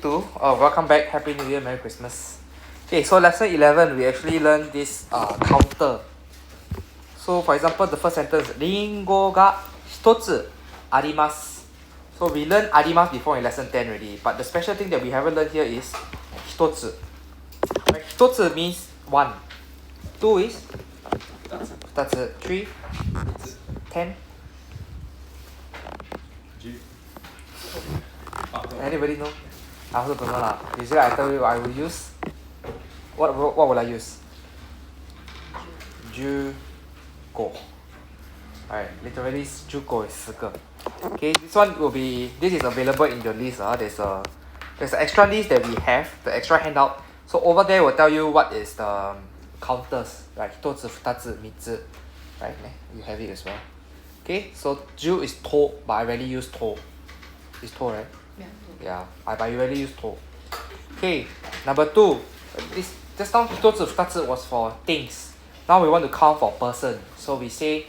Welcome back. Happy New Year, Merry Christmas. Okay, so lesson 11, we actually learned this counter. So for example, the first sentence, リンゴが一つあります. So we learned あります before in lesson 10 already, but the special thing that we haven't learned here is 一つ. Right? 一つ means one. Two is 二つ. Three 10. Anybody know? I also don't know lah. Usually I tell you I will use. What will I use? 10個. Alright, literally 10個 is 10個. Okay, this one will be. This is available in your list. There's an extra list that we have, the extra handout. So over there will tell you what is the counters. Right, 一つ、二つ、三つ. Right, you have it as well. Okay, so 10 is to, but I rarely use to. It's to, right? Yeah, but I rarely use to. Okay, number 2. This just now 一つ、二つ was for things. Now we want to count for person. So we say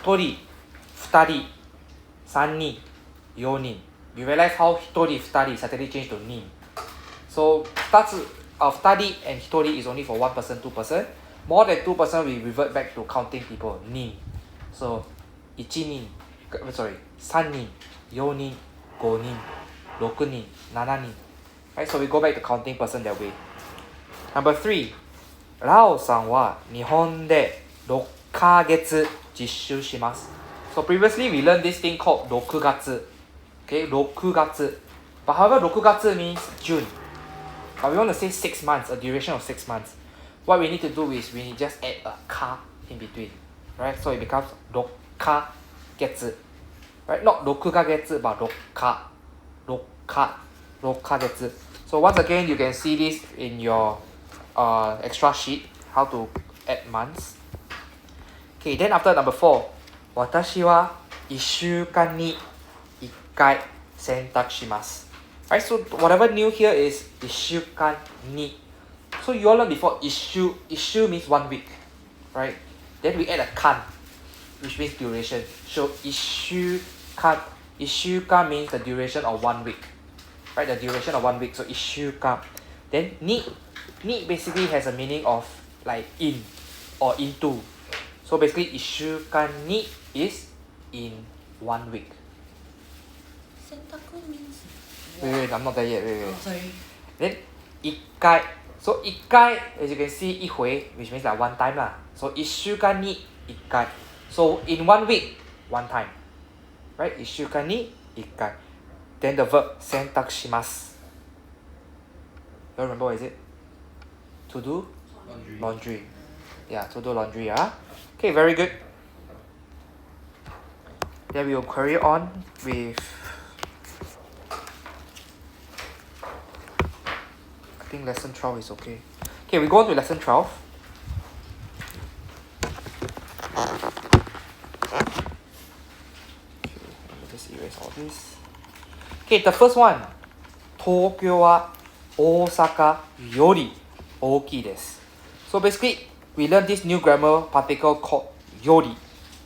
一人、二人、三人、四人. You realize how 一人、二人 suddenly change to 人. So 二つ of 二人 and 一人 is only for one person, two person. More than two person, we revert back to counting people. 人. So 一人, sorry, 三人、四人、五人、六人、七人. Right, so we go back to counting person that way. Number 3. ラオさんは日本で6ヶ月実習します. So previously we learned this thing called 6月. Okay, 6月. But however, 6月 means June. But we want to say 6 months, a duration of 6 months. What we need to do is we just add a か in between. Right, so it becomes 6ヶ月. Right, not 6ヶ月 but 6ヶ. 6ヶ月. So once again, you can see this in your extra sheet, how to add months. Okay, then after number 4, 私は1週間に1回洗濯します. Right, so whatever new here is 1週間に. So you all learned before 1週 means 1 week. Right? Then we add a 間, which means duration. So 1週間means the duration of 1 week. Right, the duration of 1 week. So 1週間. Then に basically has a meaning of like in or into. So basically 1週間に is in 1 week. 洗濯 means Wait, I'm not there yet. Wait. Oh, sorry. Then 1回. So 1回, as you can see, 一回, which means like one time lah. So 1週間に1回. So in 1 week, one time. Right? 1週間に1回. Then the verb 洗濯します. You remember what is it? To do? Laundry. Yeah, to do laundry. Okay, very good. Then we will carry on with, I think lesson 12 is okay. Okay, we go on to lesson 12. Just erase all this. Okay, the first one. 東京は大阪より大きいです. So basically, we learned this new grammar particle called より.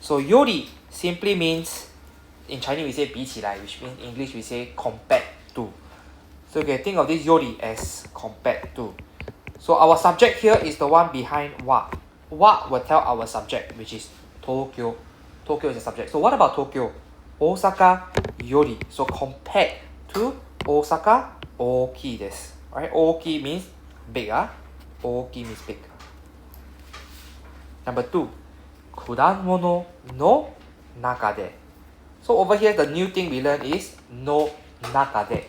So より simply means, in Chinese we say 比起来, which means in English we say compared to. So you can think of this より as compared to. So our subject here is the one behind は. は will tell our subject, which is 東京. Tokyo is the subject. So what about Tokyo? 大阪より. So compared to 大阪大きいです. Right? 大きい means big. 大きい means big. Number 2. 果物の中で. So over here the new thing we learn is の中で.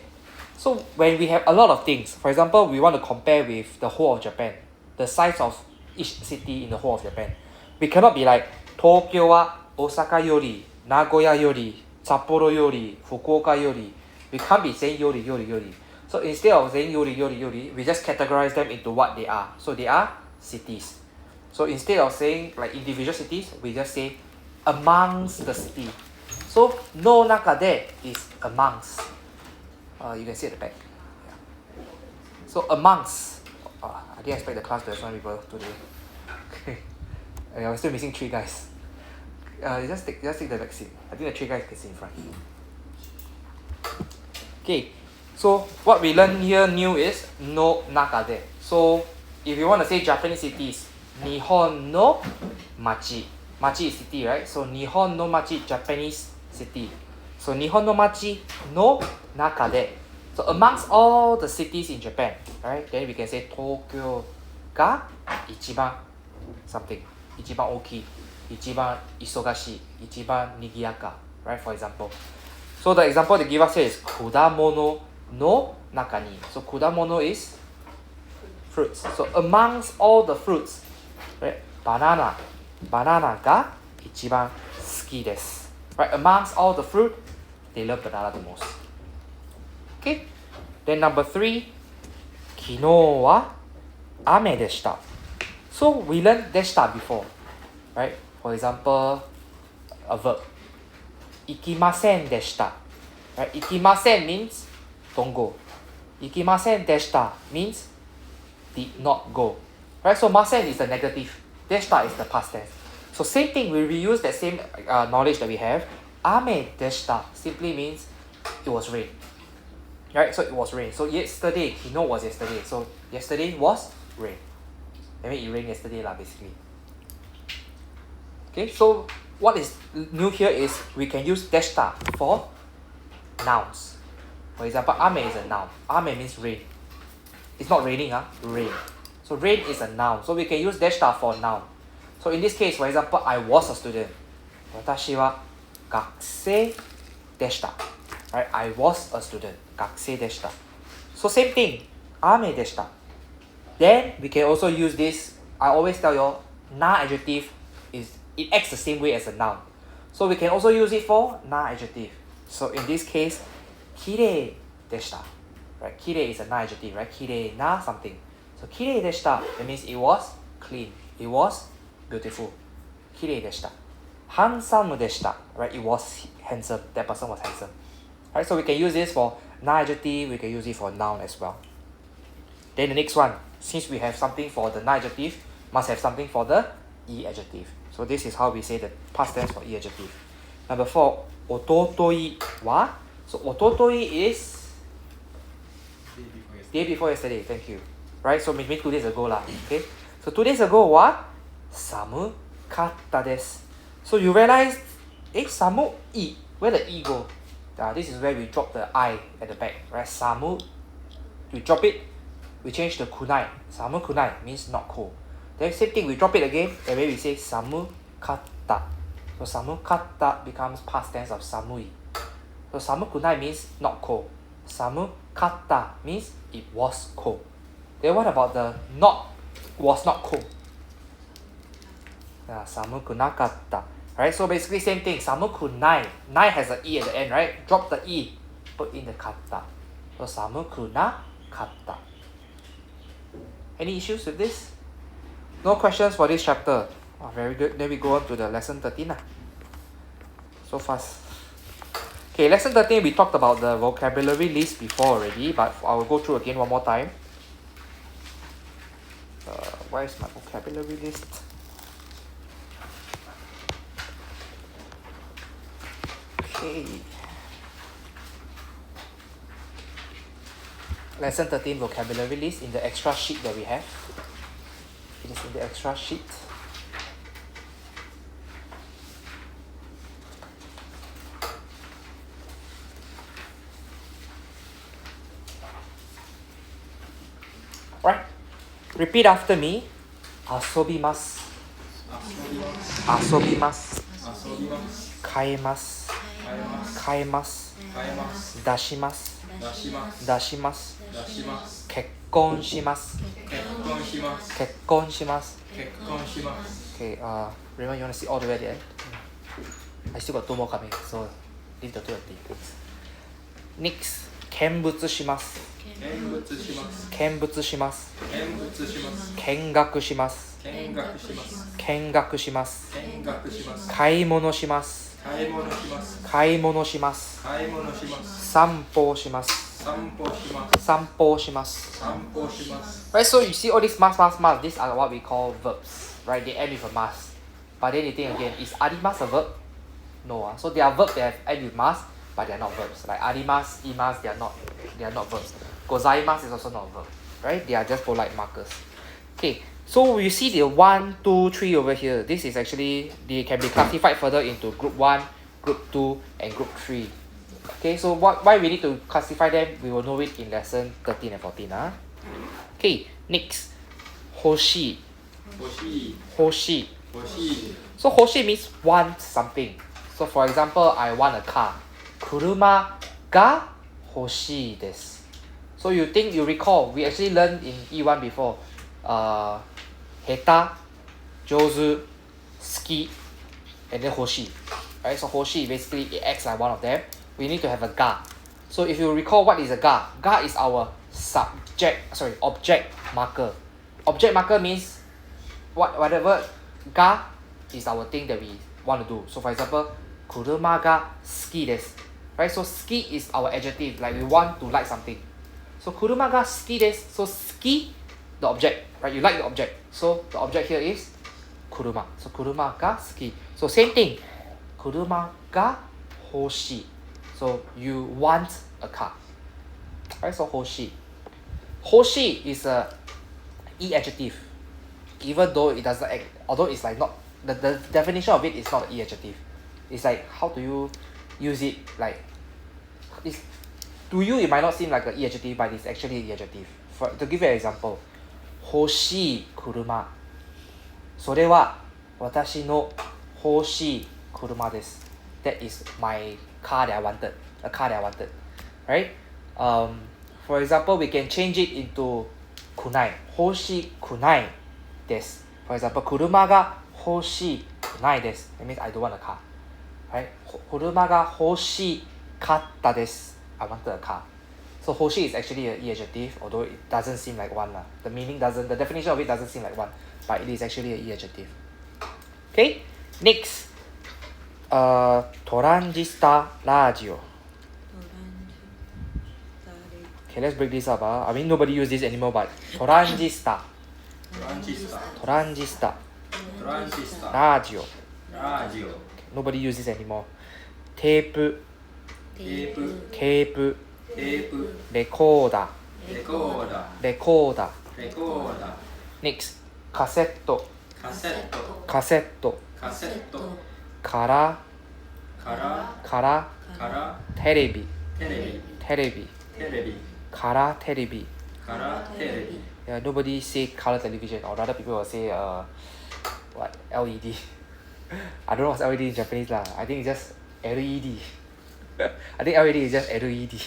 So when we have a lot of things, for example, we want to compare with the whole of Japan, the size of each city in the whole of Japan. We cannot be like 東京は大阪より、名古屋より、札幌より、福岡より. We can't be saying よりよりより. So instead of saying よりよりより, we just categorize them into what they are. So they are cities. So instead of saying like individual cities, we just say amongst the city. So の中で is amongst. You can see at the back. Yeah. So amongst. I didn't expect the class to have so many people today. Okay. We're still missing 3 guys. Just take the back seat. I think the 3 guys can sit in front. Okay. So what we learn here new is no nakade. So if you want to say Japanese cities, Nihon no machi. Machi is city, right? So Nihon no machi, Japanese city. So Nihon no machi no nakade. So amongst all the cities in Japan, right? Then we can say Tokyo ga ichiban something. Ichiban oki, ichiban isogashi, ichiban nigiyaka, right? For example. So the example they give us here is kudamono no nakani. So kudamono is fruits. So amongst all the fruits, right? Banana ga ichiban suki desu. Right? Amongst all the fruit, they love banana the most. Okay. Then number 3, kino wa ame deshita. So we learned deshita before, right? For example, a verb. Ikimasen deshita. Right? Ikimasen means don't go. Ikimasen deshita means did not go. Right? So masen is the negative. Deshita is the past tense. So same thing, we reuse that same knowledge that we have. Ame deshita simply means it was rain. Right? So it was rain. So yesterday, kino was yesterday. So yesterday was rain. I mean it rained yesterday lah, basically. Okay, so what is new here is we can use deshita for nouns. For example, ame is a noun. Ame means rain. It's not raining, rain. So rain is a noun. So we can use deshita for noun. So in this case, for example, I was a student. Watashi wa gakusei deshita. Right? I was a student. Gakusei deshita. So same thing. Ame deshita. Then we can also use this. I always tell you, na adjective it acts the same way as a noun. So we can also use it for na adjective. So in this case, kirei deshita. Right? Kirei is a na adjective, right? Kirei na something. So kirei deshita, that means it was clean. It was beautiful. Kirei deshita. Handsome deshita, right? It was handsome. That person was handsome. Right? So we can use this for na adjective, we can use it for noun as well. Then the next one, since we have something for the na adjective, must have something for the e adjective. So this is how we say the past tense for e adjective. Number 4, ototoi wa. So ototoi is day before yesterday. Thank you. Right? So maybe 2 days ago lah. Okay. So 2 days ago wa samukatta desu. So you realize, samu e. Where the e go? This is where we drop the I at the back. Right? Samu. We drop it. We change the kunai. Samu kunai means not cold. Then same thing, we drop it again, and then we say samukatta. So samukatta becomes past tense of samui. So samukunai means not cold. Samukatta means it was cold. Then what about the was not cold? Samukunakatta. Right? So basically same thing. Samukunai. Nai has an e at the end, right? Drop the e, put in the katta. So samukunakatta. Any issues with this? No questions for this chapter. Oh, very good. Then we go on to the lesson 13. So fast. Okay, lesson 13, we talked about the vocabulary list before already, but I will go through again one more time. Where is my vocabulary list? Okay. Lesson 13 vocabulary list in the extra sheet that we have. It is in the extra sheet. Right. Repeat after me. Asobimasu. Asobimasu. Kaemasu. Kaemasu. Dashimasu. Dashimasu. Kekkon shimasu. Kekkon shimasu. Okay, Raymond, you want to see all the way at the end? I still got 2 more coming, so leave the 2 at the end. Next, kenbutsu shimasu. Kenbutsu shimasu. Kengaku shimasu. Kengaku shimasu. Kaimono shimasu. Kaimono shimasu. Sanpo shimasu. Sanpo shimasu. Right, so you see all these mas, these are what we call verbs. Right, they end with a mas. But then you think again, is arimasu a verb? No. So they are verbs that have end with mas, but they are not verbs. Like arimasu, imasu, they are not verbs. Gozaimasu is also not a verb, right? They are just polite markers. Okay, so you see the 1, 2, 3 over here. This is actually, they can be classified further into group 1, group 2, and group 3. Okay, so why we need to classify them, we will know it in lesson 13 and 14. Okay, next. Hoshi. Hoshi. So hoshi means want something. So for example, I want a car. Kuruma ga hoshi desu. So you recall, we actually learned in E1 before. Heta, jozu, suki, and then hoshi. Right? So hoshi basically it acts like one of them. We need to have a ga. So if you recall, what is a ga? Ga is our object marker. Object marker means whatever ga is our thing that we want to do. So for example, kuruma ga suki desu. Right? So suki is our adjective, like we want to like something. So kuruma ga suki desu. So suki, the object, right? You like the object. So the object here is kuruma. So kuruma ga suki. So same thing. Kuruma ga hoshi. So you want a car. Right? So hoshi. Hoshi is a E adjective. Even though it doesn't act, although it's like not, the definition of it is not an E adjective. It's like, how do you use it? Like, to you it might not seem like an E adjective, but it's actually an E adjective. To give you an example, 欲しい車。それは私の欲しい車です。That is my car that I wanted. A car that I wanted. Right? For example, we can change it into くない。欲しくないです。For example, 車が欲しくないです。That means I don't want a car. Right? 車が欲しかったです。I wanted a car. So 欲しい is actually an E adjective, although it doesn't seem like one. The definition of it doesn't seem like one, but it is actually an E adjective. Okay? Next. トランジスタラジオ. Okay, let's break this up. I mean, nobody use this anymore, but トランジスタラジオ. Nobody use this anymore. テープレコーダー. Next. カセットからテレビからテレビ. Yeah, nobody say color television, or rather people will say what, LED. I don't know what's LED in Japanese lah. I think it's just LED. I think LED is just LED.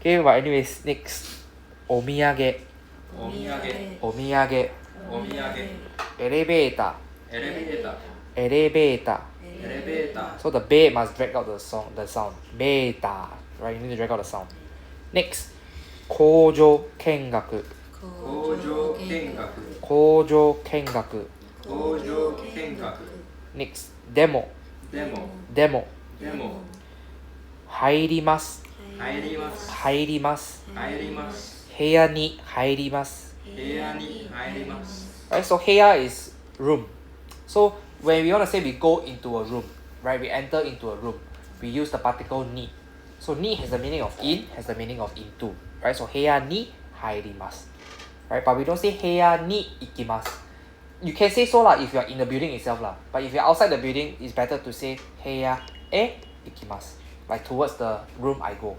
Okay, but anyways, next. お土産エレベーター. So the be must drag out the sound. Beta. Right, you need to drag out the sound. Next. 工場見学. Next. デモ. 入ります。部屋に入ります。Right, so 部屋 is room. So when we want to say we go into a room, right, we enter into a room, we use the particle ni. So ni has the meaning of in, has the meaning of into. Right, so 部屋に入ります. Right, but we don't say 部屋に行きます. You can say so lah if you are in the building itself lah. But if you are outside the building, it's better to say 部屋へ行きます. Like towards the room I go.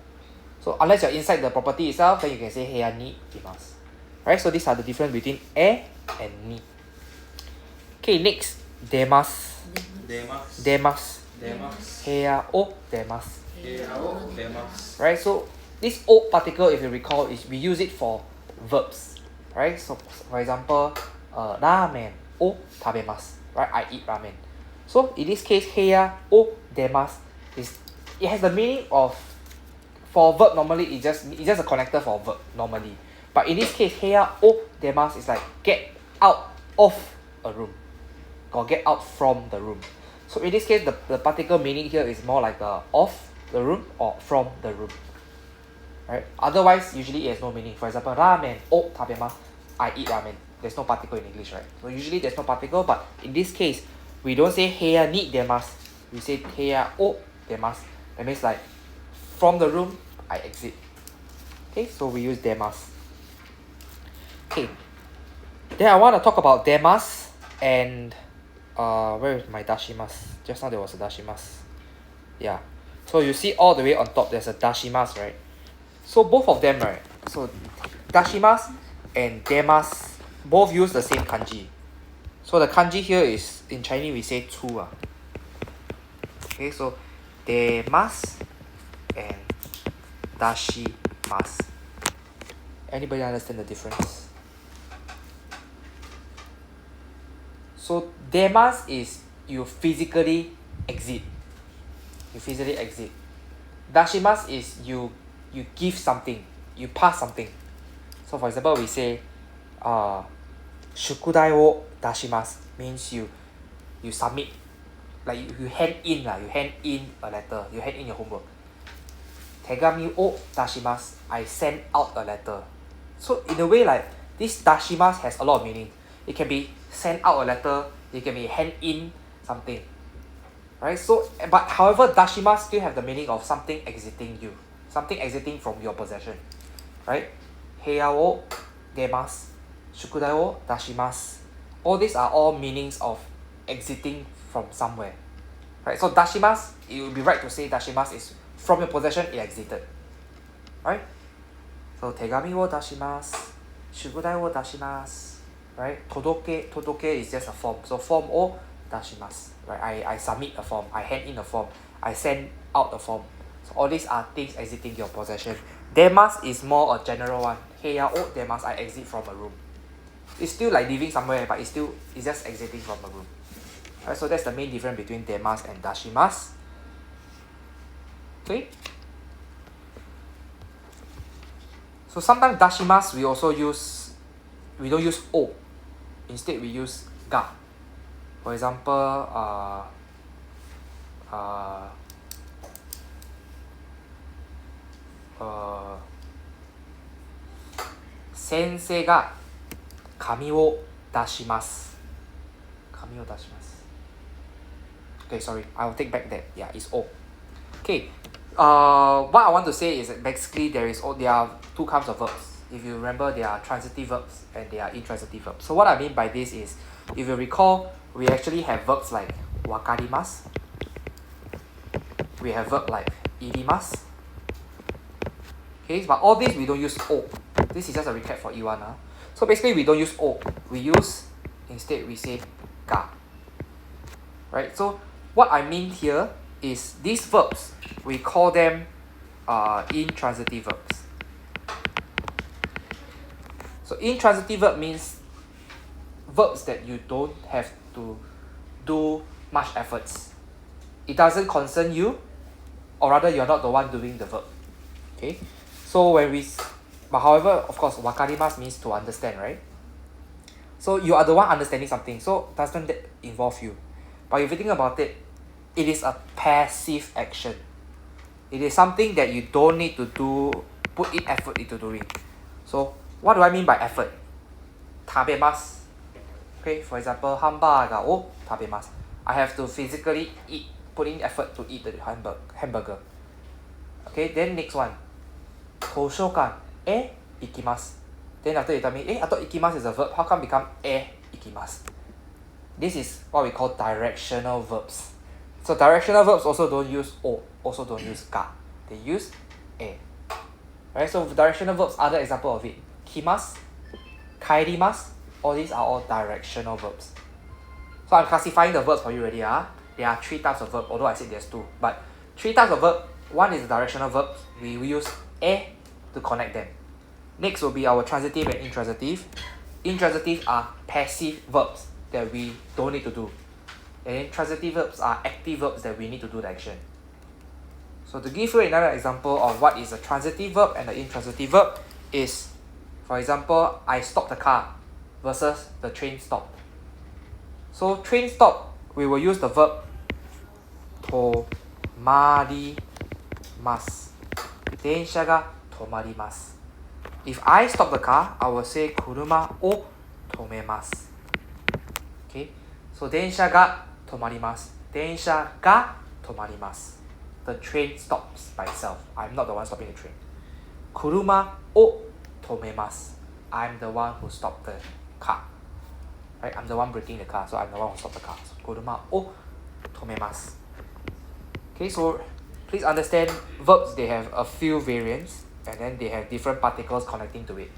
So unless you're inside the property itself, then you can say 部屋に行きます. Right, so these are the difference between え and に. Okay, next. 出ます。部屋を出ます. Right, so this O particle, if you recall, is we use it for verbs. Right, so for example, ラーメンを食べます. Right, I eat ramen. So in this case, 部屋を出ます it has the meaning of, for verb normally it's just a connector for verb normally. But in this case, 部屋を出ます is like get out of a room or get out from the room. So in this case, the particle meaning here is more like of the room or from the room. Right? Otherwise, usually it has no meaning. For example, ラーメンを食べます. I eat ramen. There's no particle in English, right? So usually there's no particle, but in this case, we don't say 部屋に出ます. We say 部屋を出ます. That means like from the room, I exit. Okay, so we use demasu. Okay, then I want to talk about demasu and where is my dashimasu? Just now there was a dashimasu. Yeah, so you see all the way on top there's a dashimasu, right? So both of them, right? So dashimasu and demasu both use the same kanji. So the kanji here is, in Chinese we say 出. Okay, so demasu and dashimasu. Anybody understand the difference? So demasu is you physically exit. You physically exit. Dashimasu is you give something, you pass something. So for example, we say 宿題を出します means you submit, like you hand in a letter, you hand in your homework. 手紙を出します I send out a letter. So in a way, like this dashimasu has a lot of meaning. It can be send out a letter, it can be hand in something, right? So but however, dashimasu still have the meaning of something exiting you, something exiting from your possession, right? 部屋を出ます 宿題を出します All these are all meanings of exiting from somewhere, right? So dashimasu, it would be right to say dashimasu is from your possession, it exited, right? So 手紙を出します 宿題を出します right? 届け is just a form. So form を出します right? I submit a form, I hand in a form, I send out a form. So all these are things exiting your possession. Demasu is more a general one. 部屋を出ます I exit from a room. It's still like living somewhere, but it's just exiting from a room. Right? So that's the main difference between demasu and dashimasu. Okay? So sometimes dashimasu we don't use o. Instead we use ga. For example, Sensei が紙を出します。紙を出します。Okay, sorry, I will take back that. Yeah, it's O. Okay, what I want to say is that basically there are two kinds of verbs. If you remember, there are transitive verbs and there are intransitive verbs. So what I mean by this is, if you recall, we actually have verbs like wakarimasu. We have verb like irimasu. Okay, but all these we don't use O. This is just a recap for E1. So basically we don't use O. Instead we say ga. Right? So what I mean here is these verbs, we call them intransitive verbs. So intransitive verb means verbs that you don't have to do much efforts. It doesn't concern you, or rather you're not the one doing the verb. Okay? So but however, of course, wakarimasu means to understand, right? So you are the one understanding something, so doesn't that involve you? But if you think about it, it is a passive action. It is something that you don't need to put in effort into doing. So what do I mean by effort? 食べます Okay, for example, ハンバーガーを食べます I have to physically put in effort to eat the hamburger. Okay, then next one. 図書館へ行きます Then after you tell me, I thought 行きます is a verb. How come become へ行きます This is what we call directional verbs. So directional verbs also don't use o, also don't use ga. They use e. Right? So directional verbs, other example of it. 来ます 帰ります All these are all directional verbs. So I'm classifying the verbs for you already. There are 3 types of verb, although I said there's 2. But 3 types of verb. One is the directional verb. We use e to connect them. Next will be our transitive and intransitive. Intransitive are passive verbs that we don't need to do. And then transitive verbs are active verbs that we need to do the action. So to give you another example of what is a transitive verb and the intransitive verb is, for example, I stop the car versus the train stop. So train stop, we will use the verb 止まります。電車が止まります。If I stop the car, I will say 車を止めます。Okay? So 電車が止まります。電車が止まります。the train stops by itself. I'm not the one stopping the train. Kuruma o tomemasu. I'm the one who stopped the car. Right? I'm the one braking the car, so I'm the one who stopped the car. So kuruma o tomemasu. Okay, so please understand verbs, they have a few variants and then they have different particles connecting to it.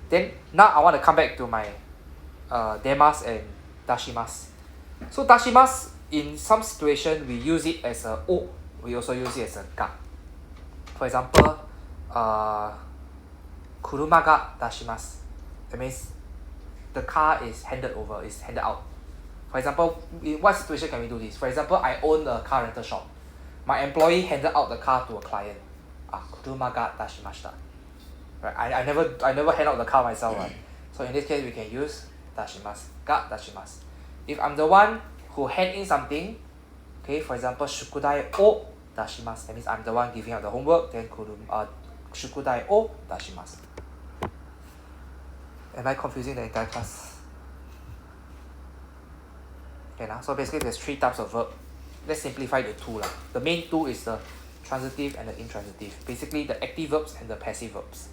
Then now I want to come back to my demasu and dashimasu. So dashimasu, in some situation we use it as a o, we also use it as a ga. For example, kuruma ga dashimasu. That means the car is handed over, is handed out. For example, in what situation can we do this? For example, I own a car rental shop. My employee handed out the car to a client. Kuruma ga dashimashita. Right? I never hand out the car myself. Right? So in this case, we can use dashimasu. Ga dashimasu. If I'm the one who hand in something, okay, for example, shukudai o dashimasu. That means I'm the one giving out the homework. Then shukudai o dashimasu. Am I confusing the entire class? Okay, now so basically there's 3 types of verb. Let's simplify the 2 lah. The main 2 is the transitive and the intransitive. Basically the active verbs and the passive verbs.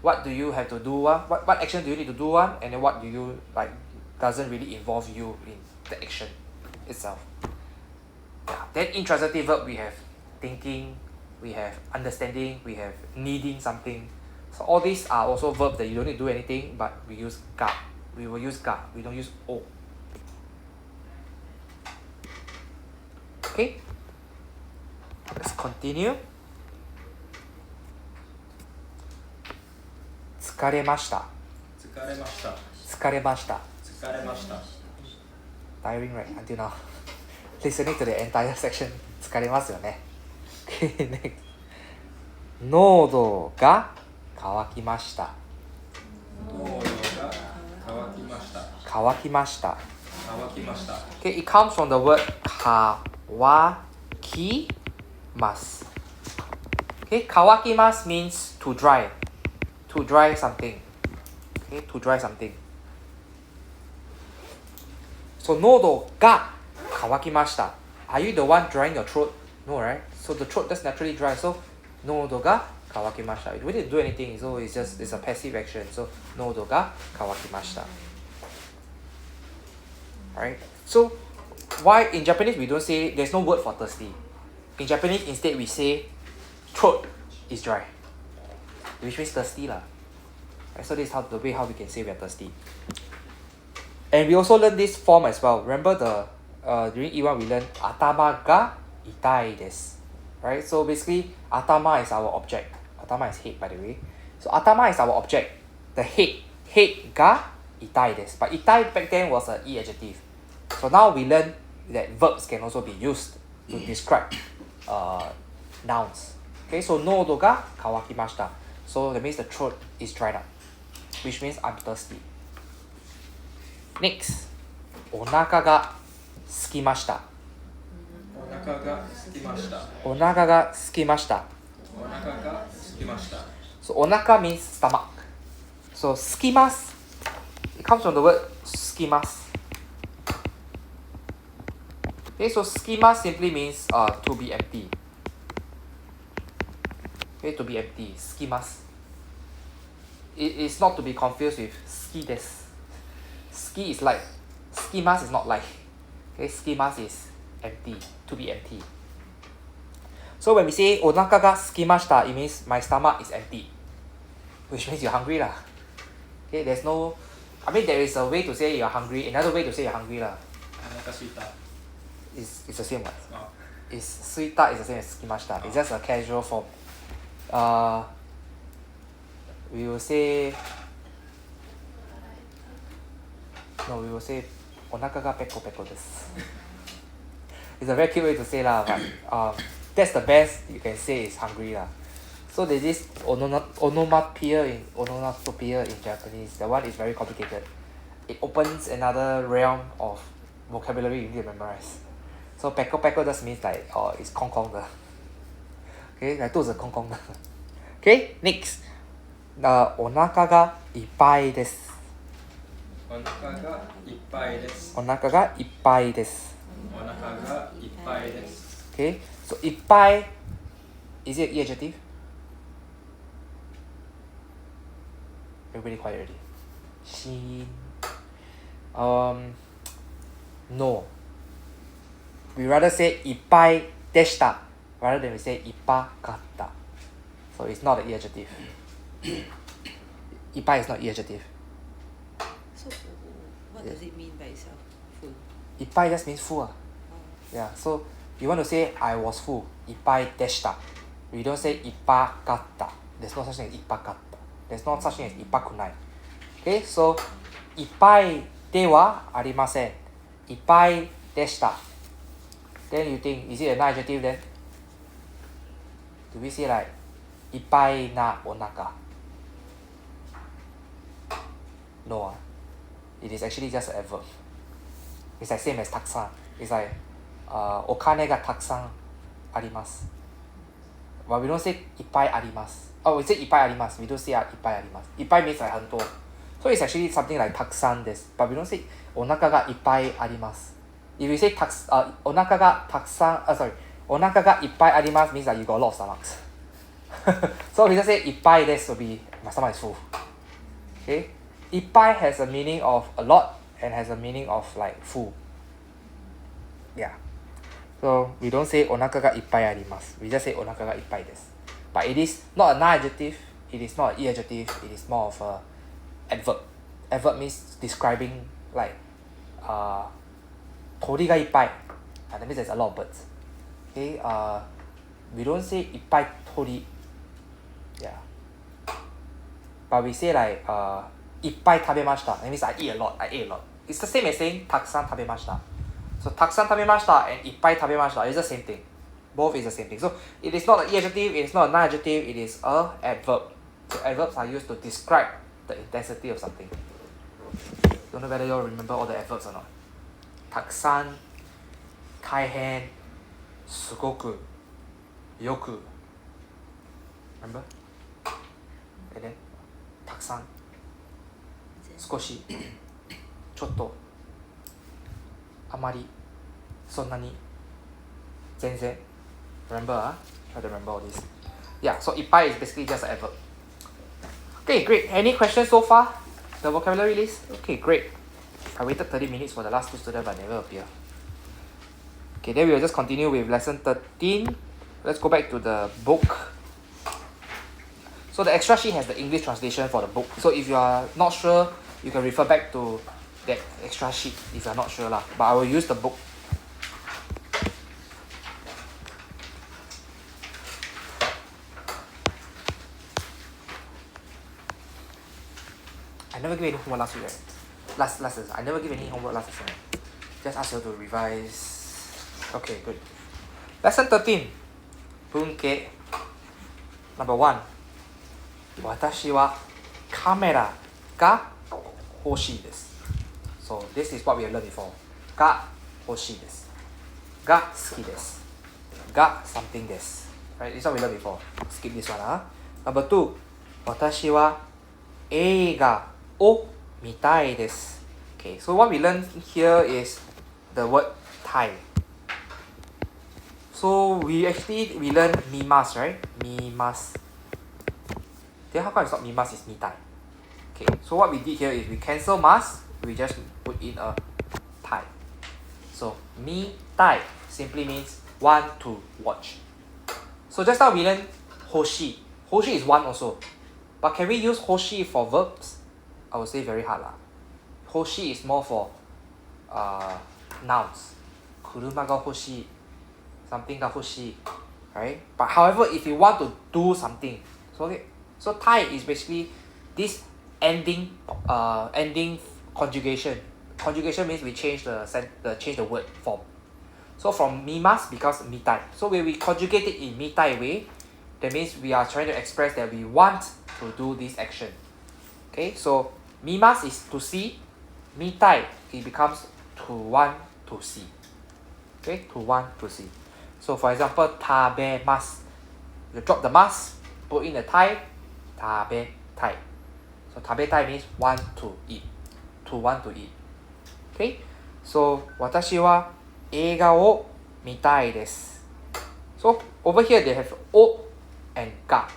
What do you have to do? What action do you need to do? And then what do you like doesn't really involve you in the action itself. Yeah. Then intransitive verb, we have thinking, we have understanding, we have needing something. So all these are also verbs that you don't need to do anything, but we use ga. We will use ga. We don't use o. Okay. Let's continue. 疲れました。疲れました。疲れました。疲れました。 Tiring, right? Until now. Listening to the entire section. 疲れますよね。Okay, next. 喉が渇きました。喉が渇きました。渇きました。乾きました。 Okay, it comes from the word 乾きます。Okay, 乾きます means to dry. To dry something. Okay, to dry something. So, 喉が渇きました。Are you the one drying your throat? No, right? So the throat just naturally dry. So, 喉が渇きました。We didn't do anything, so it's a passive action. So, 喉が渇きました。Alright? So, why in Japanese we don't say, there's no word for thirsty. In Japanese, instead we say, throat is dry. Which means thirsty lah. Right? So this is the way how we can say we are thirsty. And we also learned this form as well. Remember during E1 we learned atama ga itai desu. Right? So basically, atama is our object. Atama is head, by the way. So atama is our object. The head ga itai desu. But itai back then was an e adjective. So now we learn that verbs can also be used to describe nouns. Okay, so nodo ga kawakimashita. So that means the throat is dried up, which means I'm thirsty. Next, お腹が空きました。お腹が空きました。お腹が空きました。お腹が空きました。 So お腹 means stomach. So 空きます it comes from the word 空きます。Okay, so 空きます simply means to be empty. Okay, to be empty. 空きます。It is not to be confused with 好きです。好き is like. 空きます is not like. Okay, 空きます is empty. To be empty. So when we say お腹が空きました it means my stomach is empty. Which means you're hungry lah. Okay, there's no. I mean there is a way to say you're hungry. Another way to say you're hungry lah. お腹すいた。It's the same one. あ、 It's すいた is the same as 空きました. It's just a casual form. We will say. No, we will say お腹がペコペコです. It's a very cute way to say lah, but that's the best you can say is hungry lah. So there's this onomatopoeia in Japanese. That one is very complicated. It opens another realm of vocabulary you need to memorize. So peko peko just means like it's 空空的. Okay, like 肚子空空的. Okay, next. お腹がいっぱいです。お腹がいっぱいです。お腹がいっぱいです。お腹がいっぱいです。 Okay, So いっぱい is it an adjective? Everybody quiet already. し no. We rather say いっぱいでした rather than we say いっぱかった. So it's not an adjective. いっぱい is not an adjective. So what does it mean by itself? Full. いっぱい just means full. Yeah, so you want to say I was full. いっぱいでした. We don't say いっぱかった. There's no such thing as いっぱかった. There's no such thing as いっぱくない. Okay, so いっぱいではありません. いっぱいでした. Then you think, is it an adjective then? Do we say like いっぱいなお腹? No. It is actually just an adverb. It's like same as たくさん. It's like お金がたくさんあります. But we don't say いっぱいあります. Oh, we say いっぱいあります. We don't say いっぱいあります. いっぱい means like 很多. So it's actually something like たくさんです. But we don't say お腹がいっぱいあります. If we say お腹がたくさん、sorry, お腹がいっぱいあります means that you got a lot of stomachs. So we just say いっぱいです will be my stomach is full. Okay? いっぱい has a meaning of a lot and has a meaning of like full. Yeah. So we don't say お腹がいっぱいあります. We just say お腹がいっぱいです. But it is not an adjective, it is not an adjective, it is more of a adverb. Adverb means describing like 鳥がいっぱい. That means there's a lot of birds. Okay, we don't say いっぱい鳥. Yeah. But we say like いっぱい食べました. That means I eat a lot, I ate a lot. It's the same as saying たくさん食べました. So たくさん食べました and いっぱい食べました is the same thing. Both is the same thing. So it is not an adjective, it is not an adjective, it is a adverb. So adverbs are used to describe the intensity of something. Don't know whether you all remember all the adverbs or not. たくさん、大変、すごく、よく。Remember? And then たくさん、少し、ちょっと、あまり、そんなに、全然。Remember? Try to remember all this. Yeah, so いっぱい is basically just an adverb. Okay, great. Any questions so far? The vocabulary list? Okay, great. I waited 30 minutes for the last two students but never appear. Okay, then we will just continue with lesson 13. Let's go back to the book. So the extra sheet has the English translation for the book. So if you are not sure, you can refer back to that extra sheet if you are not sure lah. But I will use the book. I never give any homework last week, right? Last lesson. I never give any homework last lesson. Just ask you to revise. Okay, good. Lesson 13. 文系 Number 1. 私はカメラが欲しいです. So this is what we have learned before. が欲しいです. が好きです. が something です. Right? This is what we learned before. Skip this one. Number 2. 私は映画を見たいです. Okay, so what we learn here is the word たい. So we learn 見ます, right? 見ます. Then how come it's not 見ます, it's 見たい. Okay, so what we did here is we cancel must, we just put in a たい. So 見たい simply means want to watch. So just now we learned 欲しい. 欲しい is want also. But can we use 欲しい for verbs? I would say very hard lah. 欲しい is more for nouns. 車が欲しい something が欲しい right? But however, if you want to do something, so たい is basically this ending conjugation. Conjugation means we change the word form. So from 見ます becomes 見たい. So when we conjugate it in 見たい way, that means we are trying to express that we want to do this action. Okay, so 見ます is to see. 見たい it becomes to want to see. Okay, to want to see. So for example, 食べます. You drop the ます, put in the たい, 食べたい. So 食べたい means want to eat. To want to eat. Okay, so 私は映画を見たいです. So So over here they have O and ga,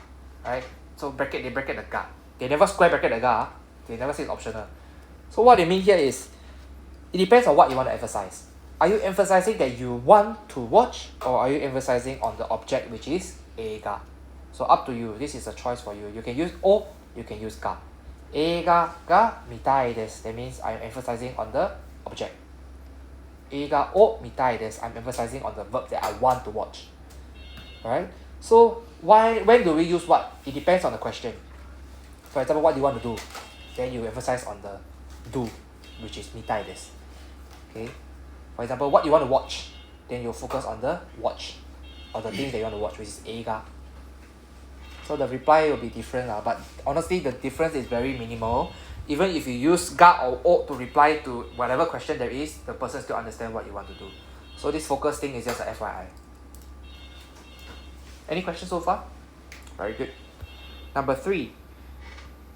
right? So they bracket the ga. They never square bracket the ga. They never say it's optional. So what they mean here is, it depends on what you want to emphasize. Are you emphasizing that you want to watch, or are you emphasizing on the object, which is ga? So up to you. This is a choice for you. You can use O, you can use ga. Ga ga mitai desu. That means I'm emphasizing on the object. Ga o mitai desu. I'm emphasizing on the verb that I want to watch. Alright? So when do we use what? It depends on the question. For example, what do you want to do? Then you emphasize on the do, which is mitai desu. Okay? For example, what you want to watch? Then you focus on the watch, or the things that you want to watch, which is ga. So the reply will be different, but honestly the difference is very minimal. Even if you use ga or o to reply to whatever question there is, the person still understand what you want to do. So this focus thing is just a FYI. Any questions so far? Very good. Number 3.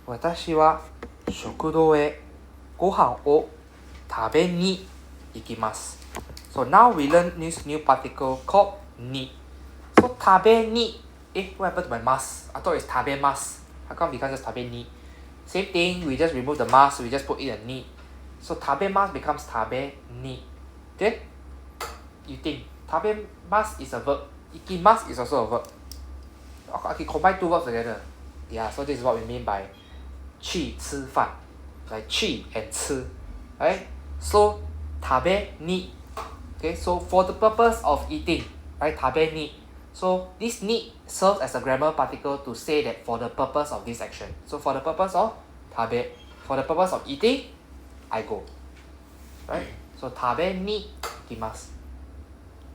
私は食堂へご飯を食べに行きます。So now we learn this new particle called ni. So 食べに what happened to my mas? I thought it's 食べます. How come it becomes just 食べに? Same thing, we just remove the mas, we just put in a ni. So 食べます becomes 食べに. Then you think 食べます is a verb. 行きます is also a verb. I can combine two verbs together. Yeah, so this is what we mean by 去吃饭. Like 去 and 吃. Right? So 食べに. Okay, so for the purpose of eating, right? 食べに. So this ni serves as a grammar particle to say that for the purpose of this action. So for the purpose of 食べ, for the purpose of eating, I go. Right? So 食べに行きます.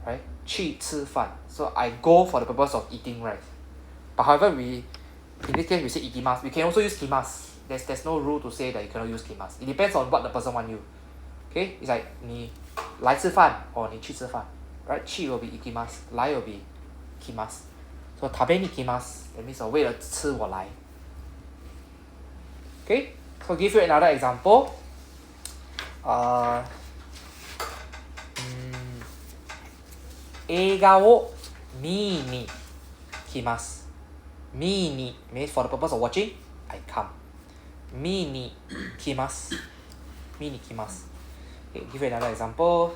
Right? 去吃饭. So I go for the purpose of eating rice. But however, in this case we say 行きます. We can also use 来ます. There's no rule to say that you cannot use 来ます. It depends on what the person want you. Okay? It's like 你来吃饭 or 你去吃饭. Right? 去 will be 行きます. 来 will be 来ます. So 食べに来ます. That means 为了吃我来. Okay? So give you another example. 映画を見に来ます。見に means for the purpose of watching, I come. 見に来ます。見に来ます。Okay, give you another example.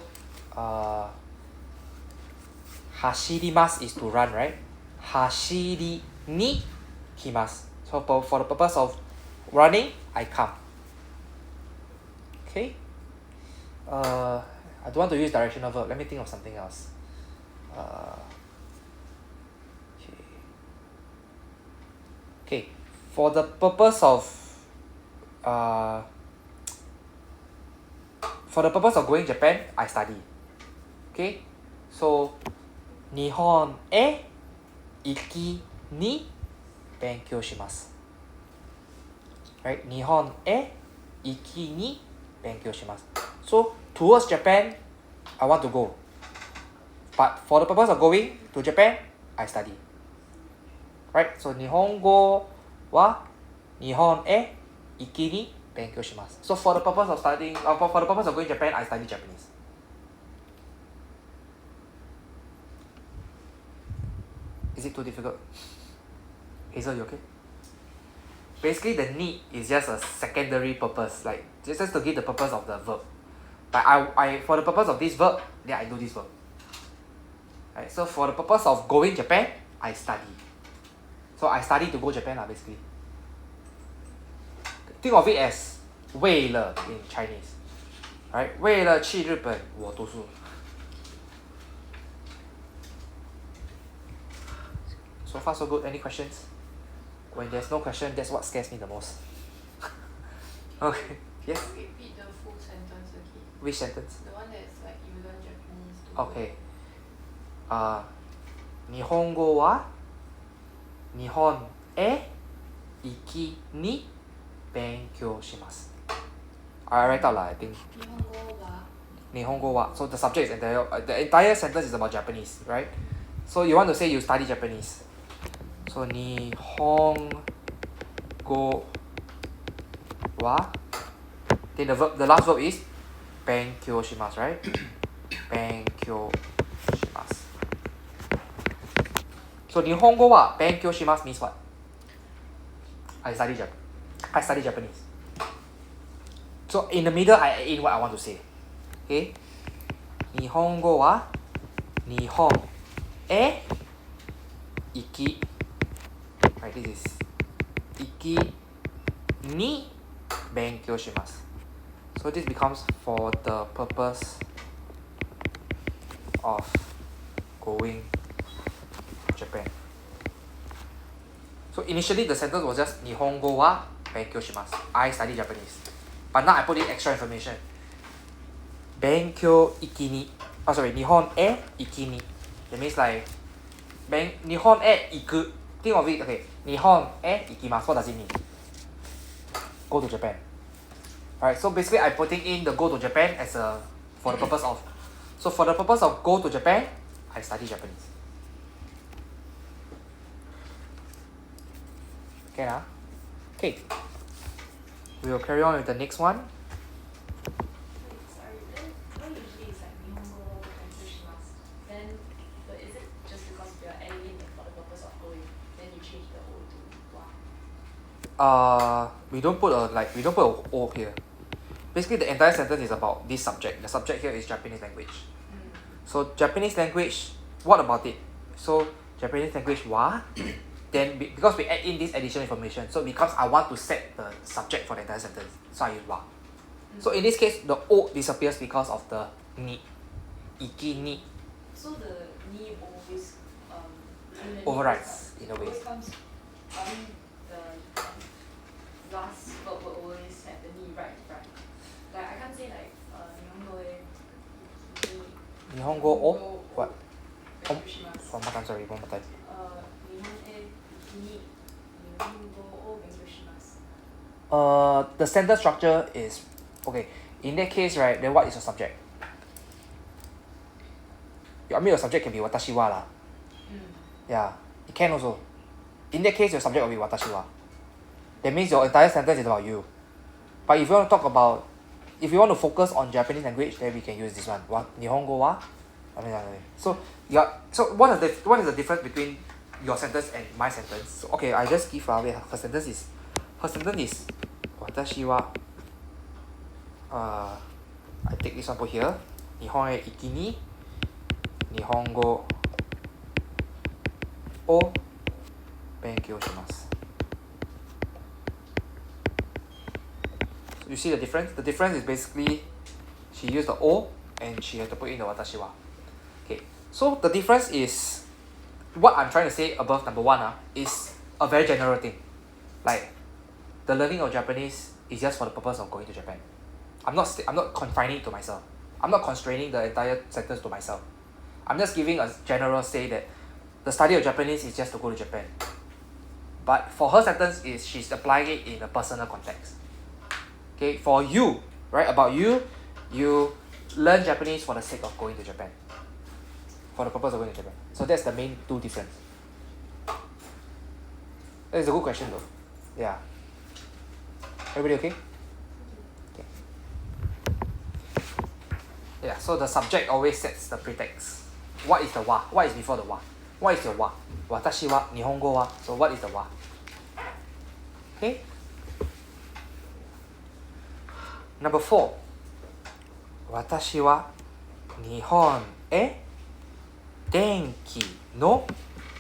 走ります is to run, right? 走りに来ます。So for the purpose of running, I come. Okay? I don't want to use directional verb. Let me think of something else. Okay. For the purpose of going Japan, I study. Okay? So 日本へ行きに勉強します。Right? 日本へ行きに勉強します。So towards Japan, I want to go. But for the purpose of going to Japan, I study. Right? So 日本語は日本へ行きに勉強します。So for the purpose of studying, for the purpose of going to Japan, I study Japanese. Is it too difficult? Hazel, you okay? Basically, the need is just a secondary purpose, like just to give the purpose of the verb. But I for the purpose of this verb, then I do this verb. Right, so for the purpose of going Japan, I study. So I study to go Japan, basically. Think of it as 为了 in Chinese. Right? 为了去日本，我读书。So far so good. Any questions? When there's no question, that's what scares me the most. Okay. Yes? Can you repeat the full sentence again? Which sentence? The one that's like you learn Japanese to Okay. 日本語は日本へ行きに勉強します。I write out I think. 日本語は So the subject is the entire sentence is about Japanese, right? So you want to say you study Japanese. So 日本語は Then the last verb is 勉強します, right? 勉強します。So 日本語は勉強します means what? I study Japanese. So in the middle, I add in what I want to say. Okay? 日本語は日本へ行き Right, this is 行きに勉強します。So this becomes for the purpose of going to Japan. So initially the sentence was just 日本語は勉強します。I study Japanese. But now I put in extra information. 勉強行きに。日本へ行きに。That means like 日本へ行く。Think of it, okay. 日本へ行きます。What does it mean? Go to Japan. Alright, so basically I'm putting in the go to Japan as for the purpose of. So for the purpose of go to Japan, I study Japanese. Okay, now. Okay. We will carry on with the next one. Sorry, then usually it's like 日本語勉強します Then, but is it just because we are adding it for the purpose of going, then you change the O to wa? We don't put a O here. Basically, the entire sentence is about this subject. The subject here is Japanese language. So Japanese language, what about it? So Japanese language wa. Then because we add in this additional information, so it becomes I want to set the subject for the entire sentence. So I use wa. So in this case, the O disappears because of the ni. Iki ni So the ni always in the overrides in a way. always comes the last verb will always have the ni right. Like I can't say like 日本語へ日本語を what? 勉強します One more time, sorry, one more time. 日本へ行きに日本語を勉強します The sentence structure is okay. In that case, right, then what is your subject? I mean, your subject can be watashi wa lah. Yeah, it can also. In that case, your subject will be watashi wa. That means your entire sentence is about you. But if you want to talk about, if you want to focus on Japanese language, then we can use this one. Wa nihongo wa. So yeah. So what is the difference between your sentence and my sentence? So, okay, I just give away. Her sentence is watashi wa. I take this one put here. 日本へ行きに日本語を勉強します。So you see the difference? The difference is basically she used the O and she had to put in the watashi wa. Okay, so the difference is what I'm trying to say above number one is a very general thing. Like the learning of Japanese is just for the purpose of going to Japan. I'm not confining it to myself. I'm not constraining the entire sentence to myself. I'm just giving a general say that the study of Japanese is just to go to Japan. But for her sentence is she's applying it in a personal context. Okay, for you, right, about you, you learn Japanese for the sake of going to Japan. For the purpose of going to Japan. So that's the main two difference. That is a good question though. Yeah. Everybody okay? Okay. Yeah, so the subject always sets the pretext. What is the wa? What is before the wa? What is your wa? Watashi wa, nihongo wa. So what is the wa? Okay? Number 4. Watashi wa Nihon e denki no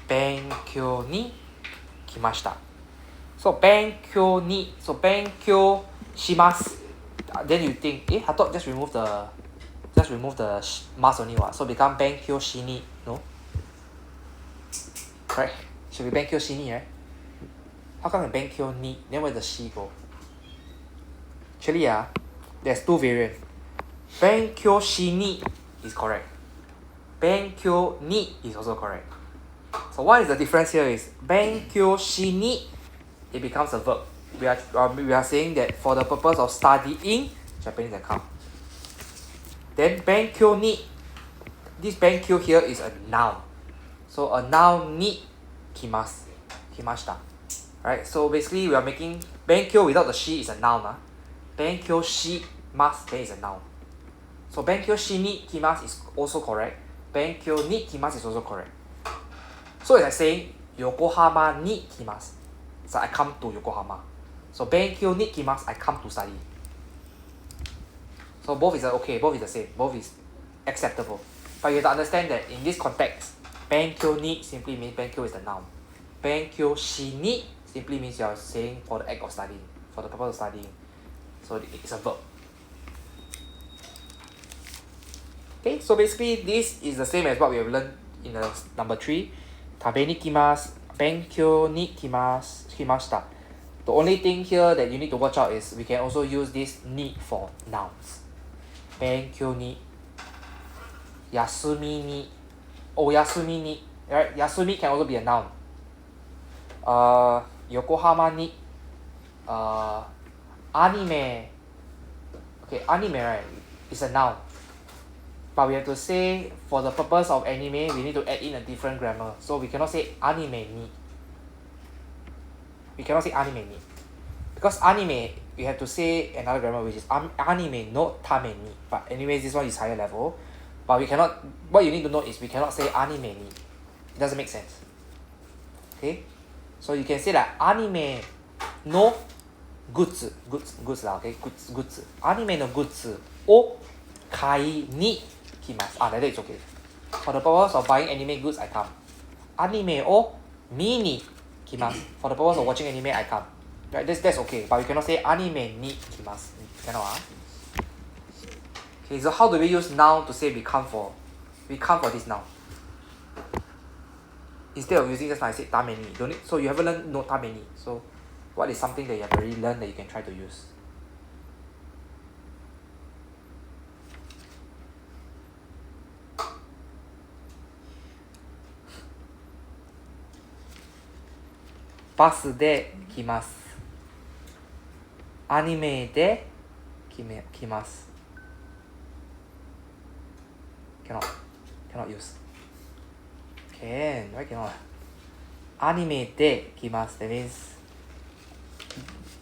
benkyou ni kimashita. So 勉強に so 勉強します then you think I thought just remove the mask only what, so become 勉強しに no, right, should be 勉強しに right, how come 勉強に then where the し go? Actually there's two variants. 勉強しに is correct, 勉強に is also correct. So what is the difference here is 勉強しに it becomes a verb. We are saying that for the purpose of studying Japanese account. Then 勉強に this 勉強 here is a noun. So a noun に来ます来ました Right, so basically we are making 勉強 without the し is a noun. 勉強します then is a noun. So 勉強しに来ます is also correct. 勉強に来ます is also correct. So it's like saying Yokohama ni kimasu. So I come to Yokohama. So benkyou ni kimasu, I come to study. So both is okay, both is the same, both is acceptable. But you have to understand that in this context, benkyou ni simply means benkyou is the noun. Benkyou shi ni simply means you are saying for the act of studying, for the purpose of studying. So it's a verb. Okay, so basically this is the same as what we have learned in the number 3. Tabe ni kimasu, benkyou ni kimashita. The only thing here that you need to watch out is we can also use this ni for nouns. Benkyou ni, yasumi ni, oyasumi ni. Right? Yasumi can also be a noun. Yokohama ni, anime. Okay, anime, right, is a noun. But we have to say for the purpose of anime, we need to add in a different grammar. So we cannot say anime ni. We cannot say anime ni. Because anime, we have to say another grammar which is anime no tame ni. But anyways, this one is higher level. But we cannot, what you need to know is we cannot say anime ni. It doesn't make sense. Okay? So you can say like anime no goods lah, okay? Goods. Anime no goods o kai ni kimasu. Like that it's okay. For the purpose of buying anime goods, I come. Anime o mi ni kimasu. For the purpose of watching anime, I come. Right? That's okay. But we cannot say anime ni kimasu. Cannot. Okay, so how do we use noun to say we come for this noun? Instead of using just like I said tame ni. Don't need, so you haven't learned no tame ni. So what is something that you have already learned that you can try to use? Bus de kimasu. Anime de kimasu. Cannot use. Can, why cannot? Anime de kimasu, that means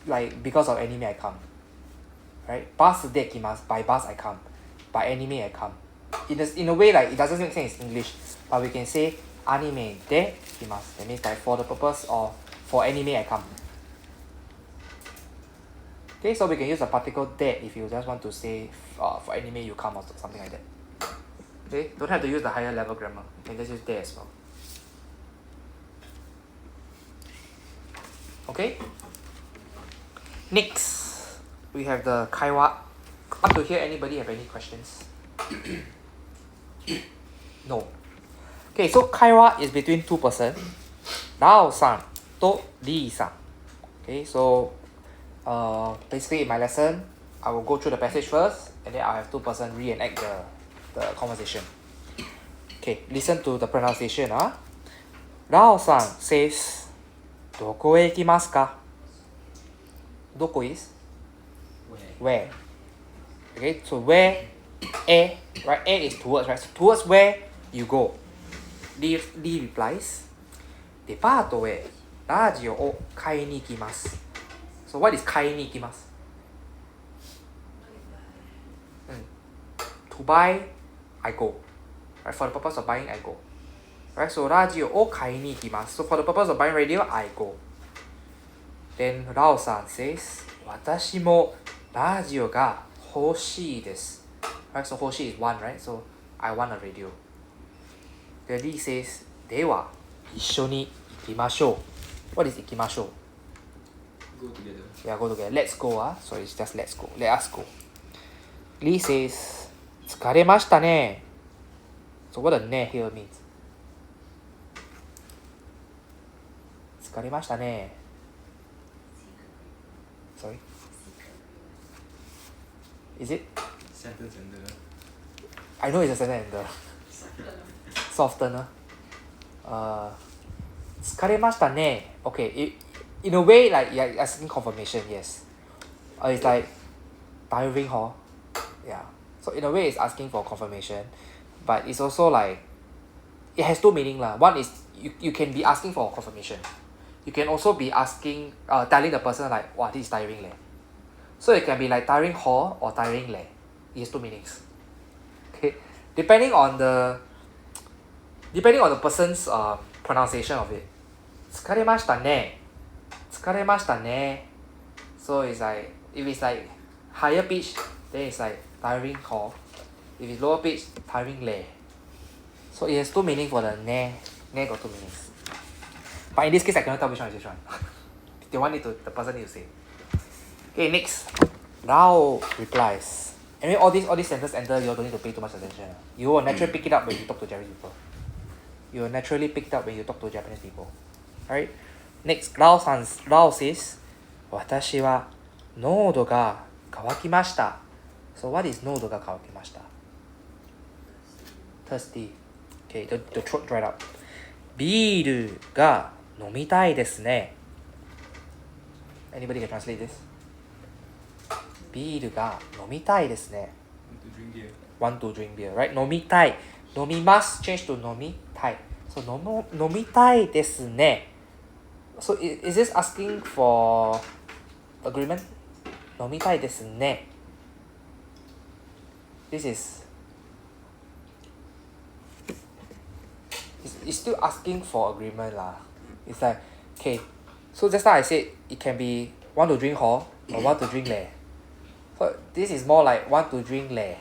like because of anime I come. Right? Bus de kimasu, by bus I come. By anime I come. In a way like it doesn't make sense in English, but we can say anime de kimasu. That means like for the purpose of for anime I come. Okay, so we can use the particle de if you just want to say for anime you come or something like that. Okay, don't have to use the higher level grammar. You can just use de as well. Okay. Next, we have the kaiwa. Up to here, anybody have any questions? No. Okay, so kaiwa is between two persons. Rao-san to Lee-san. Okay, so basically in my lesson, I will go through the passage first, and then I'll have two persons reenact the conversation. Okay, listen to the pronunciation. Rao-san says, どこへ行きますか? どこ is? Where. Okay, so where, right? A is towards, right? So towards where you go. Lee replies, デパートへラジオを買いに行きます。So what is 買いに行きます? To buy, I go. Right? For the purpose of buying, I go. Right? So ラジオを買いに行きます。So for the purpose of buying radio, I go. Then Rao-san says, 私もラジオが欲しいです。Right? So 欲しい is one, right? So I want a radio. Then Lee says, では一緒に行きましょう。What is 行きましょう? Go together. Yeah, go together. Let's go. So it's just let's go. Let us go. Lee says, 疲れましたね. So what the ね here means? 疲れましたね. Sorry? Is it? Sentence ender. I know it's a sentence ender. Softener. 疲れましたね. Okay, in a way, like you're asking confirmation, yes. It's like tiring, huh? Yeah. So in a way, it's asking for confirmation, but it's also like it has two meaning lah. One is you can be asking for confirmation. You can also be asking, telling the person like, "Wow, this is tiring leh." So it can be like tiring hor or tiring leh. It has two meanings. Okay, depending on the person's pronunciation of it. 疲れましたね。疲れましたね. So it's like, if it's like higher pitch, then it's like tiring call. If it's lower pitch, tiring leh. So it has two meanings for the ne. Ne got two meanings. But in this case, I cannot tell which one is which one. They want it to, the person need to say. Okay, next. Rao replies. Anyway, all these sentences enter, you don't need to pay too much attention. You will naturally pick it up when you talk to Japanese people. You will naturally pick it up when you talk to Japanese people. Alright? Next, Rao says, 私は喉が渇きました. So what is 喉が渇きました? Thirsty. Okay, the throat dried up. ビールが飲みたいですね. Anybody can translate this? ビールが飲みたいですね. Want to drink beer, right? 飲みたい. 飲みます change to 飲みたい. So 飲みたいですね. So is this asking for agreement? 飲みたいですね. This is it's still asking for agreement lah. It's like, okay, so just now I said it can be want to drink hor or want to drink leh. So this is more like want to drink leh.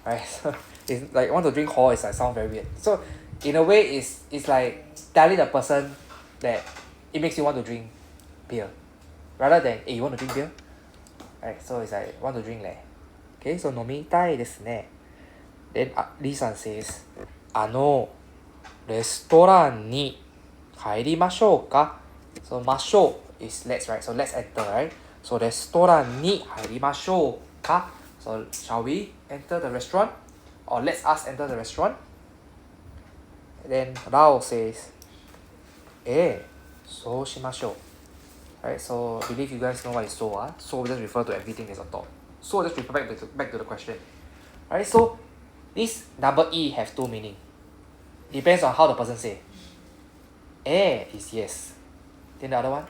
Right? So it's like want to drink hor is like sound very weird. So in a way it's like telling the person that it makes you want to drink beer. Rather than, hey, you want to drink beer? Right, so it's like want to drink leh. Okay, so 飲みたいですね. Then Lee-san says, レストランに入りましょうか? So ましょう is let's, right? So let's enter, right? So レストランに入りましょうか? So shall we enter the restaurant? Or let's us enter the restaurant? And then Rao says, そうしましょう. Right, so I believe you guys know what is so. So just refer to everything that's on top. So just refer back to the question. Alright, so this double E have two meaning. Depends on how the person say. Is yes. Then the other one?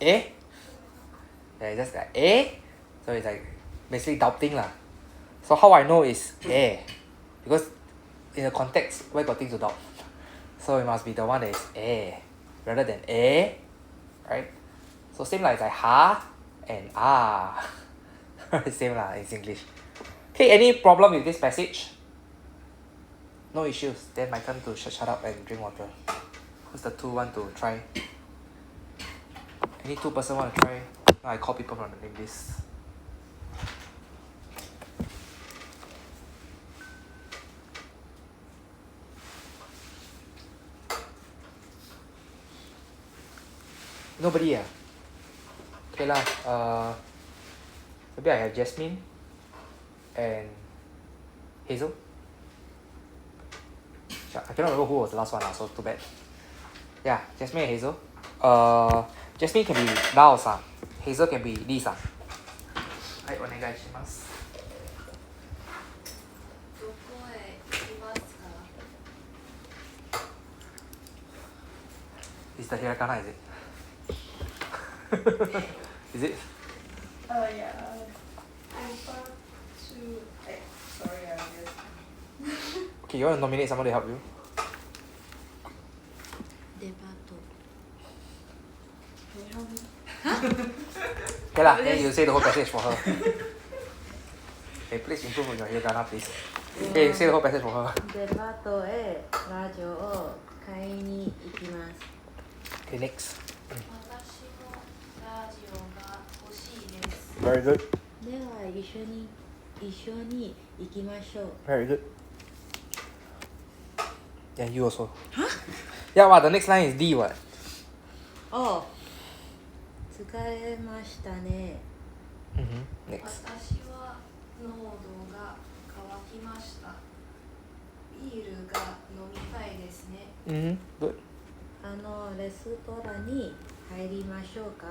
Yeah, it's just like so it's like basically doubting lah. So how I know is because in the context where got things to doubt. So it must be the one that is rather than right? So same like it's like ha and ah. Same lah in English. Okay, any problem with this passage? No issues. Then my turn to shut up and drink water. Who's the two want to try? Any two person want to try? No, I call people from the name list. Nobody ah? Okay lah, maybe I have Jasmine and Hazel. I cannot remember who was the last one, so too bad. Yeah, Jasmine and Hazel. Jasmine can be Rao-san. Hazel can be Lee-san. Right, onegaishimasu. どこへ行きますか? Is the hiragana, is it? Is it? Yeah. Refer to. Sorry, I just. Okay, you want to nominate someone to help you? デパート。Okay lah, then you say the whole passage for her. Okay, please improve on your hiragana, please. Okay, say the whole passage for her. デパートへラジオを買いに行きます。Okay, next. 私もラジオが欲しいです。 Very good. では一緒に行きましょう。 Very good. And you also. Huh? Yeah, what? The next line is D, what? Oh. 疲れましたね。Next. 私は喉が渇きました。ビールが飲みたいですね。Good. レストランに入りましょうか。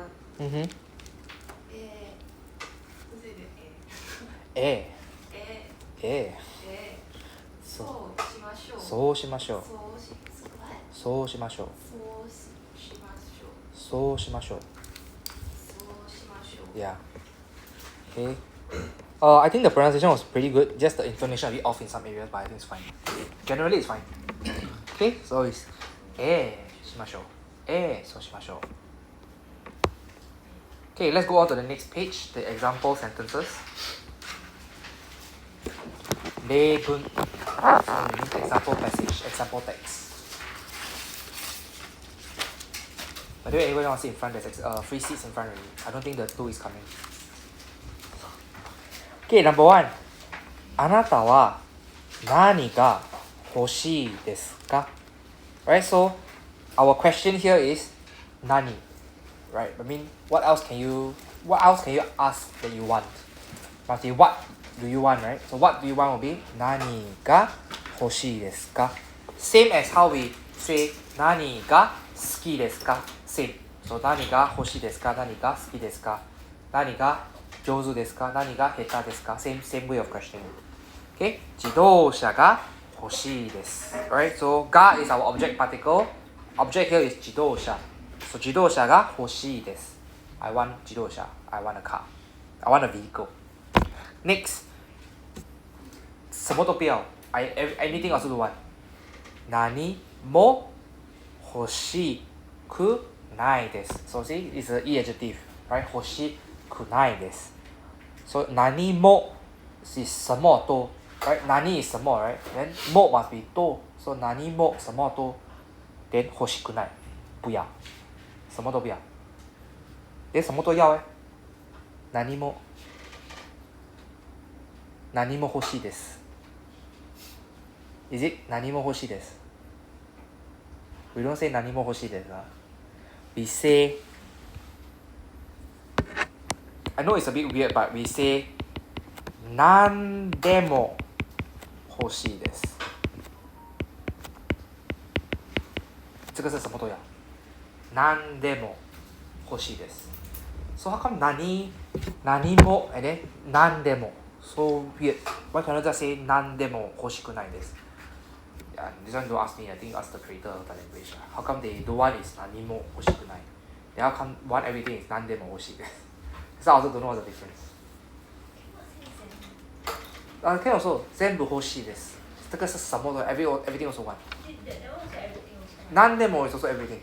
そうしましょう。そうしましょう。そうしましょう。そうしましょう。そうしましょう。Yeah. Okay. I think the pronunciation was pretty good. Just the intonation a bit off in some areas, but I think it's fine. Generally, it's fine. Okay, so it's しましょう。そうしましょう。Okay, let's go on to the next page, the example sentences. 例文 example passage, example text. By the way, anybody want to sit in front? There's free seats in front already. I don't think the 2 is coming. Okay, number 1. あなたは何が欲しいですか? Right, so our question here is 何? Right, I mean, what else can you ask that you want? Must be what do you want, right? So what do you want will be 何が欲しいですか? Same as how we say 何が好きですか? Same. So 何が欲しいですか? 何が好きですか? 何が上手ですか? 何が下手ですか? Same way of questioning. Okay? 自動車が欲しいです. Right? So が is our object particle. Object here is 自動車. So 自動車が欲しいです. I want 自動車. I want a car. I want a vehicle. Next. 什麼都不要. Anything also don't want. 何も欲しくないです. So see, it's an E adjective. Right? 欲しくないです. So 何も is 什麼都. Right? 何 is 什麼, right? Then も must be と. So 何も什麼と then 欲しくない. 不要. 什麼都不要. Then 什麼都要何も欲しいです. Is it 何も欲しいです? We don't say 何も欲しいです. We say, I know it's a bit weird, but we say 何でも欲しいです。这个是什么都要。何でも欲しいです。So how come 何も and then 何でも so weird. Why cannot just say 何でも欲しくないです? Yeah, this one don't ask me. I think ask the creator of the language. How come they don't want is 何も欲しくない? Then how come want everything is 何でも欲しいです? So I also don't know what's the difference. Can also 全部欲しいです。这个是什么都 everything also want. None demo is also everything.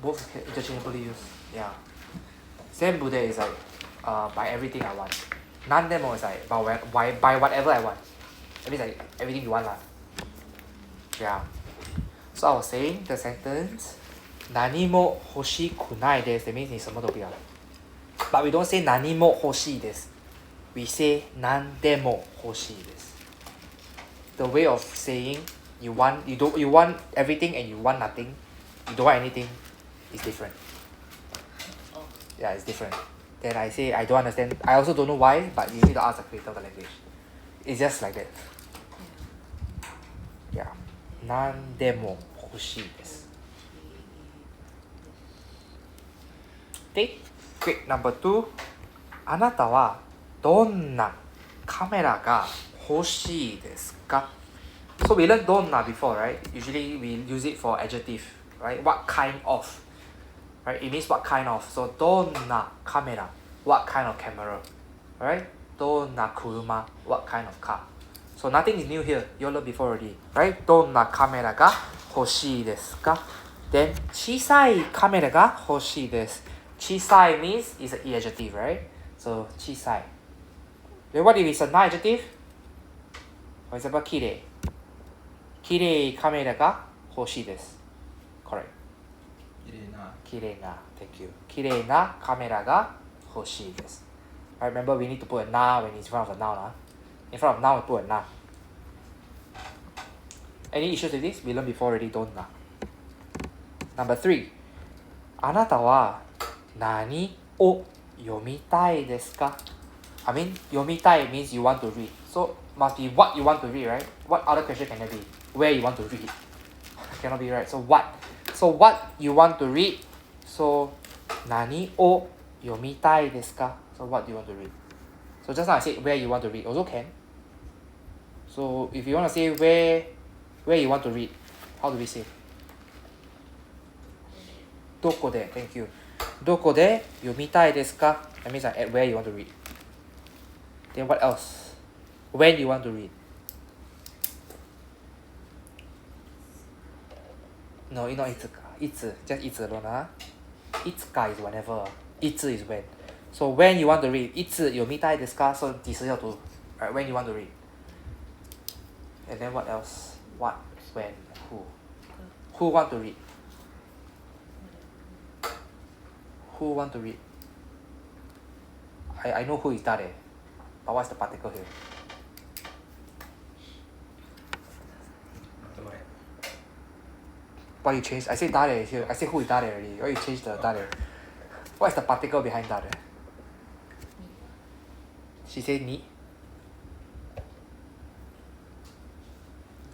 Both can interchangeably use. Yeah. Same Buddha is like by everything I want. None demo is like by whatever I want. That means like everything you want lah. Yeah. So I was saying the sentence 何も欲しくないです. That means 你什么都不要. But we don't say 何も欲しいです. We say 何でも欲しいです. The way of saying you want everything and you want nothing, you don't want anything, is different. Yeah, it's different. Then I say I don't understand. I also don't know why, but you need to ask the creator of the language. It's just like that. Yeah. 何でも欲しいです. Okay. Great. Number 2. あなたはどんなカメラが欲しいですか? So we learned どんな before, right? Usually we use it for adjective, right? What kind of, right? It means what kind of. So どんなカメラ what kind of camera, right? どんな車 what kind of car. So nothing is new here. You learned before already, right? どんなカメラが欲しいですか? Then 小さいカメラが欲しいです. 小さい means is an E adjective, right? So 小さい. Then what if it's a non adjective? For example, きれい. きれいカメラが欲しいです. Correct. きれいな. Thank you. きれいなカメラが欲しいです. Right, remember we need to put a na when it's in front of a noun. In front of noun we put a na. Any issues with this? We learned before already, don't na. Number 3. あなたは何を読みたいですか? I mean, 読みたい means you want to read. So, must be what you want to read, right? What other question can there be? Where you want to read? Cannot be right. So, what? So, what you want to read? So, 何を読みたいですか? So, what do you want to read? So, just now I said where you want to read. Also can. So, if you want to say where you want to read, how do we say? どこで? Thank you. どこで読みたいですか? That means at where you want to read. Then what else? When you want to read. No, it's not いつか。いつ just いつ alone. いつか is whenever. いつ is when. So when you want to read. いつ読みたいですか? So 几时要读 Right, when you want to read. And then what else? What, when, who? Who want to read? Who want to read? I know who is that, but what's the particle here? Why you change? I said dare here. I said who is dare already. Why you change the dare? What is the particle behind dare? She said ni.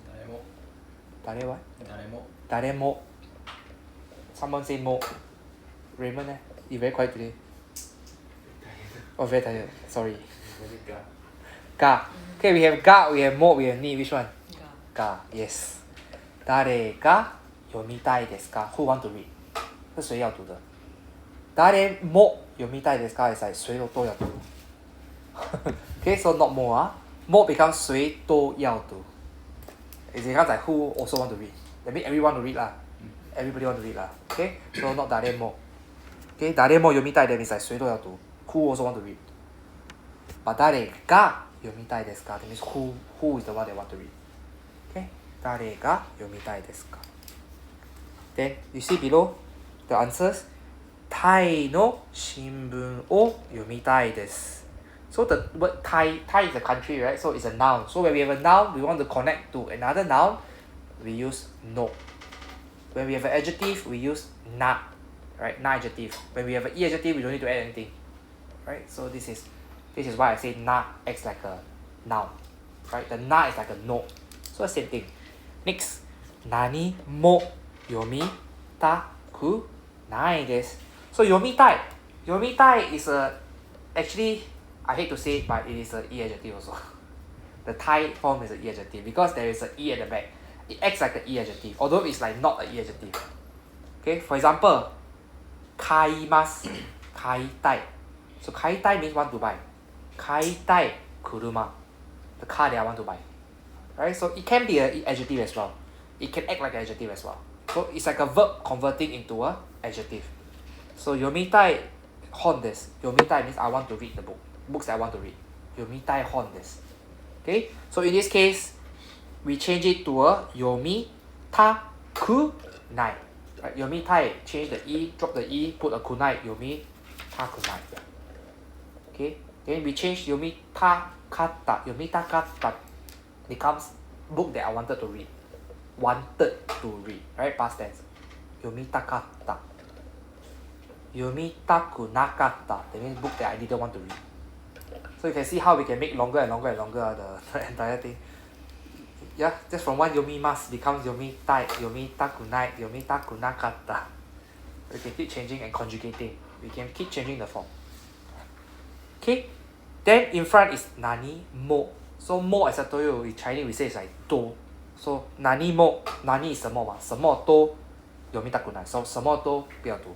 誰も Dare what? 誰も Dare mo. Someone say mo. Raymond, you very quiet today. Oh, very tired. Sorry. Ga. Okay, we have ga, we have mo, we have ni. Which one? Ga. Yes. 誰が読みたいですか? Who want to read? 是谁要读的? 誰も読みたいですか? It's like 谁都要读. Okay, so not more. Mo becomes 谁都要读. It becomes like who also want to read. That means everyone to read lah. Everybody want to read lah. Okay, so not 誰も. Okay, 誰も読みたい that means like 谁都要读. Who also want to read. But 誰が読みたいですか? That means who is the one that want to read. Okay, 誰が読みたいですか? Then you see below the answers. タイの新聞を読みたいです. So the word Thai is a country, right? So it's a noun. So when we have a noun, we want to connect to another noun, we use no. When we have an adjective, we use na, right? Na adjective. When we have an e adjective, we don't need to add anything, right? So this is why I say na acts like a noun, right? The na is like a no. So the same thing. Next, 何も読みたくないです. So 読みたい is actually, I hate to say it, but it is an e adjective also. The Thai form is an e adjective because there is an e at the back. It acts like an e adjective, although it's like not an e adjective. Okay, for example, 買います 買いたい. So 買いたい means want to buy. 買いたい車 the car that I want to buy. Right, so it can be an adjective as well. It can act like an adjective as well. So it's like a verb converting into an adjective. So 読みたい本です. 読みたい means I want to read the book. Books that I want to read. 読みたい本です. Okay, so in this case, we change it to a 読みたくない. Right, 読みたい change the e, drop the e, put a くない 読みたくない. Okay, then we change 読みたかった読みたかった becomes book that I wanted to read. Wanted to read, right? Past tense. 読みたかった。読みたくなかった that means book that I didn't want to read. So you can see how we can make longer and longer and longer the entire thing. Yeah, just from one 読みます becomes 読みたい、読みたくない、読みたくなかった. We can keep changing and conjugating. We can keep changing the form. Okay, then in front is 何も. So も as I told you in Chinese we say it's like 都. So 何も 何 is 什么嘛？什么都読みたくない。So 什么都不要读。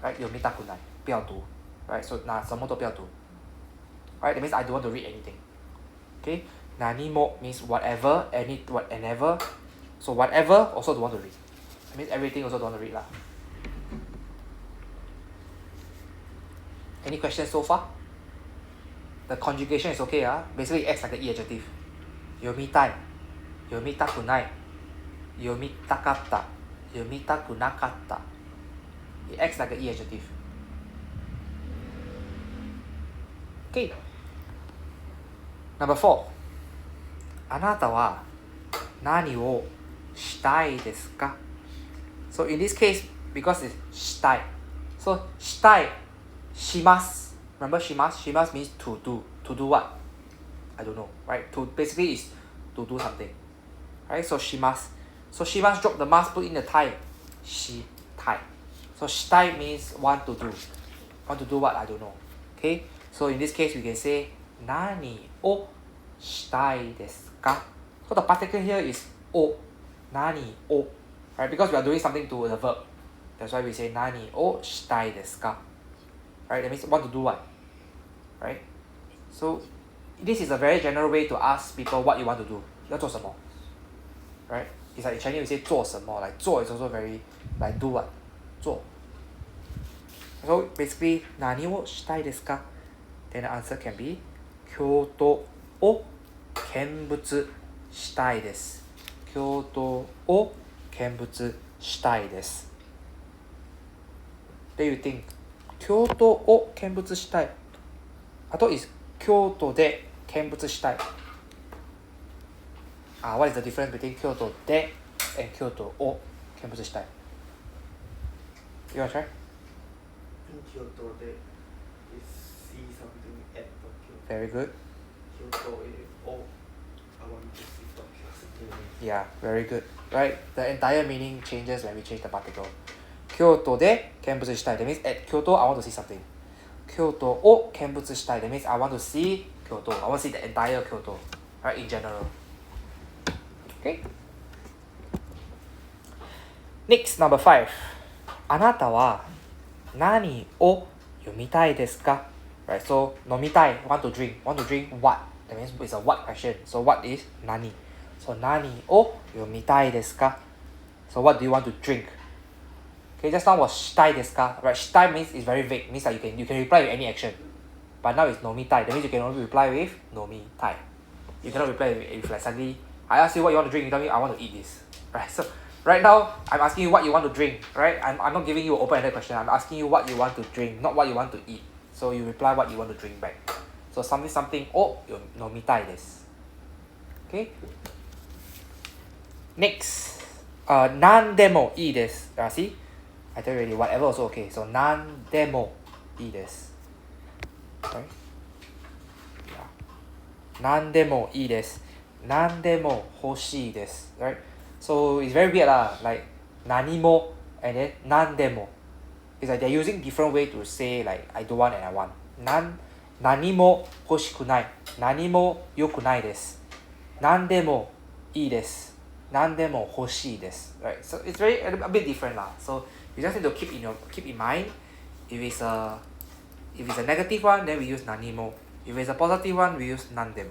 Right, 読みたくない不要读。Right, so 什么都不要读。Right, that means I don't want to read anything. Okay, 何も means whatever, any, what, whenever. So whatever also don't want to read. That means everything also don't want to read lah. Any questions so far? The conjugation is okay, basically it acts like an e adjective. 読みたい読みたくない読みたかった読みたくなかった It acts like an e adjective. Okay. Number 4. あなたは何をしたいですか? So in this case, because it's したい. So したいします. Remember します? します means to do. To do what? I don't know. Right? To basically is to do something. Right? So します. So します drop the mas, put in the たい. したい. So したい means want to do. Want to do what? I don't know. Okay? So in this case, we can say 何をしたいですか? So the particle here is を. 何を. Right? Because we are doing something to the verb. That's why we say nani o shitai desu ka? Right? That means want to do what? Right? So this is a very general way to ask people what you want to do. 要做什么? Right? It's like in Chinese we say 做什么. Like 做 is also very like do what? 做. So basically 何をしたいですか? Then the answer can be 京都を見物したいです。京都を見物したいです。Then you think 京都を見物したい。あと is 京都で見物したい。What is the difference between 京都で and 京都を見物したい? You want to try? Kyoto is see something at Tokyo. Very good. Kyoto I want to see Tokyo. Yeah, very good. Right? The entire meaning changes when we change the particle. 京都で見物したい. That means at Kyoto I want to see something. 京都を見物したい. That means I want to see Kyoto. I want to see the entire Kyoto. Right? In general. Okay? Next, number 5. あなたは何を読みたいですか? Right, so 飲みたい want to drink. Want to drink what? That means it's a what question. So what is 何? So 何を読みたいですか? So what do you want to drink? Okay, just now was したいですか? Right, したい means it's very vague. Means that you can reply with any action. But now it's 飲みたい. That means you can only reply with 飲みたい. You cannot reply with like suddenly I ask you what you want to drink, you tell me I want to eat this. Right, so right now I'm asking you what you want to drink. Right, I'm not giving you an open-ended question. I'm asking you what you want to drink, not what you want to eat. So you reply what you want to drink back. So something を飲みたいです. Okay. Next, 何でもいいです. See, I tell you already, whatever also okay. So 何でもいいです. Right? Yeah. 何でもいいです. 何でも欲しいです. Right? So it's very weird lah. Like 何も and then 何でも. It's like they're using different way to say like I don't want and I want. 何も欲しくない。何も良くないです。何でもいいです。何でも欲しいです。Right? So it's very a bit different lah. So you just need to keep in mind. If it's a negative one, then we use 何も. If it's a positive one, we use 何でも.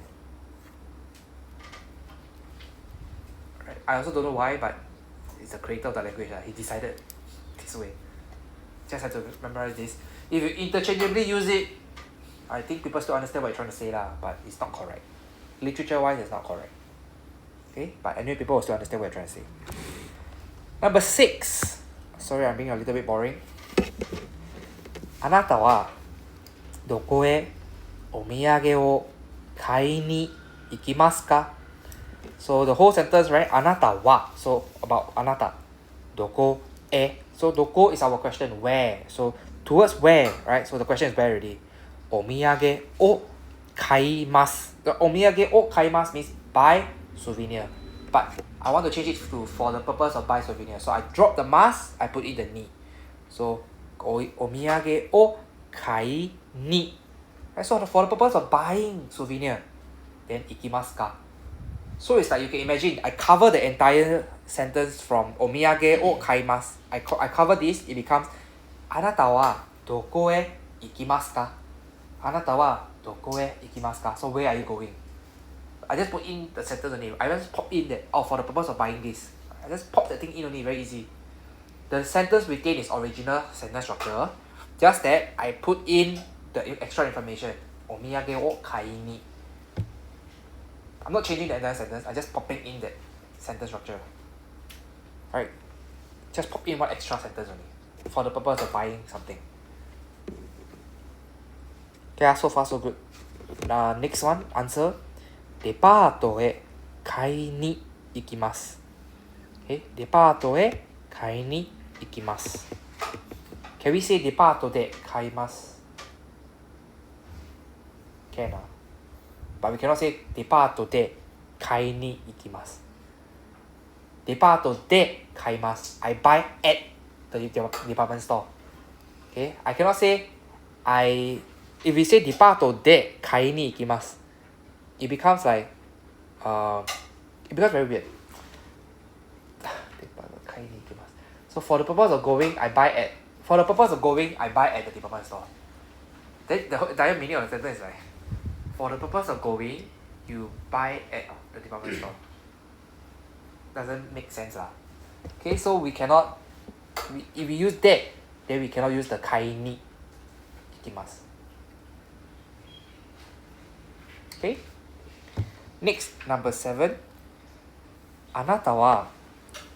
Right? I also don't know why, but it's the creator of the language. He decided this way. Just have to memorize this. If you interchangeably use it, I think people still understand what you're trying to say lah, but it's not correct. Literature-wise, it's not correct. Okay? But anyway, people will still understand what you're trying to say. Number 6. Sorry, I'm being a little bit boring. あなたはどこへお土産を買いに行きますか? So the whole sentence, right? あなたは So about あなたどこへ So どこ is our question. Where? So towards where, right? So the question is where already. お土産を買います. The お土産を買います means buy souvenir. But I want to change it to for the purpose of buy souvenir. So I drop the mas, I put in the ni. So お土産を買いに. Right? So for the purpose of buying souvenir, then 行きますか? So it's like you can imagine, I cover the entire sentence from お土産を買います. I cover this, it becomes あなたはどこへ行きますか? あなたはどこへ行きますか? So where are you going? I just put in the sentence only. I just pop in that, for the purpose of buying this. I just pop the thing in only, very easy. The sentence retains its original sentence structure. Just that I put in the extra information. お土産を買いに. I'm not changing the entire sentence. I'm just popping in that sentence structure. Alright. Just pop in one extra sentence only. For the purpose of buying something. Okay, so far so good. Next one, answer. デパートへ買いに行きます。Okay? デパートへ買いに行きます。Can we say デパートで買います? Can. But we cannot say デパートで買いに行きます。デパートで買います。I buy at the department store. Okay? I cannot say if we say デパートで買いに行きます, it becomes like it becomes very weird. デパート買いに行きます. So for the purpose of going, I buy at the department store. Then the whole entire meaning of the sentence is like, for the purpose of going, you buy at the department store. Doesn't make sense lah. Okay, so we cannot, if we use that, then we cannot use the 買いに行きます. Okay? Next, number 7. あなたは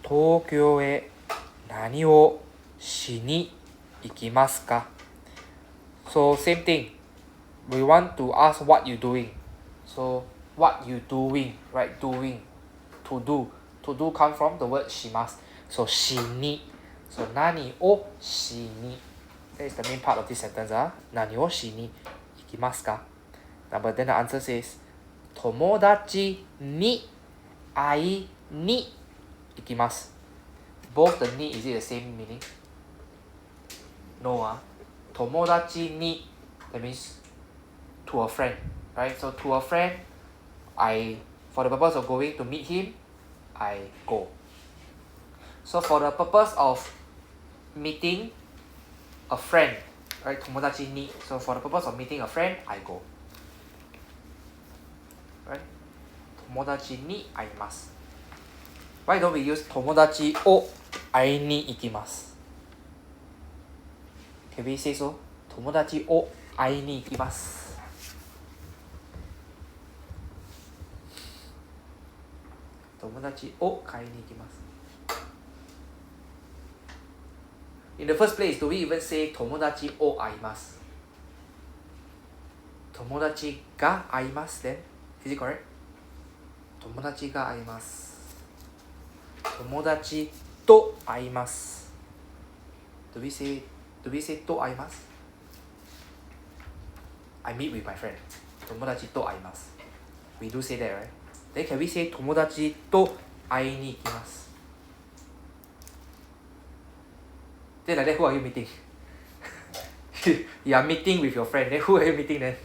東京へ何をしに行きますか? So same thing. We want to ask what you doing. So what you doing, right? Doing. To do. To do comes from the word します. So しに. So 何をしに. That is the main part of this sentence. 何をしに行きますか? But then the answer says 友達に会いに行きます. Both the に is it the same meaning? No. 友達に that means to a friend, right? So to a friend, for the purpose of going to meet him, I go. So for the purpose of meeting a friend, right? 友達に So for the purpose of meeting a friend, I go. Right? 友達に会います. Why don't we use 友達を会いに行きます? Can we say so? 友達を会いに行きます. In the first place, do we even say 友達を会います? 友達が会います then? Is it correct? 友達が会います. 友達と会います. Do we say と会います? I meet with my friend. 友達と会います. We do say that, right? Then can we say 友達と会いに行きます? Then like that, who are you meeting? You are meeting with your friend. Then who are you meeting then?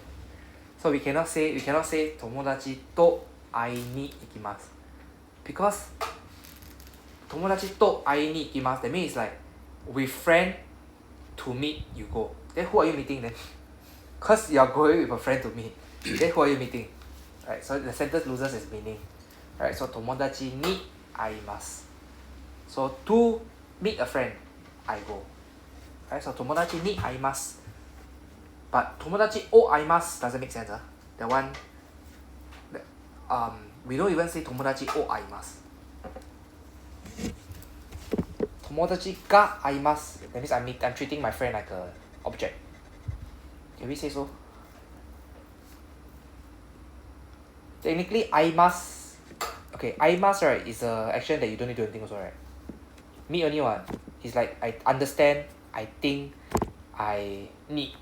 So we cannot say 友達と会いに行きます. Because 友達と会いに行きます. That means it's like with friend to meet you go. Then who are you meeting then? Because you are going with a friend to meet. Then who are you meeting? Right, so the sentence loses its meaning. Right, so 友達に会います. So to meet a friend, I go. Right, so 友達に会います. But 友達を会います doesn't make sense. That one, we don't even say 友達を会います. 友達が会います That means I'm treating my friend like an object. Can we say so? Technically, 会います. Okay, 会います right is a action that you don't need to do anything also, right? Me only what? It's like I understand, I think, I need.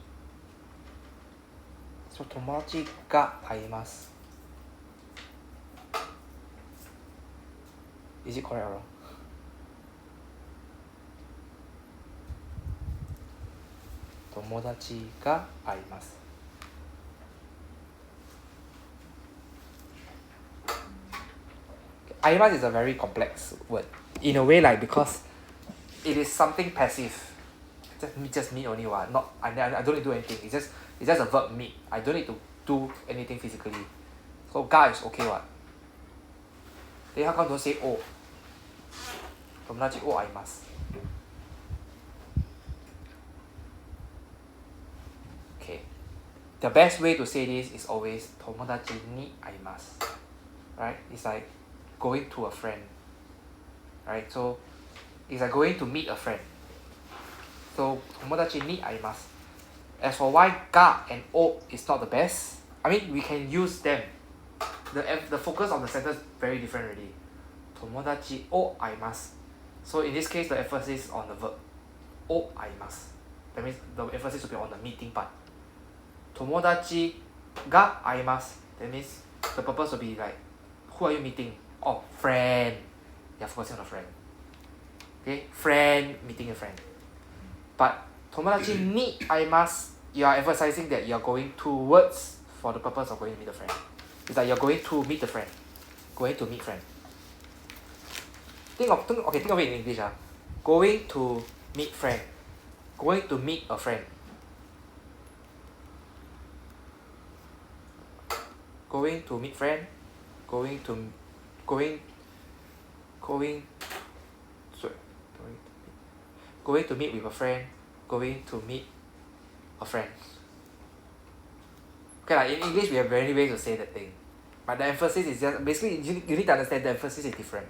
So 友達が会います. Is it correct or wrong? 友達が会います. Aimas is a very complex word. In a way, like because it is something passive. Just me only one. Not I don't need to do anything. It's just a verb meet. I don't need to do anything physically. So ga is okay what? Then how come don't say o? 友達を会います. Okay. The best way to say this is always 友達に会います. Right? It's like going to a friend. Right? So it's like going to meet a friend. So 友達に会います. As for why ga and o is not the best, I mean we can use them. The focus of the sentence very different already. 友達を会います. So in this case the emphasis is on the verb を会います. That means the emphasis will be on the meeting part. 友達が会います. That means the purpose will be like, who are you meeting? Oh, friend. You're focusing on a friend. Okay, friend meeting a friend. But 友達に会います, you are emphasizing that you are going towards for the purpose of going to meet a friend. It's like you're going to meet a friend. Going to meet friend. Think of it in English. going to meet friend. Going to meet a friend. Going to meet friend. Going to meet with a friend. Going to meet a friend. Okay, like in English we have many ways to say that thing. But the emphasis is just basically you need to understand the emphasis is different.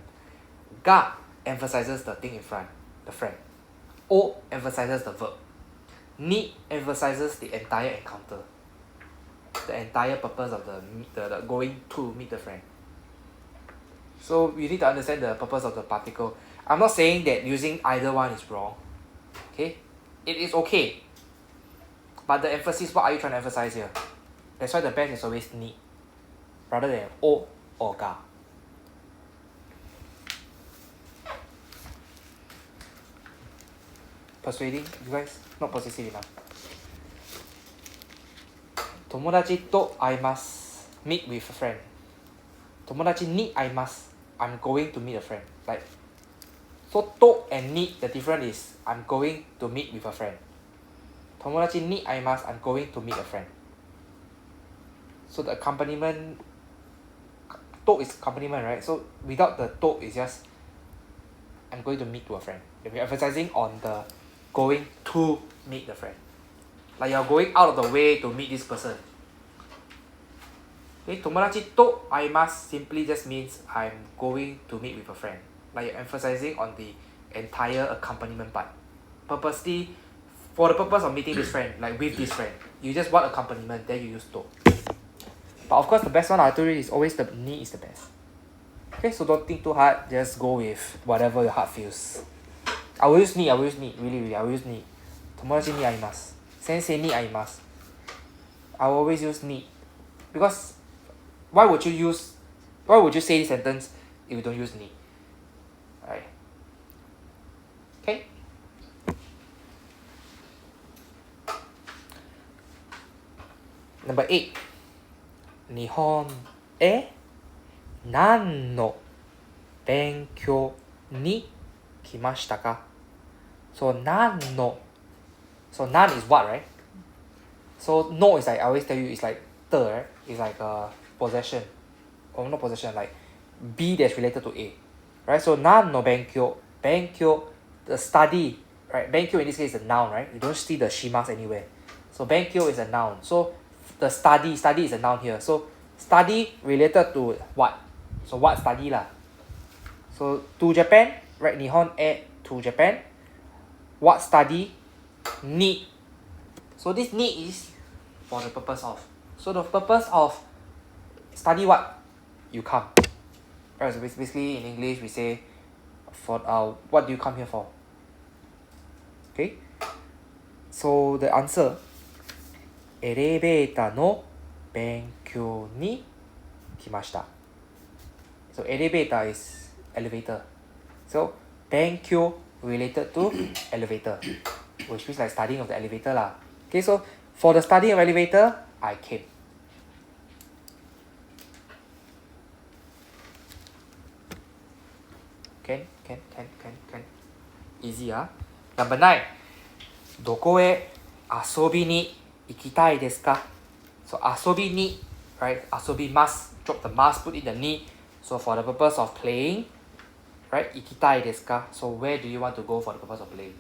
Ga emphasizes the thing in front, the friend. O emphasizes the verb. Ni emphasizes the entire encounter. The entire purpose of the going to meet the friend. So you need to understand the purpose of the particle. I'm not saying that using either one is wrong. Okay? It is okay. But the emphasis, what are you trying to emphasize here? That's why the best is always ni rather than o or ga. Persuading, you guys? Not possessive enough. 友達と会います meet with a friend. 友達に会います I'm going to meet a friend. Like, so to and ni, the difference is I'm going to meet with a friend. 友達に会います I'm going to meet a friend. So the accompaniment, to is accompaniment, right? So without the to, it's just I'm going to meet to a friend. We're emphasizing on the going to meet the friend. Like you're going out of the way to meet this person. Okay, 友達と会います simply just means I'm going to meet with a friend. Like you're emphasizing on the entire accompaniment part. Purposely, for the purpose of meeting this friend, like with this friend, you just want accompaniment, then you use to. But of course, the best one I told you is always the ni is the best. Okay, so don't think too hard. Just go with whatever your heart feels. I will use ni. Really, I will use ni. 友達に会います Senseiに会います I will always use ni. Because why would you say this sentence if you don't use ni? Right? Okay? Number 8. 日本へ何の勉強に来ましたか So 何の So 何 is what, right? So no is like I always tell you it's like the, right? It's like a possession. Or not possession, like B that's related to A. Right? So 何の勉強 the study, right? 勉強 in this case is a noun, right? You don't see the shimas anywhere. So 勉強 is a noun. So the study is a noun here. So study related to what? So what study lah? So to Japan, right? 日本へ to Japan. What study? Need. So this need is for the purpose of. So the purpose of study what? You come. Right, so basically in English we say for what do you come here for? Okay? So the answer エレベーターの勉強に来ました。So elevator is elevator. So 勉強 related to elevator, which means like studying of the elevator lah. Okay, so for the studying of elevator, I came. Can. Easy, huh? Number 9. どこへ遊びに行きたいですか So 遊びに right? 遊びます Drop the mas, put in the ni. So for the purpose of playing, right? 行きたいですか So where do you want to go for the purpose of playing?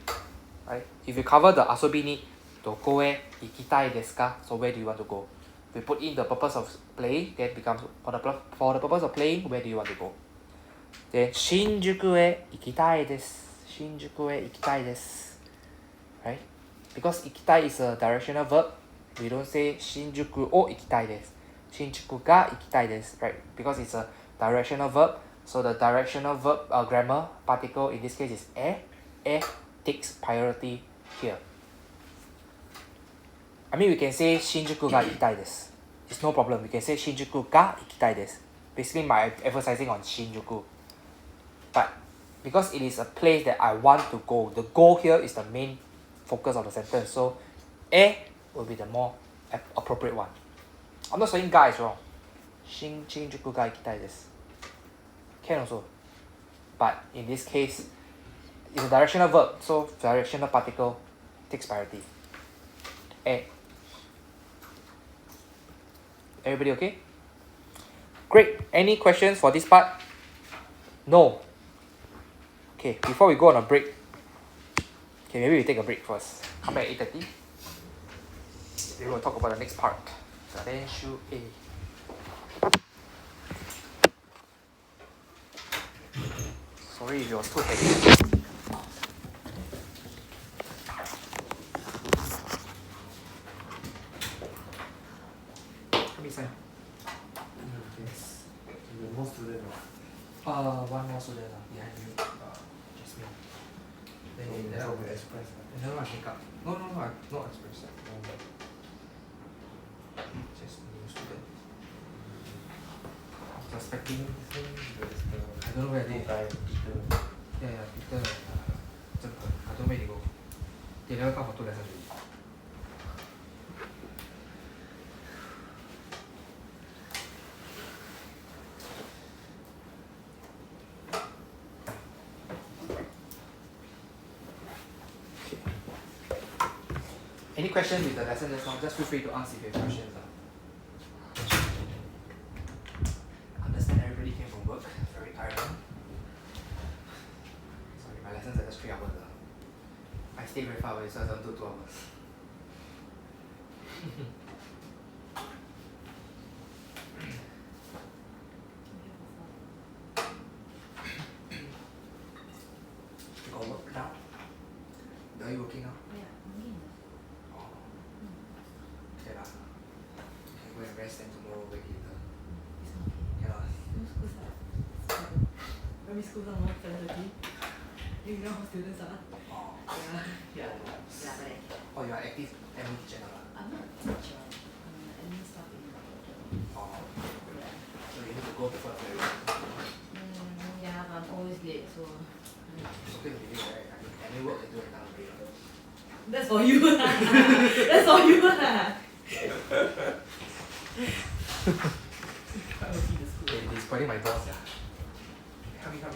Right? If you cover the 遊びにどこへ行きたいですか So where do you want to go? If you put in the purpose of playing, then becomes for the purpose of playing, where do you want to go? Then 新宿へ行きたいです 新宿へ行きたいです Right? Because 行きたい is a directional verb, we don't say 新宿を行きたいです 新宿が行きたいです Right? Because it's a directional verb, so the directional verb grammar particle in this case is え takes priority here. I mean we can say 新宿が行きたいです It's no problem, we can say 新宿が行きたいです Basically my emphasizing on 新宿 But because it is a place that I want to go, the goal here is the main focus of the sentence. So, will be the more appropriate one. I'm not saying ga is wrong. Shinjuku ga ikitai desu. Can also. But in this case, It's a directional verb, so directional particle takes priority. A. Everybody okay? Great. Any questions for this part? No. Okay, before we go on a break, okay, maybe we take a break first. Come back at 8:30. We will talk about the next part. Then shoe A. Sorry if it was too heavy. Come inside. Yes. More student. One more student behind you. Just me. Then That will be express. another one pick up. No, not express. Just new student. Suspecting. I don't know where they are. Yeah, Peter and I don't know where they go. They never come for 2 lessons already. Any questions with the lesson just now? Just feel free to ask if you have questions. Understand everybody came from work. Very tired. Sorry, my lessons are just 3 hours. I stay very far away, so I don't do 2 hours. You got work now? Are you working now? Okay lah. Can go and rest and tomorrow wake later. Cannot. Primary school some more 7:30. You know how students are. Oh. Yeah. Yeah. Oh, you are active MO teacher now lah. I'm not a teacher. I'm an admin staff in the Oh. yeah. So you need to go before the Yeah, but I'm always late, so. It's okay to be late, right? I mean, any work they do at now late. That's for you lah. That's for you lah. Okay, he's spoiling my doors, yeah. Come in. Thanks.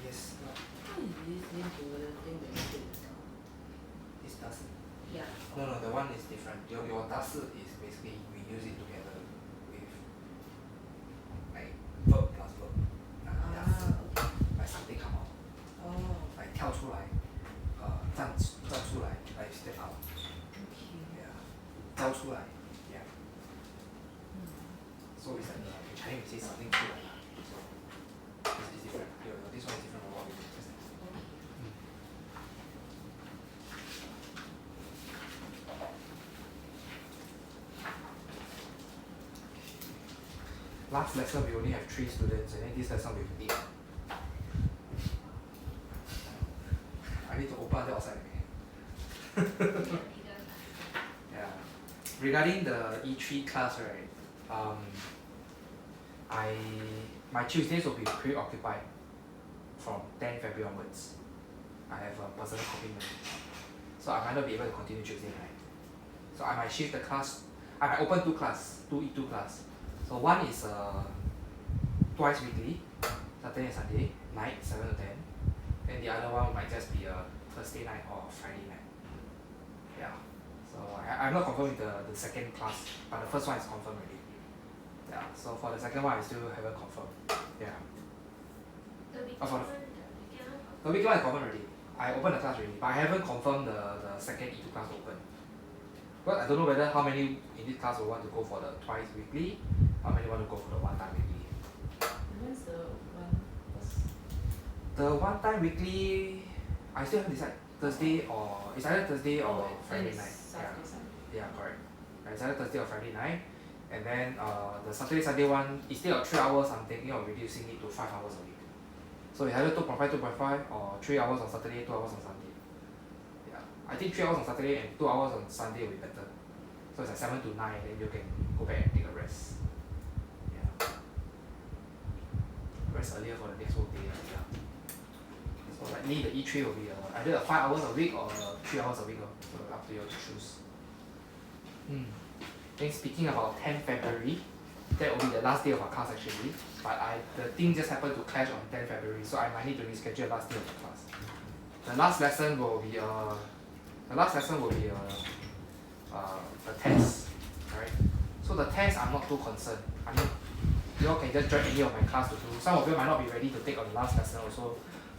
Yes. This doesn't. Yeah. No, the one is different. Your 大事 is basically we use it together with like verb plus verb. Okay. Like something come out. Oh. Like 跳出来，站出来 like step out. Okay. Yeah. 交出来 Yeah. So it's like in Chinese we say something 出来 So it's different. This one is different from what we did just now. Last lesson we only have 3 students and then this lesson we have 8. I need to open until outside. Yeah. Regarding the E3 class, right? My Tuesdays will be preoccupied from 10 February onwards. I have a personal commitment, so I might not be able to continue Tuesday night. So I might shift the class. I might open 2 E2 class. So one is twice weekly, Saturday and Sunday night 7 to 10. And the other one might just be a Thursday night or Friday night. Yeah. So I'm not confirmed with the second class, but the first one is confirmed already. Yeah. So for the second one I still haven't confirmed. Yeah. The weekend one is confirmed already. I opened the class already, but I haven't confirmed the second E2 class open. But I don't know whether how many in this class will want to go for the twice weekly, how many want to go for the one time weekly. When's the one? The one time weekly, I still haven't decided. Thursday or it's either Thursday or Friday night. Yeah, correct. It's either Thursday or Friday night, and then the Saturday Sunday one instead of 3 hours, I'm thinking of reducing it to 5 hours a week. So it's either 2.5 or 3 hours on Saturday, 2 hours on Sunday. Yeah, I think 3 hours on Saturday and 2 hours on Sunday will be better. So it's like 7 to 9, then you can go back and take a rest. Yeah. Rest earlier for the next whole day. Yeah. That's So likely the E3 will be either 5 hours a week or 3 hours a week. So up to you to choose. Then speaking about 10th February, that will be the last day of our class actually. But the thing just happened to clash on 10th February, so I might need to reschedule the last day of the class. The last lesson will be a test. Alright? So the test I'm not too concerned. I mean, you all can just join any of my class to do. Some of you might not be ready to take on the last lesson also.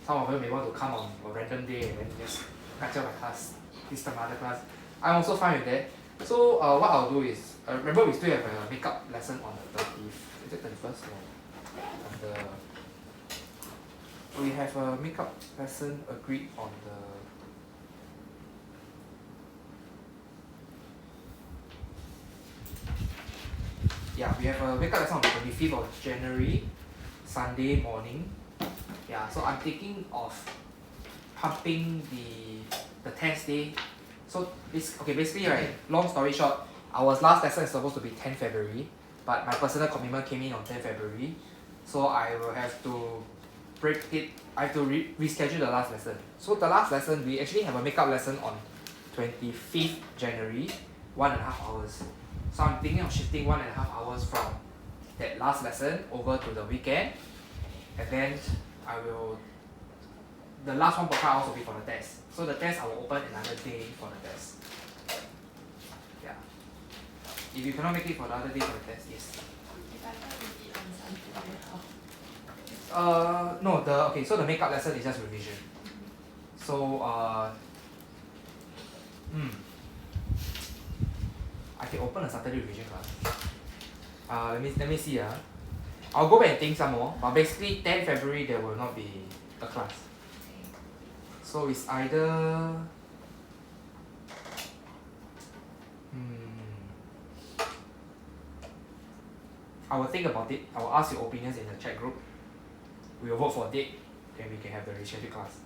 Some of you may want to come on a random day and then just catch up my class, this time other class. I'm also fine with that. So what I'll do is, remember we still have a makeup lesson on the 30th, is it 31st? No. We have a makeup lesson agreed on the we have a makeup lesson on the 25th of January, Sunday morning. Yeah, so I'm thinking of pumping the test day. So basically right, long story short, our last lesson is supposed to be 10th February, but my personal commitment came in on 10th February. So I will have to break it. I have to reschedule the last lesson. So the last lesson, we actually have a makeup lesson on 25th January, 1.5 hours. So I'm thinking of shifting 1.5 hours from that last lesson over to the weekend, and then the last 1.5 hours will be for the test. So the test I will open another day for the test. Yeah. If you cannot make it for the other day for the test, yes. If I can't make it on Sunday, No, so the makeup lesson is just revision. So I can open a Saturday revision class. Let me see. I'll go back and think some more. But basically 10th February there will not be a class. So it's either I will think about it. I will ask your opinions in the chat group. We will vote for a date, then we can have the rescheduled class.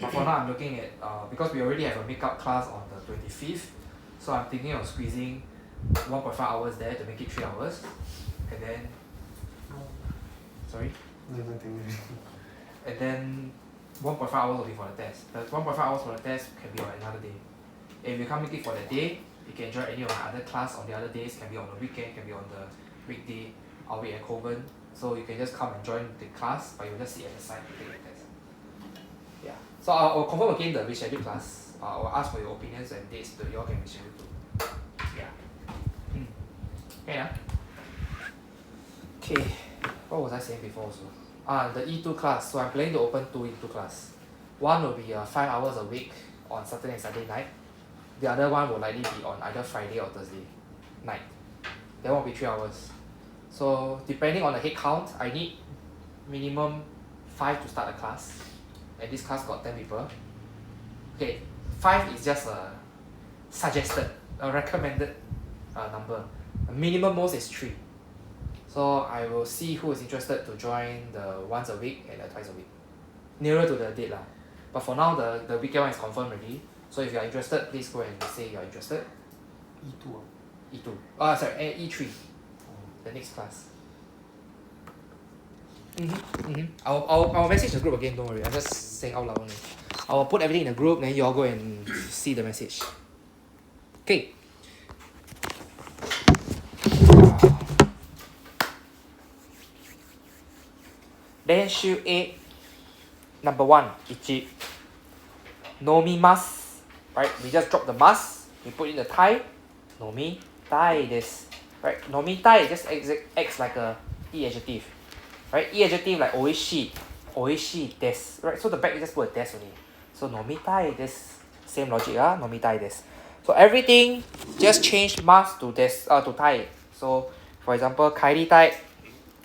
But for now I'm looking at because we already have a makeup class on the 25th, so I'm thinking of squeezing 1.5 hours there to make it 3 hours. And then sorry? And then 1.5 hours will be for the test. The 1.5 hours for the test can be on another day. If you can't make it for the day, you can join any of my other class on the other days. Can be on the weekend, can be on the weekday. I'll be at Kovan, so you can just come and join the class, but you'll just sit at the side to take the test. Yeah. So I'll confirm again the rescheduled class. I'll ask for your opinions and dates that you all can reschedule to. Yeah. Okay. Okay. What was I saying before also? The E2 class. So I'm planning to open 2 E2 class. One will be 5 hours a week on Saturday and Sunday night. The other one will likely be on either Friday or Thursday night. That won't be 3 hours. So depending on the head count, I need minimum 5 to start a class. And this class got 10 people. Okay, 5 is just a suggested, a recommended number. The minimum most is 3. So I will see who is interested to join the once a week and the twice a week. Nearer to the date lah. But for now, the weekend one is confirmed already. So if you are interested, please go and say you are interested. E2 E2. E3. The next class. I'll message the group again, don't worry. I'm just saying out loud only. I will put everything in the group, then you all go and see the message. Okay. Then shoe 8, number 1, ichi. Nomimasu. Right, we just drop the mas, we put in the tai. Nomitai desu. Right, nomitai just acts like a E adjective. Right, E adjective like oishi desu. Right, so the back you just put a desu only. So nomitai desu. Same logic, nomitai desu. So everything just change mas to desu, to tai. So for example, kairitai,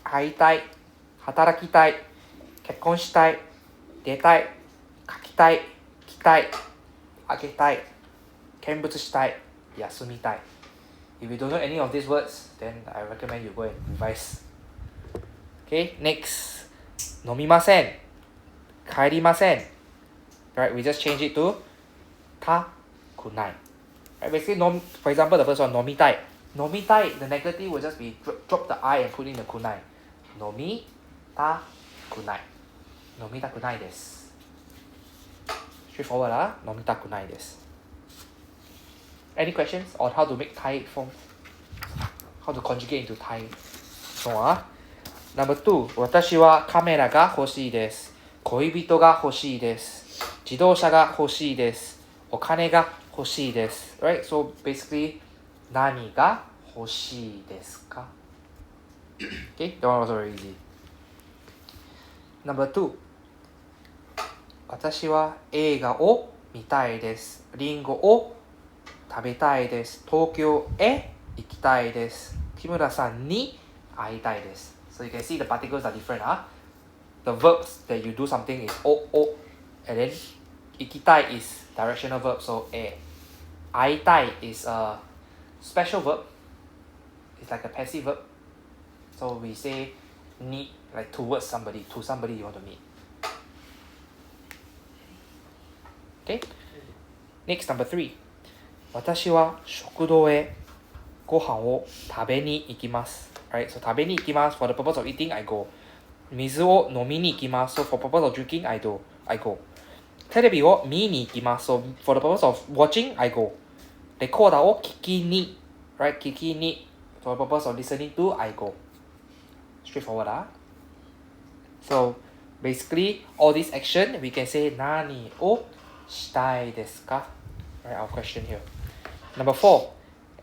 haitai, hatarakitai, kekkon shitai, detai, kakitai, kitai, agetai, kenbutsu shitai, yasumitai. If you don't know any of these words, then I recommend you go and revise. Okay, next. Nomimasen, kairimasen. Right, we just change it to takunai. Right, basically, for example, the first one, nomitai. Nomitai, the negative will just be drop the I and put in the kunai. Nomita kunai. Nomita kunai desu. Straightforward, nomitakunai desu. Any questions on how to make Thai forms? How to conjugate into Thai? No, Number 2, 私はカメラが欲しいです。恋人が欲しいです。自動車が欲しいです。お金が欲しいです。Right? So basically, 何が欲しいですか? Okay, that one was very easy. Number 2, 私は映画を見たいです。リンゴを食べたいです。東京へ行きたいです。木村さんに会いたいです。So you can see the particles are different. The verbs that you do something is o, and then 行きたい is directional verb, so 会いたい is a special verb. It's like a passive verb. So we say need, like towards somebody, to somebody you want to meet. Okay? Next, number 3. 私は食堂へご飯を食べに行きます。Right? So 食べに行きます。For the purpose of eating, I go. 水を飲みに行きます。So for purpose of drinking, I go. テレビを見に行きます。So for the purpose of watching, I go. レコーダーを聞きに。Right? 聞きに。For the purpose of listening to, I go. Straightforward, So basically, all this action, we can say 何をしたいですか? Right, our question here. Number 4.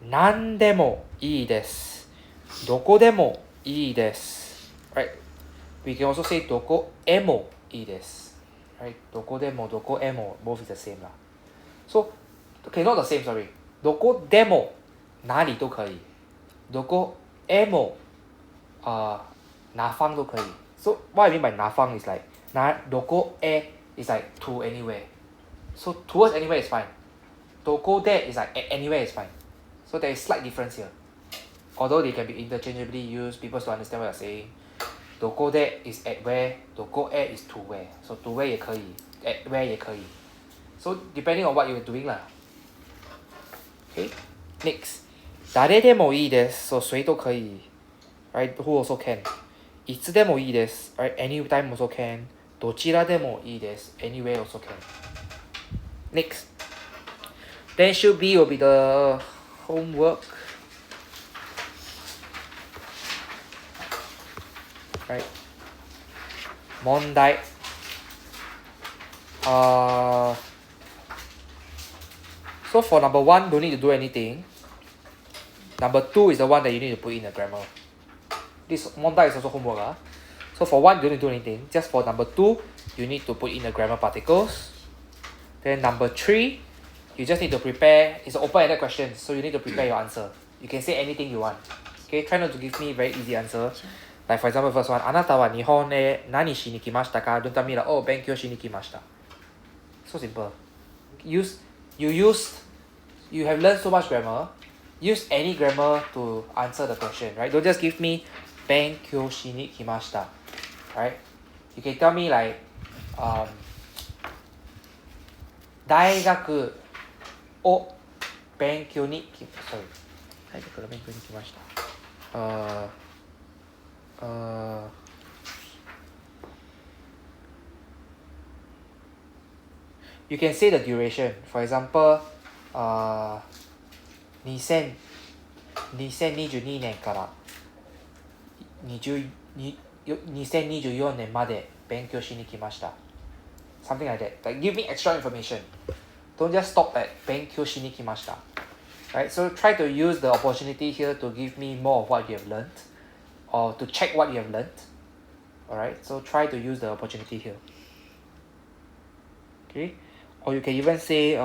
何でもいいです。どこでもいいです。Right? We can also say どこへもいいです。Right? どこでもどこへも both is the same. So, okay, not the same, sorry. どこでも哪里都可以。どこへも哪方都可以。So, what I mean by 哪方 is like どこへ is like to anywhere. So, towards anywhere is fine. どこで is like anywhere is fine. So, there is slight difference here. Although they can be interchangeably used, people still understand what you're saying. どこで is at where, どこへ is to where. So, to where 也可以 at where 也可以 So, depending on what you're doing lah. Okay, next. 誰でもいいです。So, 谁都可以 Right, who also can. いつでもいいです。Right, anytime also can. どちらでもいいです。Anywhere also can. Next. Then should be will be the homework. Right. 問題。So for number 1, don't need to do anything. Number 2 is the one that you need to put in the grammar. This mondai is also homework. So for 1, you don't need to do anything. Just for number 2, you need to put in the grammar particles. Then number 3, you just need to prepare. It's an open-ended question, so you need to prepare your answer. You can say anything you want. Okay, try not to give me very easy answer. Like for example, first one, あなたは日本へ何しに来ましたか? Don't tell me like, oh, 勉強しに来ました. So simple. You have learned so much grammar. Use any grammar to answer the question, right? Don't just give me 勉強しに来ました. Right? You can tell me like, 大学を勉強に来ました. You can say the duration. For example, 2022年から2024年まで勉強しに来ました. Something like that. Like give me extra information. Don't just stop at 勉強しに来ました. Right? So try to use the opportunity here to give me more of what you have learned or to check what you have learned. Alright? So try to use the opportunity here. Okay? Or you can even say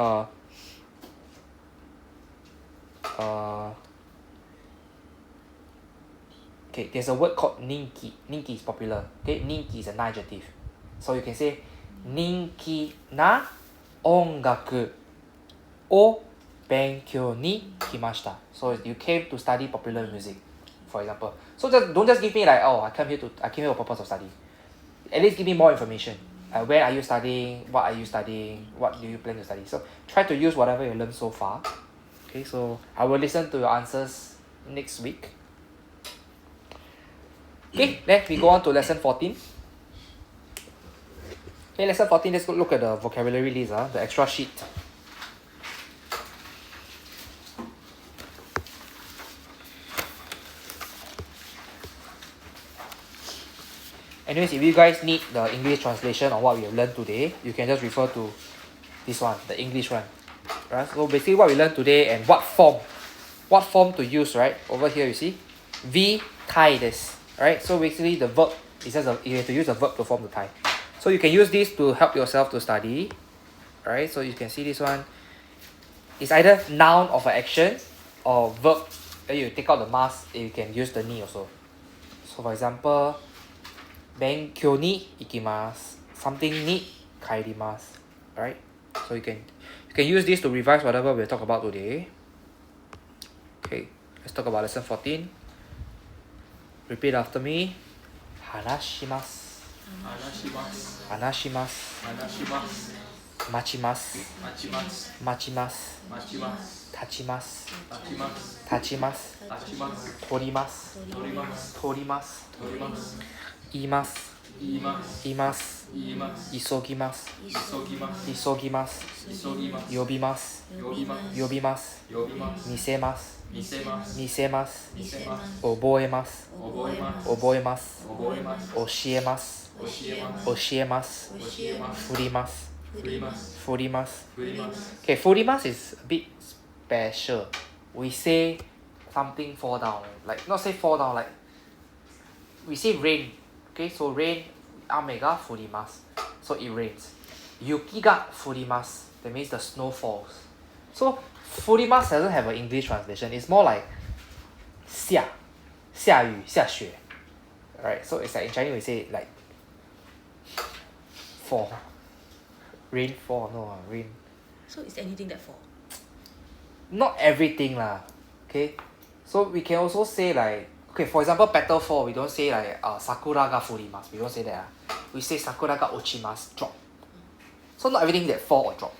okay, there's a word called ninki. Ninki is popular. Okay, ninki is an adjective. So you can say 人気な音楽を勉強に来ました. So you came to study popular music, for example. So don't just give me like, oh, I came here for purpose of study. At least give me more information. Where are you studying? What are you studying? What do you plan to study? So try to use whatever you learned so far. Okay, so I will listen to your answers next week. Okay, then we go on to lesson 14. Okay, lesson 14, let's go look at the vocabulary list, the extra sheet. Anyways, if you guys need the English translation of what we have learned today, you can just refer to this one, the English one. Right? So basically what we learned today and what form to use, right? Over here you see, V tai desu, right? So basically the verb is just you have to use a verb to form the tai. So you can use this to help yourself to study, right? So you can see this one. It's either noun of an action or verb. Then you take out the mas, you can use the ni also. So for example, 勉強に行きます something に帰ります right? So you can use this to revise whatever we'll talk about today. Okay, let's talk about lesson 14. Repeat after me. 話します 話します待ちます待ちます立ちます立ちます取ります取ります言います言います急ぎます急ぎます呼びます呼びます見せます見せます覚えます覚えます教えます教えます振ります振ります Okay, 振ります is a bit special. We say something fall down, like not say fall down, like we say rain. Okay, so rain 雨が降ります so it rains. 雪が降ります that means the snow falls. So 降ります doesn't have an English translation. It's more like 下雨下雪. Alright, so it's like in Chinese we say like fall. Rain fall, no rain. So it's anything that fall. Not everything lah. Okay, so we can also say like, okay, for example, petal fall, we don't say like sakura ga furimasu. We don't say that. We say sakura ga ochimasu, drop. So not everything that fall or drop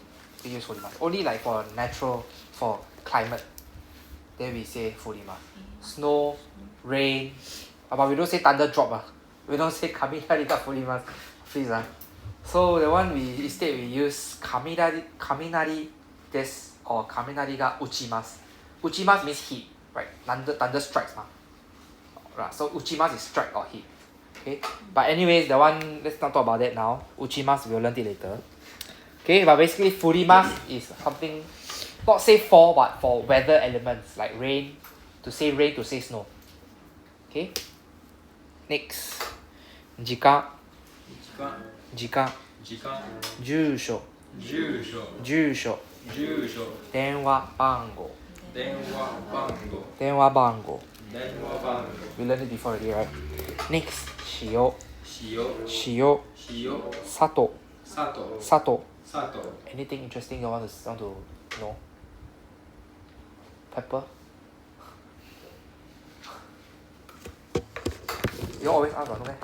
we use furimasu. Only like for natural, for climate, then we say furimasu. Snow, rain, but we don't say thunder drop. We don't say kaminari ga furimasu. Please. So the one instead we use kaminari desu or kaminari ga uchimasu. Uchimasu means hit, right? Thunder strikes. Right, so uchimasu is strike or hit. Okay, but anyways, the one, let's not talk about that now. Uchimasu, we'll learn it later. Okay, but basically furimasu is something, not say fall, but for weather elements like rain, to say snow. Okay, next. 時間住所電話番号 We learned it before already, right? Next, 塩砂糖 Anything interesting you want to know? Pepper? You always ask, no meh?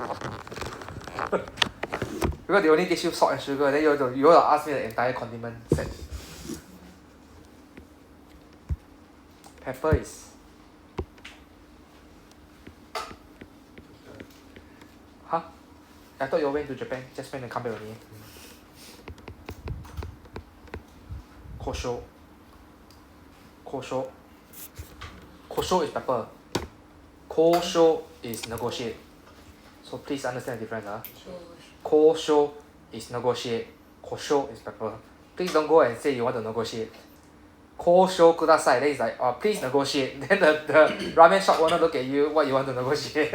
Because they only teach you salt and sugar, then you have to ask me the entire condiment set. Pepper is... Huh? I thought you all went to Japan, just went and come back only. Kosho is pepper. Kosho is negotiate. So please understand the difference. Kosho is negotiate. Kosho is pepper. Please don't go and say you want to negotiate. Kosho kudasai. Then it's like, oh, please negotiate. Then the ramen shop owner look at you, what you want to negotiate.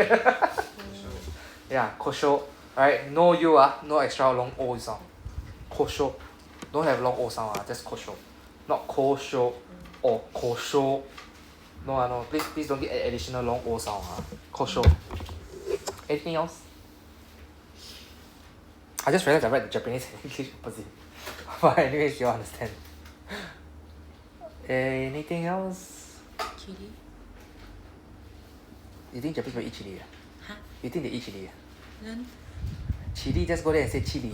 Yeah, kosho. Alright, no U, no extra long O sound. Kosho. Don't have long O sound, just kosho. Not kosho or kosho. No, please don't get additional long O sound. Kosho. Anything else? I just realized I read the Japanese and English opposite. But anyways, you understand. Anything else? Chili. You think Japanese will eat chili? Huh? You think they eat chili? Then? Chili, just go there and say chili.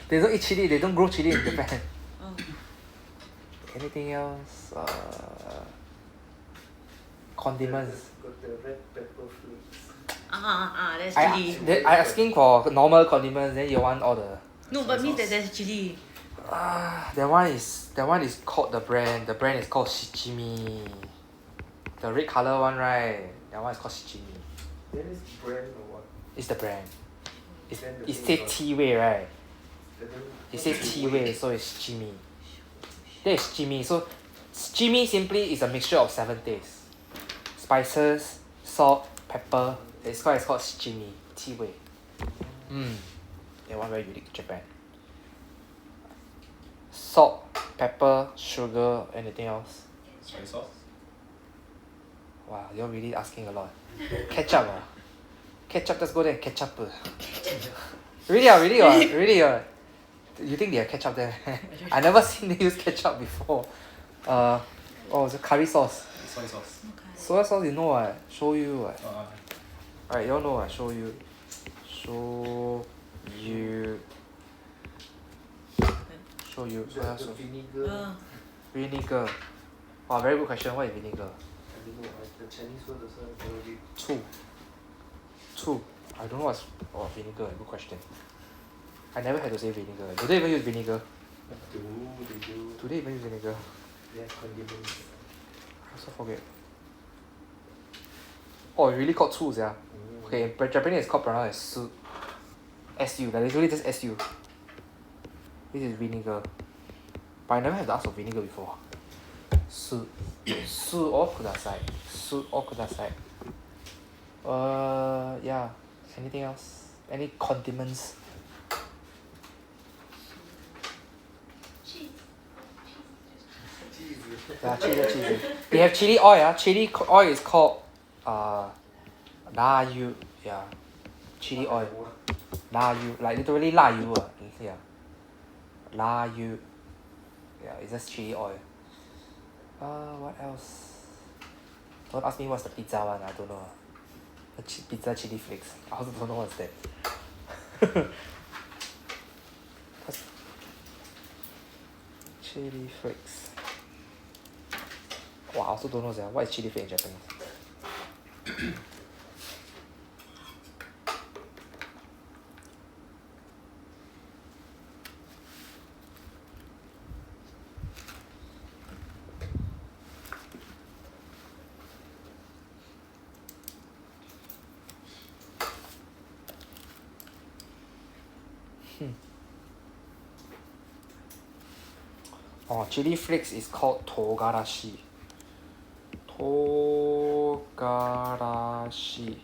They don't eat chili, they don't grow chili in Japan. Oh. Anything else? Condiments. Got the red pepper flakes. That's chili. I asking for normal condiments, then you want all the. No, but means that there's chili. That one is called the brand. The brand is called Shichimi. The red color one, right? That one is called Shichimi. Then it's brand or what? It's the brand. Then the It thing says is T-way, right? what? It says T-way, so it's Jimmy. That is Jimmy. So Jimmy simply is a mixture of 7 tastes. Spices, salt, pepper. It's called Jimmy. T-way. That one very unique to Japan. Salt, pepper, sugar, anything else? Soy sauce? Wow, you're really asking a lot. Ketchup, Ketchup, let's go there. Ketchup. Really. You think they have ketchup there? I never seen they use ketchup before. It's a curry sauce. Soy sauce. Soy sauce, you know what? Show you what? Alright, you all know what? Show you. The vinegar. Vinegar. Wow, very good question. What is vinegar? I don't know. The Chinese word also already. Two. I don't know what's vinegar. Good question. I never had to say vinegar. Do they even use vinegar? They do. Do they even use vinegar? They have condiments. I also forget. Oh, it really called 醋, yeah. Okay, in Japanese it's called pronounced as su. SU, like literally just SU. This is vinegar. But I never had to ask for vinegar before. Su or kudasai. Su or kudasai. Yeah. Anything else? Any condiments? Cheese. Yeah, cheese. They have chili oil, yeah. Chili oil is called layu. Yeah. Chili oil. Layu. Like literally layu. Yeah. Layu. Yeah, it's just chili oil. What else? Don't ask me what's the pizza one, I don't know. The pizza chili flakes. I also don't know what's that. Chili flakes. Wow, I also don't know what is chili flake in Japanese. Chili flakes is called togarashi. Togarashi.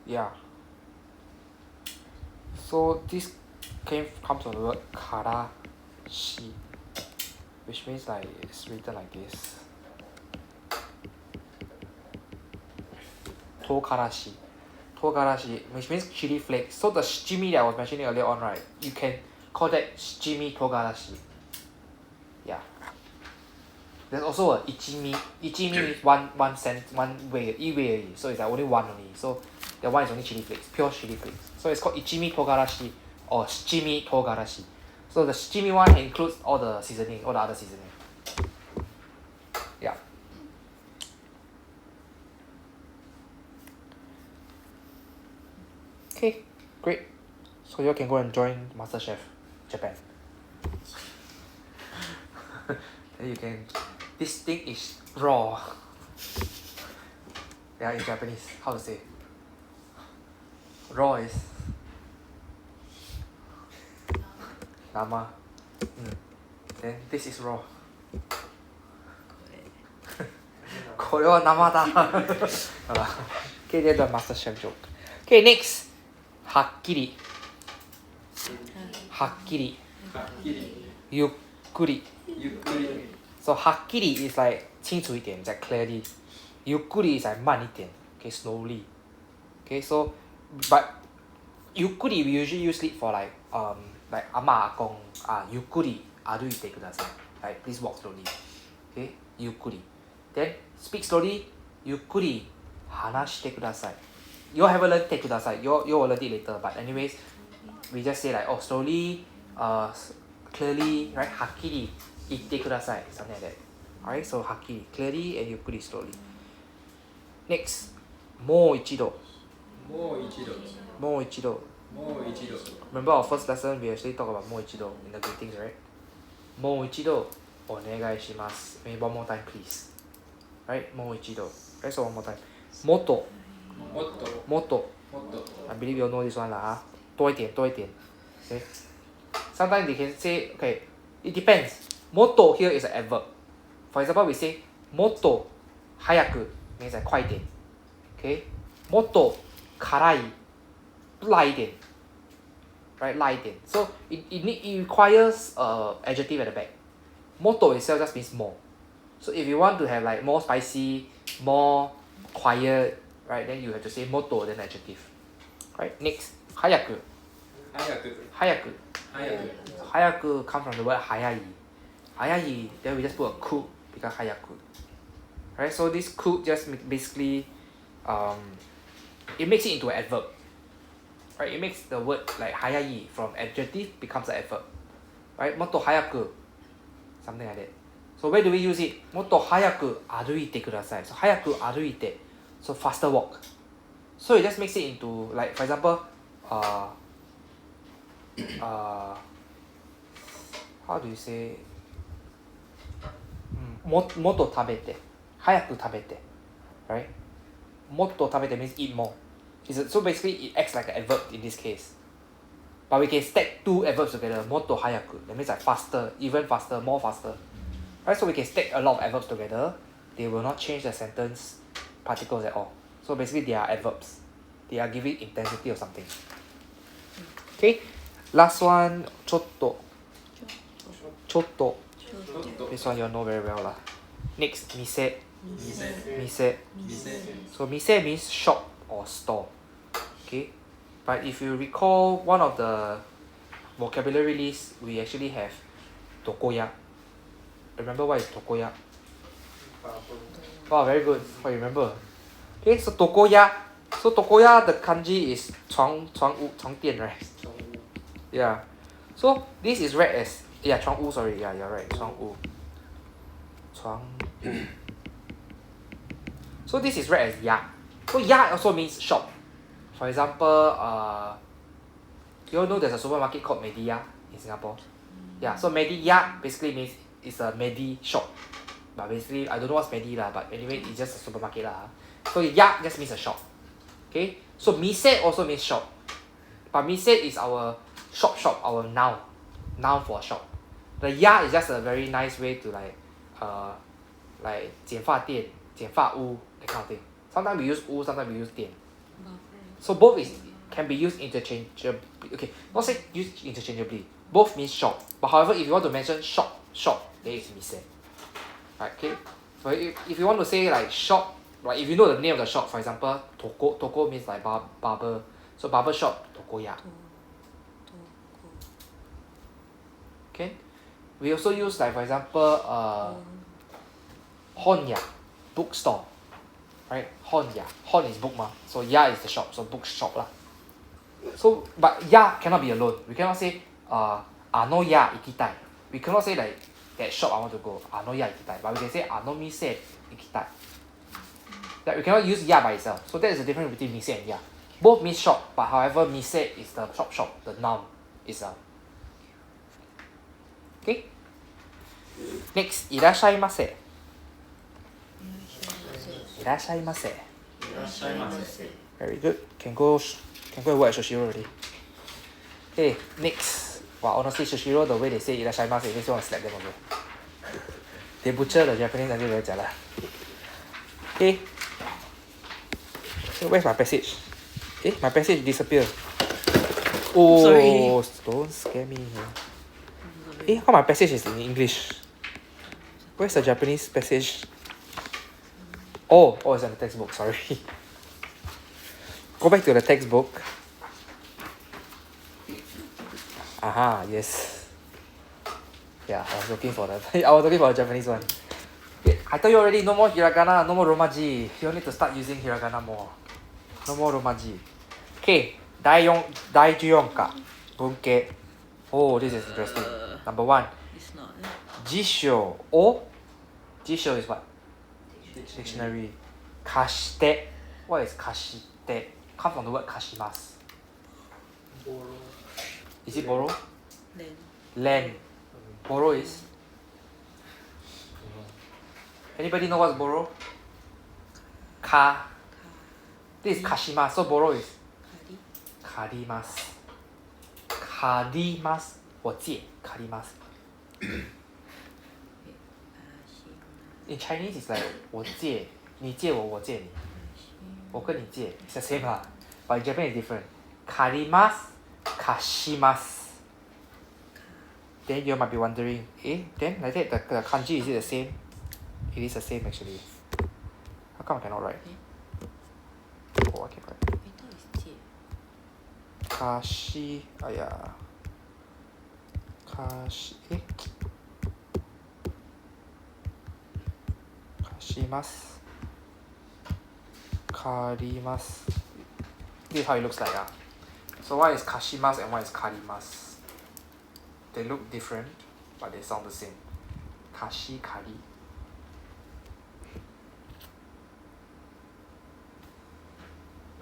Yeah. So this comes from the word karashi, which means like it's written like this. Togarashi, which means chili flakes. So the shichimi that I was mentioning earlier on, right? You can call that shichimi togarashi. Yeah. There's also a ichimi. Ichimi means one cent, one way, 一味而已. So it's like only one only. So that one is only chili flakes, pure chili flakes. So it's called ichimi togarashi or shichimi togarashi. So the shichimi one includes all the seasoning, all the other seasoning. Yeah. Okay, great. So you can go and join MasterChef Japan. Then you can. This thing is raw. Yeah, in Japanese, how to say? Raw is nama. Then this is raw. これは生だ。Okay, that's the MasterChef joke. Okay, next. はっきり。はっきり。ゆっくり。So はっきり is like 清楚一点 it's like clearly. ゆっくり is like 慢一点 okay, slowly. Okay, so but ゆっくり we usually use it for like 阿嬷阿公ゆっくり歩いてください like please walk slowly. Okay, ゆっくり then speak slowly ゆっくり話してください You haven't learned てください you will learn it later but anyways we just say like slowly clearly right はっきり言ってください something like that. Alright, so はっきり clearly and ゆっくり slowly. Next, もう一度。もう一度。もう一度。もう一度。 Remember our first lesson, we actually talk about もう一度 in the greetings, right? もう一度お願いします。Maybe one more time, please. Right? もう一度。Right? So one more time. もっと。もっと。もっと。もっと。 I believe you all know this one lah. 多一点，多一点。Okay? Sometimes they can say, okay, it depends. もっと here is an adverb. For example, we say もっと早く means like 快点。Okay? もっと辛い。辣一点。Right? 辣一点。So it requires adjective at the back. もっと itself just means more. So if you want to have like more spicy, more quiet, right? Then you have to say もっと then adjective. Right? Next, 早く。早く。早く。早く。早く comes from the word 早い。早い then we just put a く because 早く。Right? So this く just basically it makes it into an adverb. Right? It makes the word like 早い from adjective becomes an adverb. Right? もっと早く something like that. So where do we use it? もっと早く歩いてください。So 早く歩いて。So faster walk. So it just makes it into like for example, how do you say? もっと食べて。早く食べて。Right? もっと食べて means eat more. So basically it acts like an adverb in this case. But we can stack two adverbs together. もっと早く. That means like faster, even faster, more faster. Right? So we can stack a lot of adverbs together. They will not change the sentence particles at all. So basically they are adverbs. They are giving intensity or something. Okay? Last one, ちょっと. ちょっと. This one you all know very well lah. Next, 店. 店. So 店 means shop or store. Okay? But if you recall one of the vocabulary lists, we actually have tokoya. Remember what is tokoya? Wow, very good. Oh, you remember. Okay, so tokoya. So tokoya, the kanji is 床店, right? Yeah. So this is read as 床屋, sorry. Yeah, you're right. 床屋. So this is read as ya. So ya also means shop. For example, you all know there's a supermarket called Mediya in Singapore. Yeah, so Mediya basically means it's a Medi shop. But basically, I don't know what's Medi lah, but anyway, it's just a supermarket lah. So ya just means a shop. Okay, so mise also means shop. But mise is our shop, our noun for shop. The ya is just a very nice way to like 剪发店, 剪发屋, that kind of thing. Sometimes we use 屋, sometimes we use 店. So both can be used interchangeably. Okay, not say used interchangeably. Both means shop. But however, if you want to mention shop, then it's mise. Right, okay? So if you want to say like shop, like if you know the name of the shop, for example, toko means like barber. So barber shop, tokoya. Okay? We also use like for example, honya, bookstore. Right? Honya. Hon is book ma. So ya is the shop. So bookshop lah. So but ya cannot be alone. We cannot say ano ya ikitai. We cannot say like that shop I want to go. Ano ya ikitai. But we can say ano mise ikitai. Like we cannot use ya by itself. So that is the difference between mise and ya. Both mean shop, but however mise is the shop, the noun itself. Okay? Next, いらっしゃいませ. いらっしゃいませ. Very good. Can go and work at Shoshiro already. Okay, next. Wow, honestly, Shoshiro, the way they say いらっしゃいませ makes you want to slap them over. They butcher the Japanese until very jialat. Okay. So where's my passage? My passage disappeared. Oh, sorry. Don't scare me. How my passage is in English? Where's the Japanese passage? Oh, it's in the textbook, sorry. Go back to the textbook. Aha, yes. Yeah, I was looking for the Japanese one. I told you already, no more hiragana, no more romaji. You need to start using hiragana more. No more romaji. Okay, 第14課文系. Oh, this is interesting. Number 1. It's not. Jisho or Jisho is what? Dictionary. Kashite. What is kashite? Comes from the word kashimasu. Borrow. Is it borrow? Then. Lend. Borrow is? Anybody know what's borrow? Ka. This is kashimasu. So borrow is? Kari. Karimasu. Karimasu. 我借 Karimasu. In Chinese it's like 我借你借我我借你我跟你借 it's the same lah but in Japan it's different karimasu kashimasu then you might be wondering then like that the kanji is it the same it is the same actually how come I cannot write oh I can write I thought it's 借 kashi kashimasu karimasu. This is how it looks like. So one is kashimasu and one is karimasu. They look different, but they sound the same. Kashi, kari.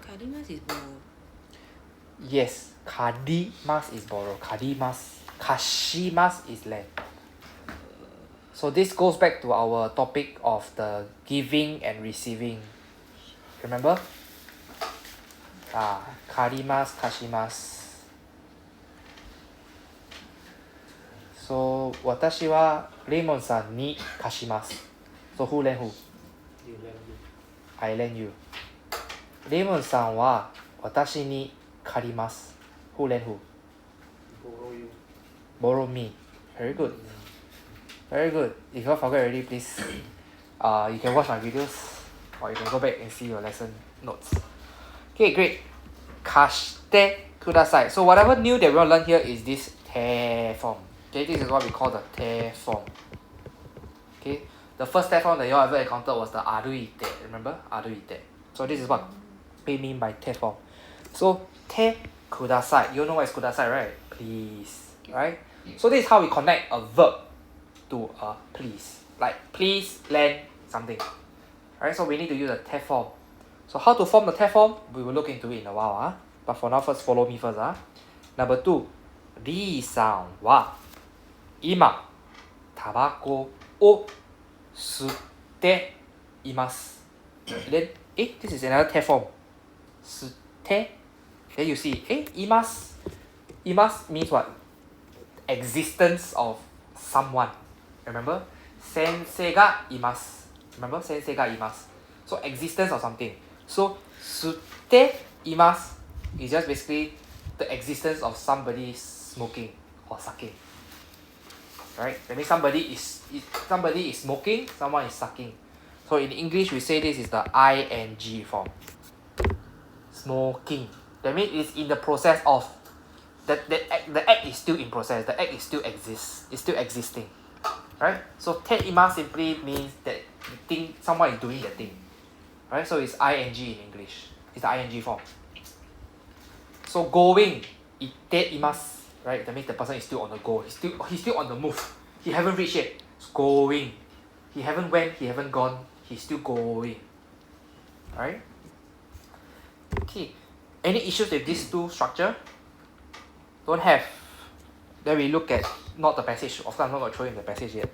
Karimasu is borrow. Yes, karimasu is borrow. Kashimasu is lend. So this goes back to our topic of the giving and receiving. Remember? Karimasu, kashimasu. So 私はレイモンさんに貸します。So who lend who? You lend me. I lend you. レイモンさんは私に借ります。Who lend who? Borrow you. Borrow me. Very good. Very good. If you all forget already, please, you can watch my videos or you can go back and see your lesson notes. Okay, great. 貸してください. So whatever new that we will learn here is this te form. Okay, this is what we call the te form. Okay, the first te form that you all ever encountered was the aruite. Remember? Aruite. So this is what we mean by te form. So te kudasai. You know what is kudasai, right? Please. Right? So this is how we connect a verb to a please. Like please lend something. Alright, so we need to use a te form. So how to form the te form? We will look into it in a while. But for now, first follow me first. Number 2. リーさんは今タバコを吸っています。Then, this is another te form. 吸って Then you see, います。います means what? Existence of someone. Remember? Sensei がいます。Remember? Sensei がいます。So, existence of something. So, 吸っています is just basically the existence of somebody smoking or sucking. Right? That means somebody is smoking, someone is sucking. So in English we say this is the ing form. Smoking. That means it's in the process of the act is still in process. The act is still exists. It's still existing. Right? So teima simply means that the thing someone is doing the thing. Right? So it's ing in English. It's the ing form. So going, itte imasu. Right? That means the person is still on the go. He's still on the move. He haven't reached yet. He's going. He haven't went, he haven't gone. He's still going. Alright? Okay. Any issues with these two structure? Don't have. Then we look at not the passage. Of course I'm not going to throw in the passage yet.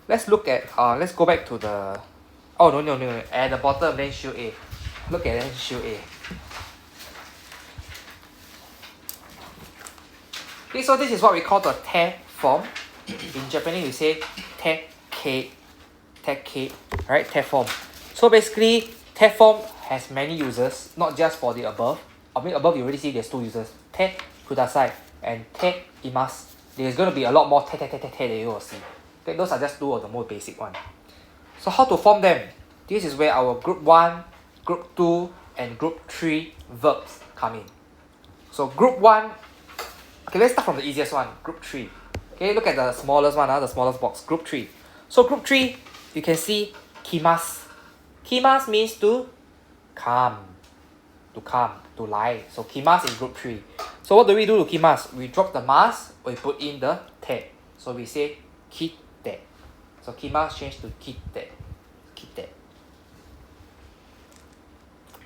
Let's look at let's go back to the no. At the bottom then shield A. Look at then shield A. Okay, so this is what we call the te form. In Japanese we say te ke, right? Te form. So basically, te form has many uses, not just for the above. I mean, above you already see there's two uses. Te kudasai and te imasu. There's going to be a lot more te that you will see. Okay, those are just two of the more basic ones. So how to form them? This is where our group 1, group 2, and group 3 verbs come in. So group 1, okay, let's start from the easiest one, group 3. Okay, look at the smallest one, the smallest box, group 3. So group 3, you can see kimasu. Kimasu means to come, to lie. So kimasu is group 3. So what do we do to kimasu? We drop the mas, we put in the te. So we say kitte. So kimasu change to kitte. Kitte.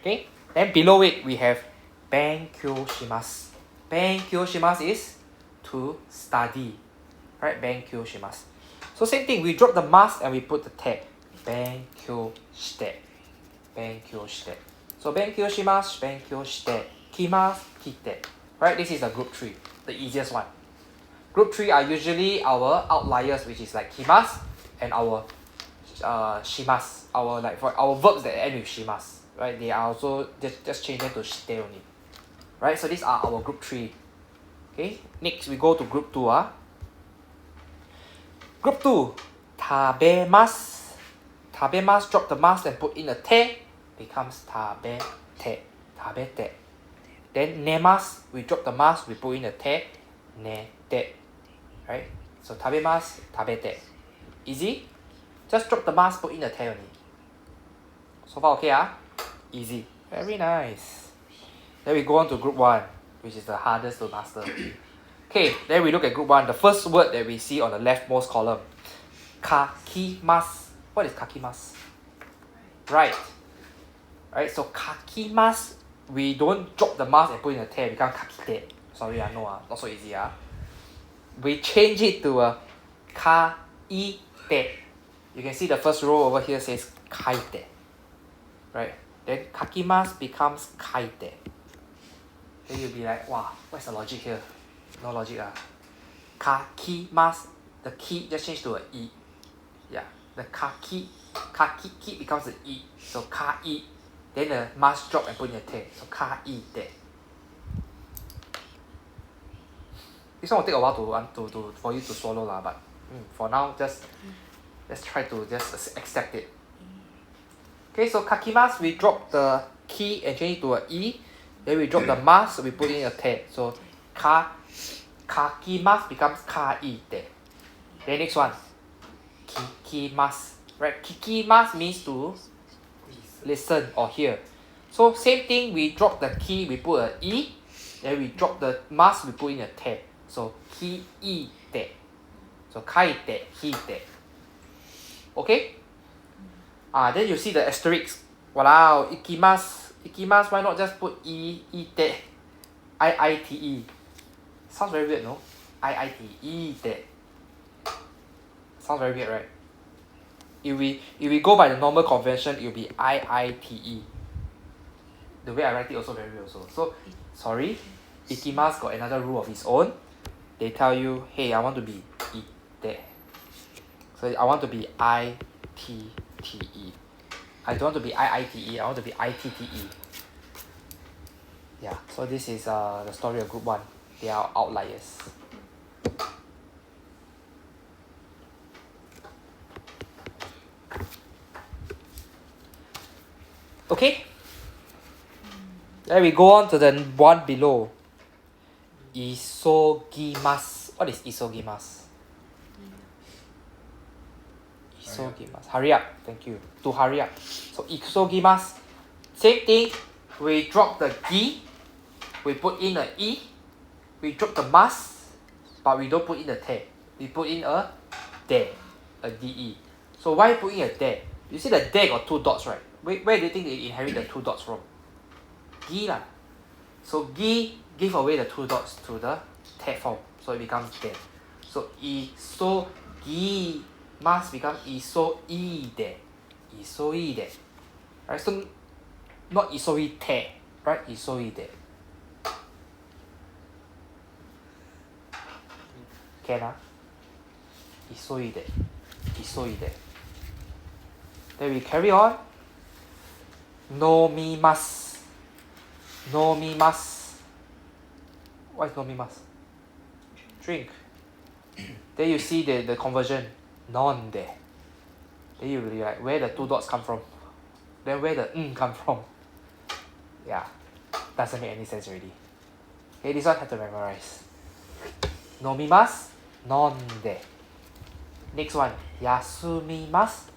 Okay, then below it we have Benkyou shimasu. Benkyou shimasu is to study. Right, Benkyou shimasu. So same thing, we drop the mas and we put the te. Benkyou shite. Benkyou shite. So benkyou shimasu, benkyou shite, kimasu, kite. Right, this is the group 3, the easiest one. Group 3 are usually our outliers, which is like kimasu and our shimasu. Our like for our verbs that end with shimasu. Right, they are also just change them to shite only. Right, so these are our group 3. Okay, next we go to group 2. Group 2, tabemasu. Tabemasu, drop the mas and put in a te, becomes tabete. Tabete. Then nemasu, we drop the mas, we put in a te, nete. Right? So tabemasu, tabete. Easy? Just drop the mas, put in a te only. So far okay, Easy. Very nice. Then we go on to group 1, which is the hardest to master. Okay, then we look at group 1. The first word that we see on the leftmost column. Kakimasu. What is kakimasu? Right. Right, so kakimasu, we don't drop the mas and put in a te, it becomes kakite. Sorry, no, not so easy. We change it to a kaite. You can see the first row over here says kaite. Right? Then kakimasu becomes kaite. Then you'll be like, wow, what's the logic here? No logic. Kakimasu, the ki just change to a e. Yeah, the kaki becomes an e. So kai. Then the mas drop and put in a te. So kaite. This one will take a while for you to swallow but for now just try to just accept it. Okay, so kakimasu, we drop the ki and change it to a e. Then we drop the mas, so we put in a te. So kakimasu becomes kaite. Then next one, kikimasu. Right, kikimasu means to listen or hear. So same thing, we drop the ki, we put a e. Then we drop the mas, we put in a te. So kiite. So kaite, hite. Okay? Then you see the asterisk. Wow, ikimasu. Ikimasu, why not just put ite? I-I-T-E. Sounds very weird, no? I-I-T-E. Sounds very weird, right? If we go by the normal convention, it will be I-I-T-E. The way I write it also very weird also. So, sorry. Ikimasu got another rule of its own. They tell you, hey, I want to be ite. So, I want to be I-T-T-E. I don't want to be I-I-T-E, I want to be I-T-T-E. Yeah, so this is the story of group 1. They are outliers. Okay? Then we go on to the one below. Isogimasu. What is isogimasu? Isogimasu. Hurry up. Thank you. To hurry up. So isogimasu. Same thing. We drop the gi. We put in a e. We drop the mas. But we don't put in the te. We put in a de. A de. So why put in a de? You see the de got 2 dots, right? Where do you think they inherit the 2 dots from? Gi lah. So gi give away the 2 dots to the te form. So it becomes de. So isogi must become isoide. Isoide. Right? So not isoite. Right? Isoide. Can Isoide. Isoide. Then we carry on. Nomimasu. Nomimasu. What is nomimasu? Drink. Then you see the conversion. Nonde. Then you will be like, where the 2 dots come from? Then where the come from? Yeah. Doesn't make any sense already. Okay, this one have to memorize. Nomimasu. Nonde. Next one. Yasumimasu.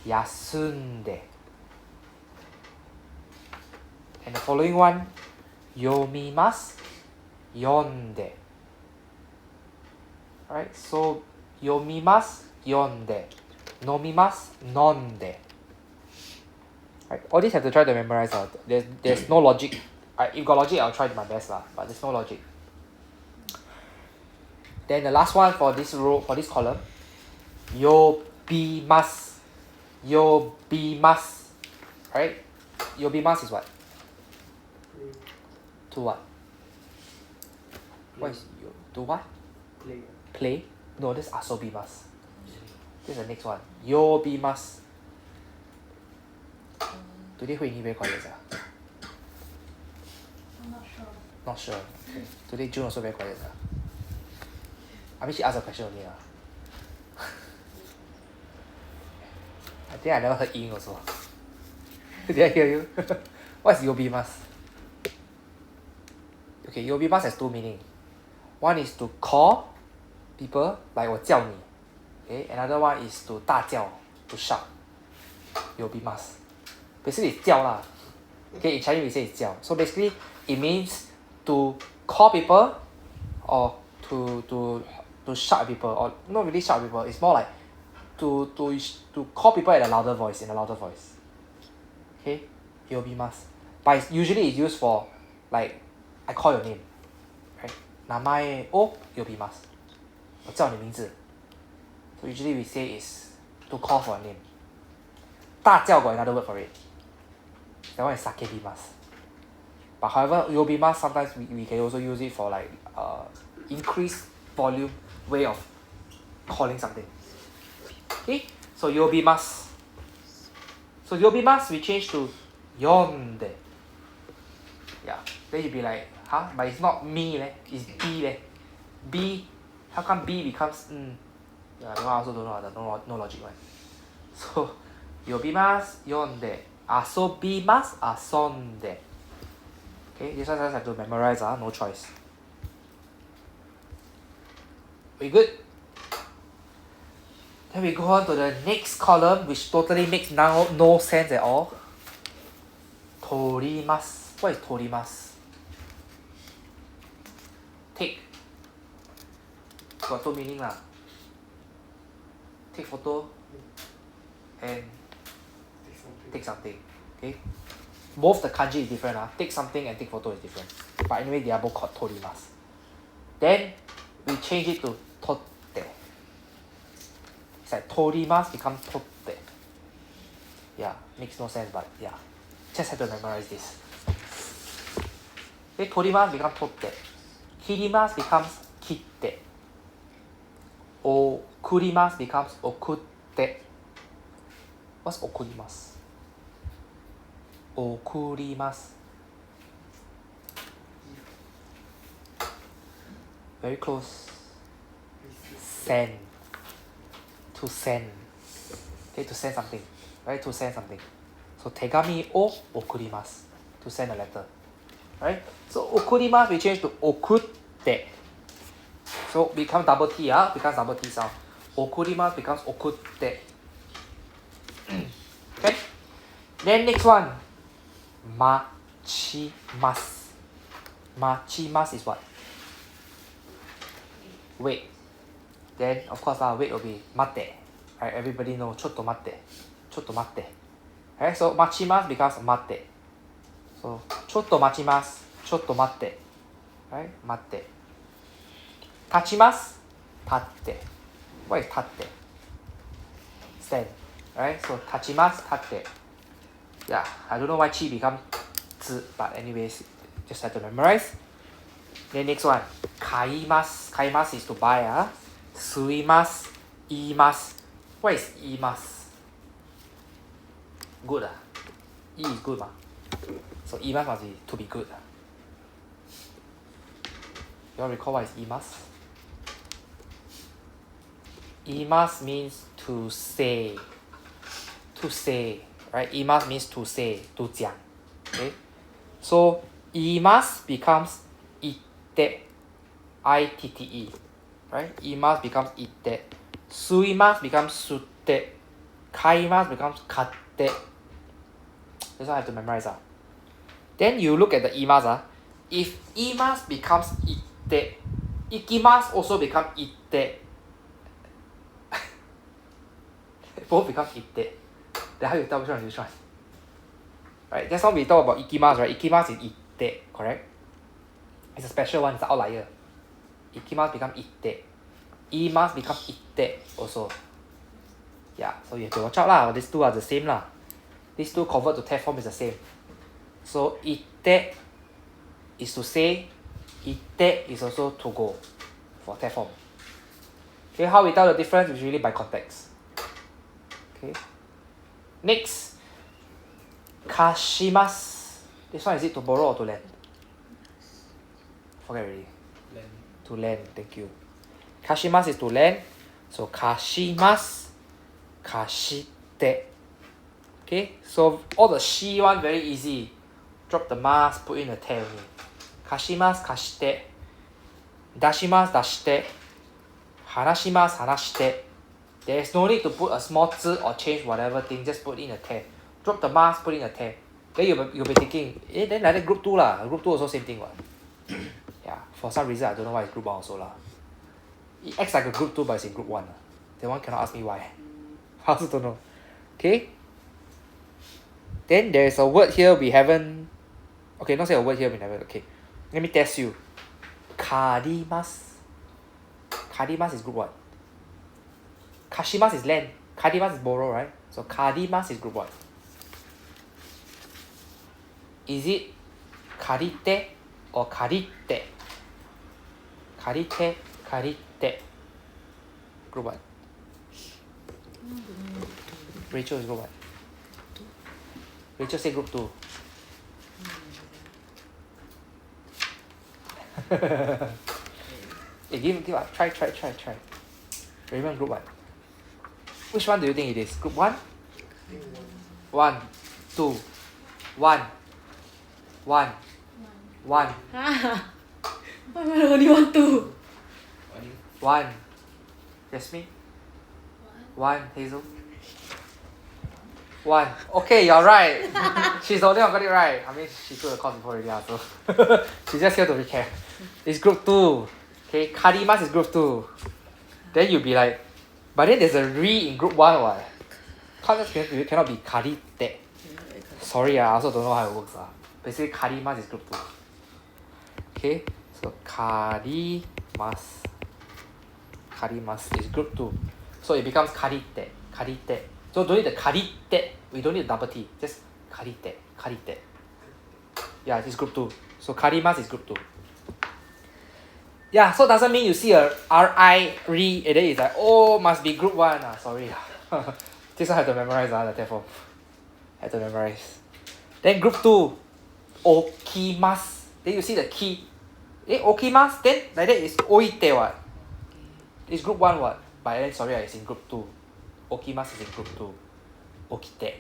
Yasunde. And the following one, yomimasu, yonde. Alright, so yomimasu, yonde. Nomimasu, nonde. Right, all these have to try to memorize. There's no logic. If got logic, I'll try my best but there's no logic. Then the last one for this row, for this column, yobimasu. Yobimasu. Right? Yobimasu is what? To what? What is to what? Play? No, this is asobimasu. This is the next one. Yobimasu. Today Hui Ni very quiet. I'm not sure. Not sure. Okay. Today June also very quiet. I mean she asked a question only. I think I never heard Ying also. Did I hear you? What's yobimasu? Okay, yobimasu has two meanings. One is to call people, like 我叫你. Okay, another one is to 大叫, to shout. Yobimasu. Basically it's 叫 lah. Okay, in Chinese we say it's 叫. So basically it means to call people or to shout at people, or not really shout at people. It's more like to call people in a louder voice. Okay, yobimasu. But usually it's used for like I call your name, right? Namae o yobimasu. 我叫你名字. So usually we say is to call for a name. 大叫 got another word for it. That one is sakebimasu. But however, yobimasu sometimes we can also use it for like increased volume way of calling something. Okay, so yobimasu. So yobimasu we change to yonde. Yeah, then you'll be like, huh? But it's not me leh, it's B leh. B, how come B becomes Yeah, that one I also don't know, no logic one. So yobimasu, yonde. Asobimasu, asonde. Okay, this one just have to memorize, no choice. We good? Then we go on to the next column, which totally makes no sense at all. Torimasu. What is torimasu? Take. Got two meaning lah. Take photo and take something. Okay? Both the kanji is different. Take something and take photo is different. But anyway, they are both called torimasu. Then we change it to totte. It's like torimasu becomes totte. Yeah, makes no sense, but yeah. Just have to memorize this. Okay, torimasu becomes totte. Kirimasu becomes kitte. Okurimasu becomes okutte. What's okurimasu? Okurimasu. Very close. Send. To send. Okay, to send something. Right? To send something. So tegami o okurimasu. To send a letter. Right? So okurimasu we change to okutte. So become double T, becomes double T sound. Okurimasu becomes okutte. Okay? Then next one. Machimasu. Machimasu is what? Wait. Then of course wait will be mate. Right? Everybody know chotto mate. Chotto mate. Right? So machimasu becomes mate. So chotto machimasu. Chotto mate. Right? Mate. Tachimasu. Tatte. What is tatte? Stand. Right? So tachimasu, tatte. Yeah, I don't know why chi become zi, but anyways, just have to memorize. Then next one, kaimasu. Kaimasu is to buy. Suimasu, iimasu. What is iimasu? Good. I is good. So iimasu must be to be good. You all recall what is iimasu? Iimasu means to say. To say. Right? Iimasu means to say, to 讲. Okay? So iimasu becomes itte. I-T-T-E. Right? Iimasu becomes itte. Suimasu becomes sutte. Kaimasu becomes katte. This one I have to memorize. Then you look at the iimasu. If iimasu becomes itte, ikimasu also becomes itte. Both become itte. Then how you tell which one is which one? Right? Just now we talk about ikimasu, right? Ikimasu is ite, correct? It's a special one, it's an outlier. Ikimasu become ite. Imasu become ite also. Yeah, so you have to watch out lah. These two are the same lah. These two convert to tet form is the same. So ite is to say, ite is also to go for tet form. Okay, how we tell the difference is really by context. Okay. Next, kashimasu. This one is it to borrow or to lend? Forget already. Lend. To lend, thank you. Kashimasu is to lend. So kashimasu, kashite. Okay, so all the shi one very easy. Drop the mas, put in the te only. Kashimasu, kashite. Dashimasu, dashite. Hanashimasu, hanashite. There is no need to put a small zi or change whatever thing, just put in a te. Drop the mas, put in a te. Then you'll be thinking, then like that group 2 lah. Group 2 also same thing what. Yeah, for some reason I don't know why it's group 1 also lah. It acts like a group 2 but it's in group 1. That one cannot ask me why. I also don't know. Okay? Then there's a word here we haven't... Okay, not say a word here we never... Okay. Let me test you. Karimasu. Karimasu is group 1. Kashimasu is lend. Karimasu is borrow, right? So karimasu is group 1. Is it karite or karite? Karite, karite. Group 1. Rachel is group 1. Rachel say group 2. Hey, give up. Try. Raymond group 1. Which one do you think it is? Group 1? 1, 2, 1. 1. Why am I only want two? 1. Jasmine? 1. Hazel? 1. Okay, you're right. She's the only one got it right. I mean, she took the course before already, so she's just here to recap. It's group 2. Okay, karimasu is group 2. Then you'll be like, but then there's a re in group 1 what? It cannot be karite. Sorry, I also don't know how it works. Basically, karimasu is group 2. Okay, so karimasu is group 2. So it becomes karite. So don't need the karite. We don't need the double T. Just karite. Yeah, it's group 2. So karimasu is group 2. Yeah, so doesn't mean you see a R-I, re, and then it's like, oh, must be group 1. Sorry. This one I have to memorize the therefore. I have to memorize. Then group 2, okimasu. Then you see the ki. Okimasu, then like that is oite what? It's group 1 what? But then sorry, it's in group 2. Okimasu is in group 2. Okite.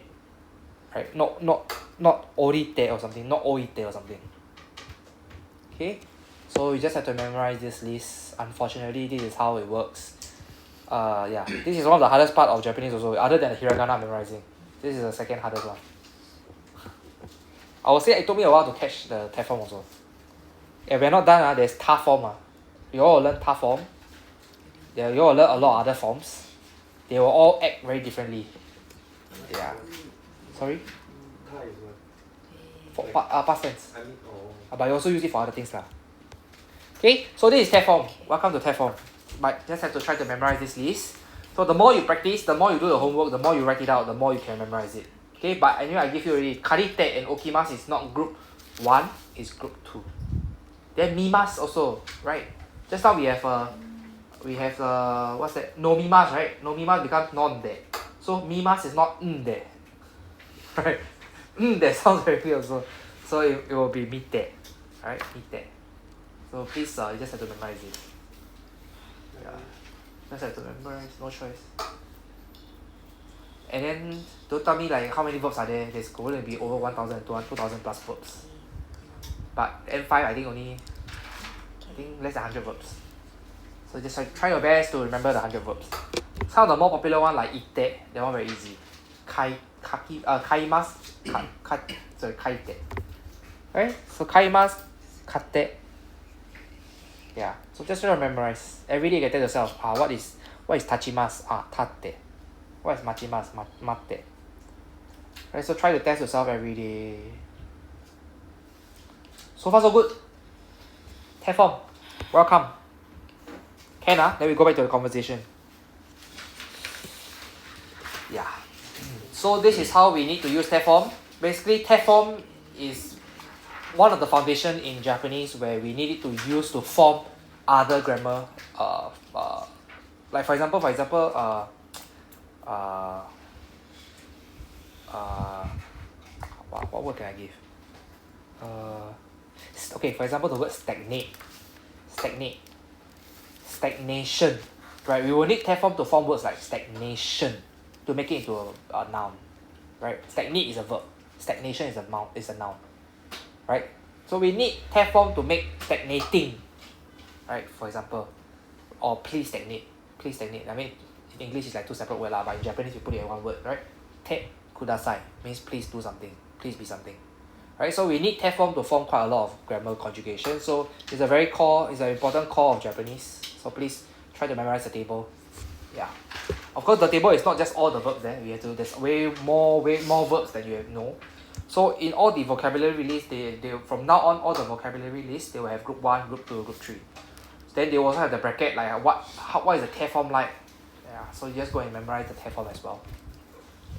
Right? Not orite or something. Not oite or something. Okay? So you just have to memorize this list. Unfortunately, this is how it works. Yeah, this is one of the hardest part of Japanese also, other than the hiragana memorizing. This is the second hardest one. I would say it took me a while to catch the tet form also. If we're not done, there's ta form. You all will learn ta form. You all will learn a lot of other forms. They will all act very differently. Yeah. Sorry? Ta is what? For past tense. I mean, But you also use it for other things lah. Okay, so this is tet form. Welcome to tet form. But just have to try to memorize this list. So the more you practice, the more you do the homework, the more you write it out, the more you can memorize it. Okay, but anyway, I give you already. Karite and okimasu is not group 1, it's group 2. Then mimasu also, right? Just now we have what's that? Nomimasu, right? Nomimasu becomes non-de. So mimasu is not de. Right? That sounds very weird also. So it will be mite. Right? Mite. So please, you just have to memorize it. Yeah. Just have to memorize, no choice. And then don't tell me like how many verbs are there. There's going to be over 1,000, 2,000 plus verbs. But N5 I think less than 100 verbs. So just try your best to remember the 100 verbs. Some of the more popular one like ite, that one very easy. Kaimasu, kaite. Right? So kaimasu, kate. Yeah. So just try to memorize. Every day you can tell yourself, what is tachimasu? Tate. What is machimasu? Mate. Right, so try to test yourself every day. So far so good. Test form. Welcome. Can then we go back to the conversation. Yeah. So this is how we need to use test form. Basically, test form is one of the foundation in Japanese where we need it to use to form other grammar. Like for example, what word can I give? Okay, for example, the word stagnate, stagnation, right? We will need test form to form words like stagnation to make it into a noun, right? Stagnate is a verb, stagnation is a noun, right? So we need test form to make stagnating, right? For example, or please stagnate. I mean, in English it's like two separate words, but in Japanese we put it in one word, right? Te kudasai means please do something, please be something. Right, so we need test form to form quite a lot of grammar conjugation. So it's an important core of Japanese. So please try to memorize the table. Yeah. Of course, the table is not just all the verbs there. There's way more verbs than you know. So in all the vocabulary lists, they from now on all the vocabulary lists they will have group 1, group 2, group 3. Then they also have the bracket like what is the test form like. Yeah. So you just go and memorize the test form as well.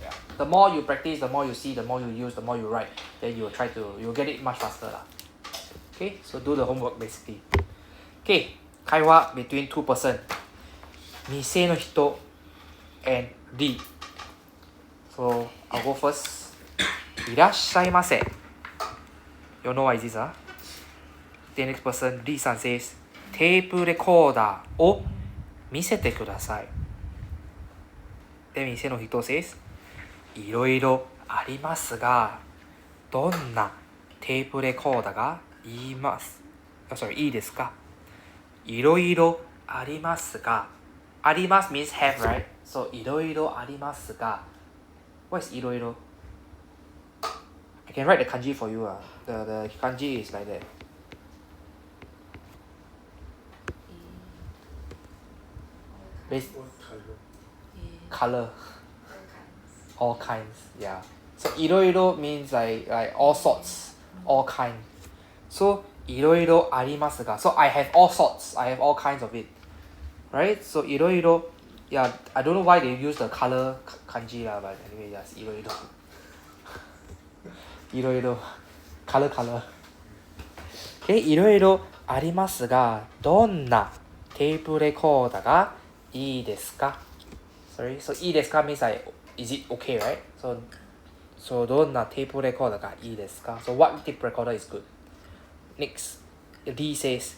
Yeah. The more you practice, the more you see, the more you use, the more you write, then you'll get it much faster lah. Okay, so do the homework basically. Okay, 会話 between two person. 店の人 and D. So I'll go first. いらっしゃいませ. You know what is this? The next person, D さん says, テープレコーダーを見せてください. Then 店の人 says, いろいろありますが、どんなテープレコーダーがいいですか? いろいろありますが、あります means have, right? So いろいろありますが, what is いろいろ? I can write the kanji for you. The kanji is like that. Color. All kinds, yeah. So いろいろ means like all sorts, all kinds. So いろいろありますが. So I have all sorts, I have all kinds of it, right? So いろいろ, yeah. I don't know why they use the color kanji lah, but anyway, yes, いろいろ. いろいろ color. Okay, いろいろありますが、どんなテープレコーダーがいいですか? Sorry, so いいですか means like is it okay, right? So どんなテープレコーダーがいいですか? So what tape recorder is good? Next, D says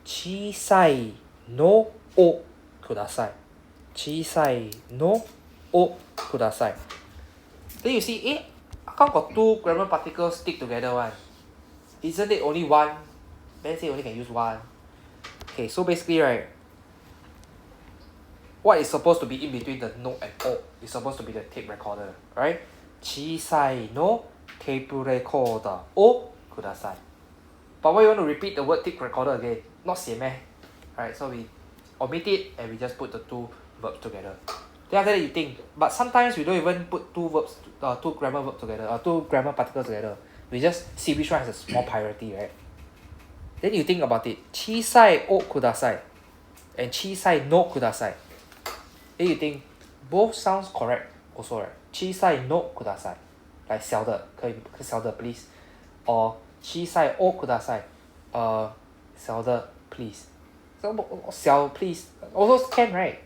小さいのをください. 小さいのをください. Then you see, how come got two grammar particles stick together one? Isn't it only one? Then say only can use one. Okay, so basically, right, what is supposed to be in between the no and o is supposed to be the tape recorder, right? 小さいのテープレコーダーをください. But why you want to repeat the word tape recorder again? Not 写咩? Right, so we omit it and we just put the two verbs together. Then after that you think, but sometimes we don't even put two grammar verbs together, or two grammar particles together. We just see which one has a more priority, right? Then you think about it. 小さいをください and 小さいのください. Then you think both sounds correct also, right? 小さいのください like 小的可以小的 please, or 小さいをください小的 please. So 小 please also can, right?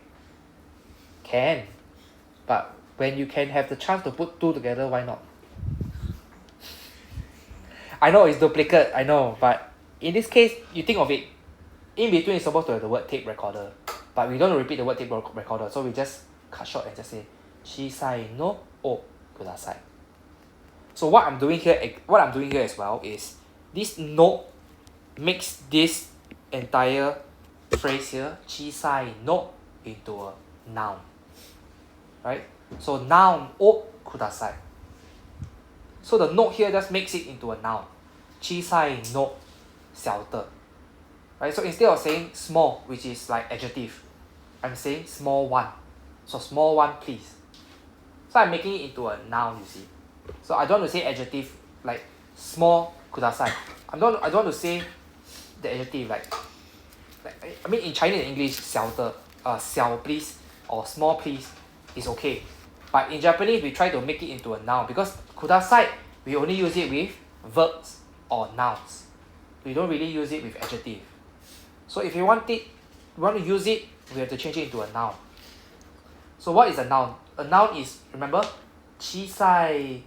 Can, but when you can have the chance to put two together, why not? I know it's duplicate, I know, but in this case, you think of it, in between is supposed to have the word tape recorder, but we don't repeat the word tape recorder, so we just cut short and just say 小さいのをください. So what I'm doing here as well is this no makes this entire phrase here 小さいの into a noun, right? So noun をください. So the note here just makes it into a noun. 小さいの小的. Right? So instead of saying small, which is like adjective, I'm saying small one. So small one, please. So I'm making it into a noun, you see. So I don't want to say adjective like small kudasai. I don't want to say the adjective like I mean in Chinese and English 小的 小 please or small please is okay. But in Japanese we try to make it into a noun because kudasai we only use it with verbs or nouns. We don't really use it with adjective. So if you want to use it, we have to change it into a noun. So what is a noun? A noun is, remember, 小さい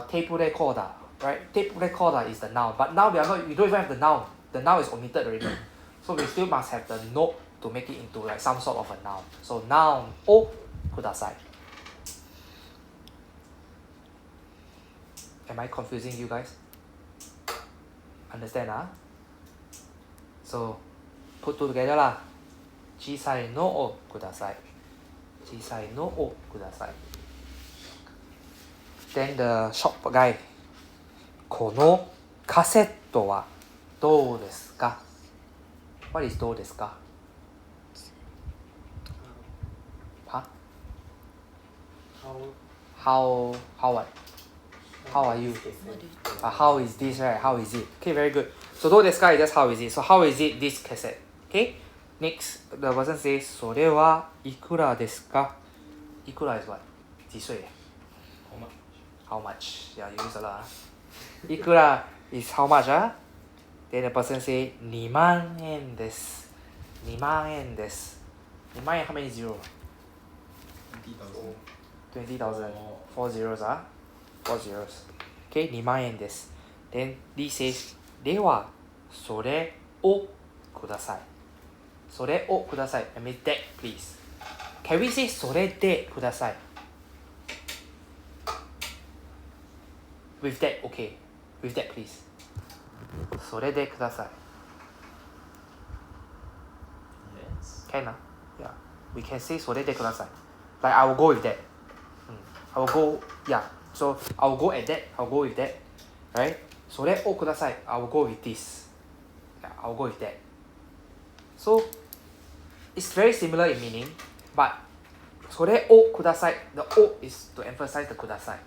tape recorder, right? Tape recorder is the noun. But now we don't even have the noun. The noun is omitted already. So we still must have the note to make it into like some sort of a noun. So noun o kudasai. Am I confusing you guys? Understand, huh? So put two together lah. 小さいのをください。小さいのをください。Then the shop guy. このカセットはどうですか? What is どうですか? Huh? How what? How are you? How is this, right? How is it? Okay, very good. So どうですか is just how is it. So how is it this cassette? Okay? Next, the person says それはいくらですか? いくら is what? 几岁? How much? Yeah, you use a lot. いくら is how much? Then the person say 2万円です。2万円です。2万円 how many zero? 20,000. 4 zeros, 4 zeros. Okay, 2万円です。Then Lee says ではそれをください。それをください。I mean that please. Can we say それでください? With that, okay. With that, please. それでください. Yes. Can, yeah. We can say それでください. Like I will go with that. I will go, yeah. So I will go at that. I'll go with that. Right? それをください. I will go with this. Yeah, I will go with that. So it's very similar in meaning, but それをください. The を is to emphasize the ください.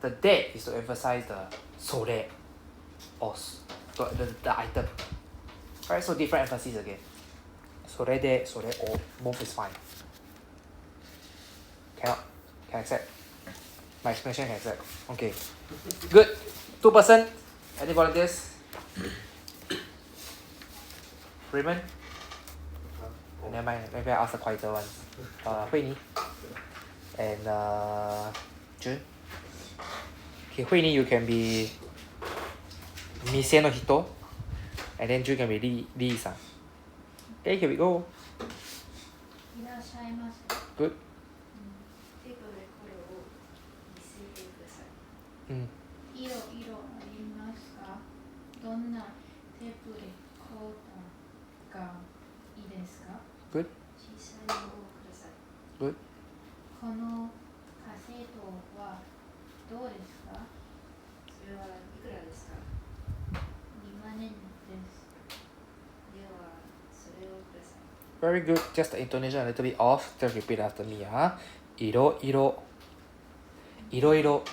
The で is to emphasize the それ or the item. Alright, so different emphasis again. それで、それを both is fine. Can accept. My explanation can accept. Okay. Good. 2 person. Any volunteers? Raymond? Never mind. Maybe I ask the quieter one. Hui Ni. And Jun. Okay, Hui Ni, you can be Mise no Hito. And then Jun can be Lee-san. Okay, here we go. いらっしゃいませ。 Good. テープでこれを見せてください。Mm. いろいろありますか？どんなテープレコーダーがいいですか？ Good. 小さいのをください。 Good. このカセットはどうですか？それはいくらですか？2万円です。では、それをください。 Very good. Just the intonation a little bit off. Just repeat after me. いろいろ。いろいろ。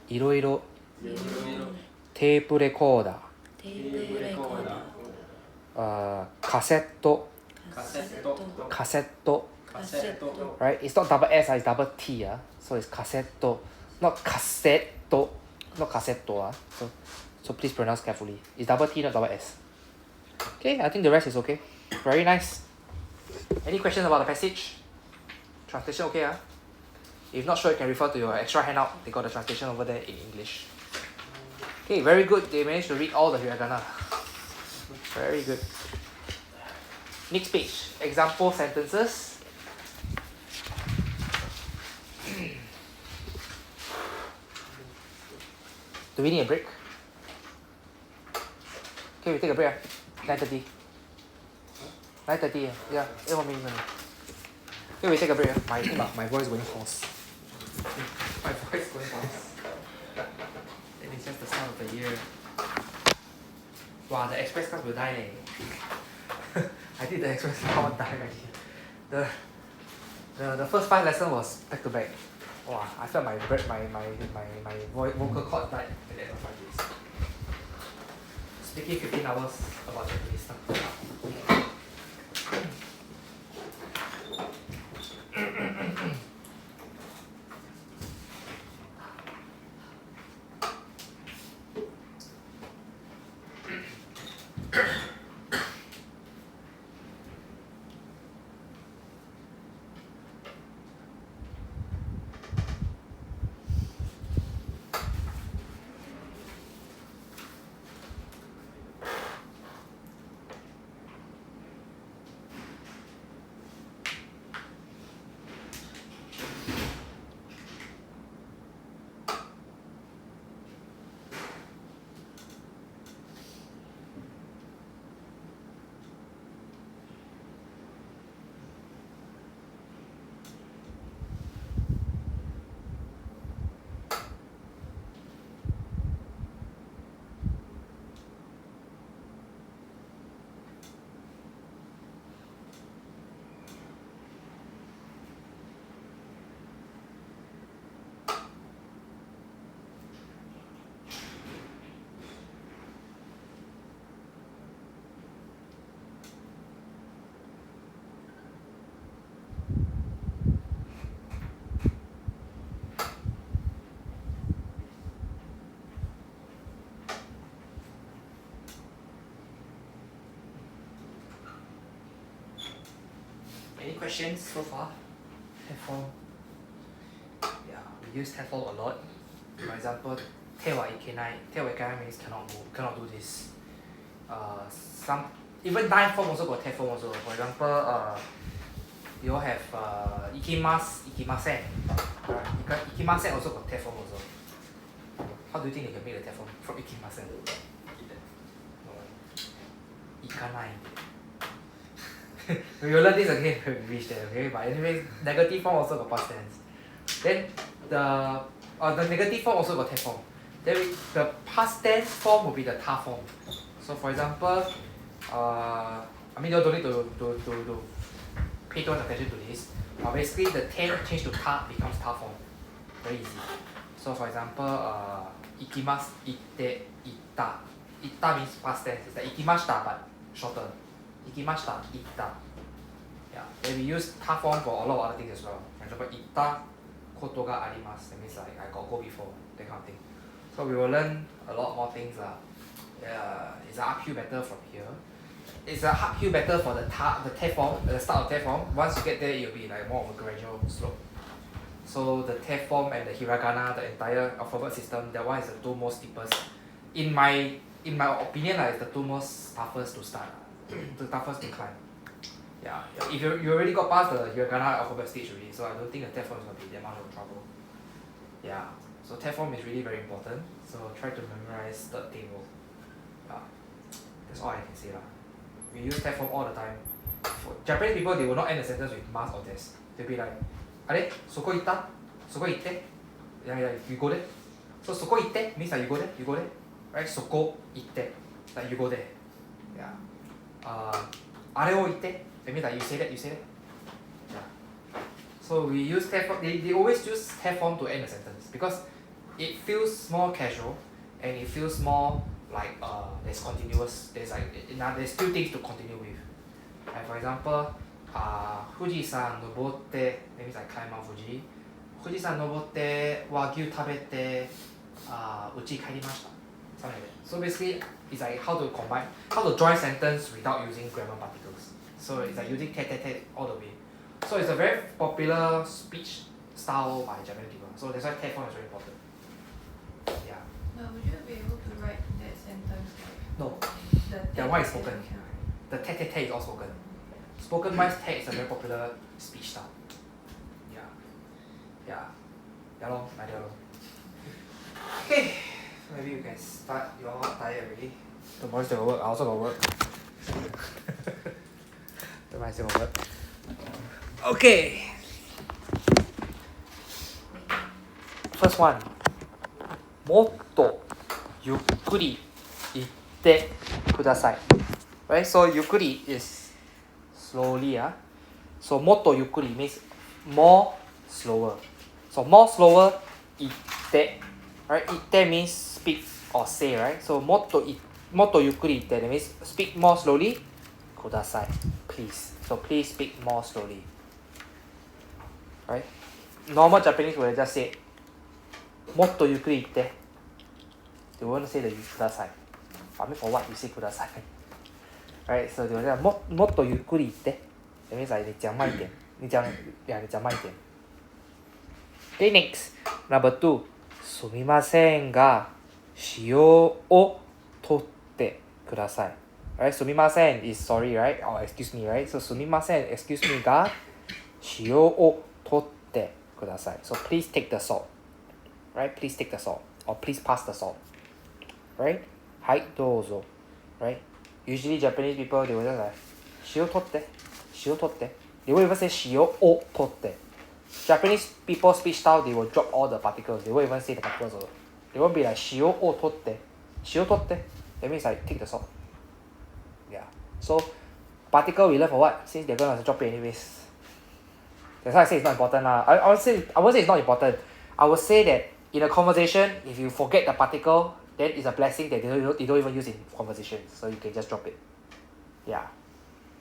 いろいろ。テープレコーダー。テープレコーダー。カセット。カセット。カセット。カセット。 Right? It's not double S, it's double T. So it's カセット。Not カセット。Not カセット。So please pronounce carefully. It's double T, not double S. Okay, I think the rest is okay. Very nice. Any questions about the passage? Translation okay, If not sure, you can refer to your extra handout. They got the translation over there in English. Okay, very good. They managed to read all the hiragana. Very good. Next page. Example sentences. Do we need a break? Okay, we take a break. 9:30. 9:30. Yeah, 8 more minutes. Okay, we take a break. My voice going hoarse. My voice going hoarse. And it's just the start of the year. Wow, the express class will die. I did the express class, die already. The first 5 lessons was back to back. Wow, I felt my vocal cord died at the end of 5 days. Speaking 15 hours about Japanese stuff. Any questions so far? Teflon. Yeah, we use Teflon a lot. For example, te wa ikenai. Te wa ikenai means cannot move, cannot do this. Some even nine form also got Teflon also. For example, you all have ikimasu, ikimasen. Ikimasen also got Teflon also. How do you think they can make the Teflon from ikimasen? Ikanai. We will learn this again when we reach there, okay? But anyway, negative form also got past tense. Then the negative form also got tense form. Then the past tense form will be the ta form. So for example, I mean you don't need to pay too much attention to this. Basically the ten change to ta becomes ta form. Very easy. So for example, ikimasu, itte, itta. Itta means past tense. It's like ikimashita but shorter. Ikimashita, itta. Yeah. Then we use ta form for a lot of other things as well. For example, itta koto ga arimasu. That means like I got go before, that kind of thing. So we will learn a lot more things. Yeah, it's an uphill battle from here. It's an uphill battle for the te form, the start of te form. Once you get there, it will be like more of a gradual slope. So the te form and the hiragana, the entire alphabet system, that one is the two most steepest. In my opinion, it's the two most toughest to start. The toughest to climb. Yeah, if you already got past the hiragana alphabet stage already, so I don't think the te form is going to be that much of trouble. Yeah, so te form is really very important. So try to memorize third table. That's all I can say lah. We use te form all the time. For Japanese people, they will not end a sentence with mas or des. They'll be like, "Are, soko itta? Soko itte?" Yeah, you go there. So soko itte means like you go there, right? Soko itte, like you go there. Yeah. Are o itte, that means like you say that. Yeah. So we use te form. They always use te form to end a sentence because it feels more casual and it feels more like there's continuous. There's still things to continue with. Like for example, Fuji-san nobotte, that means I climb Mount Fuji. Fuji-san nobotte wagyu tabete uchi kaerimashita. Something like that. So basically, it's like how to join sentence without using grammar particles. So it's like using te all the way. So it's a very popular speech style by Japanese people. So that's why te form is very important. Yeah. No, would you be able to write that sentence like No. the That one is text spoken. you cannot write? The te is all spoken. Spoken wise te is a very popular speech style. Yeah. Yeah lor, like that lor. Okay. Maybe you can start. You're all tired already. Tomorrow still got work. I also got work. Tomorrow still got work. Okay. First one. Motto yukkuri itte kudasai. Right? So yukkuri is slowly. So motto yukkuri means more slower. So more slower, itte. Right? Itte means speak or say, right? So motto yukuri itte, that means speak more slowly. Kudasai. Please. So please speak more slowly. Right? Normal Japanese would just say motto yukuri itte. They won't say the kudasai. I mean, for what you say kudasai? Right? So they will say motto yukuri itte. That means like 你讲慢一点。你讲慢一点。Okay, next. Number 2. すみませんが、使用を取ってください。Right? すみません is sorry, right? Or excuse me, right? So すみません excuse me が、使用を取ってください。So please take the salt. Right? Please take the salt. Or please pass the salt. Right? はい、どうぞ。Right? Usually Japanese people, they will just like, 塩取って。塩取って。They won't even say 塩を取って。Japanese people speech style, they will drop all the particles. They won't even say the particles. They won't be like 塩を取って。塩取って。That means like take the salt. Yeah. So particle we learn for what? Since they're gonna drop it anyways. That's why I say it's not important lah. I won't say it's not important. I would say that in a conversation, if you forget the particle, then it's a blessing that you don't even use in conversation. So you can just drop it. Yeah.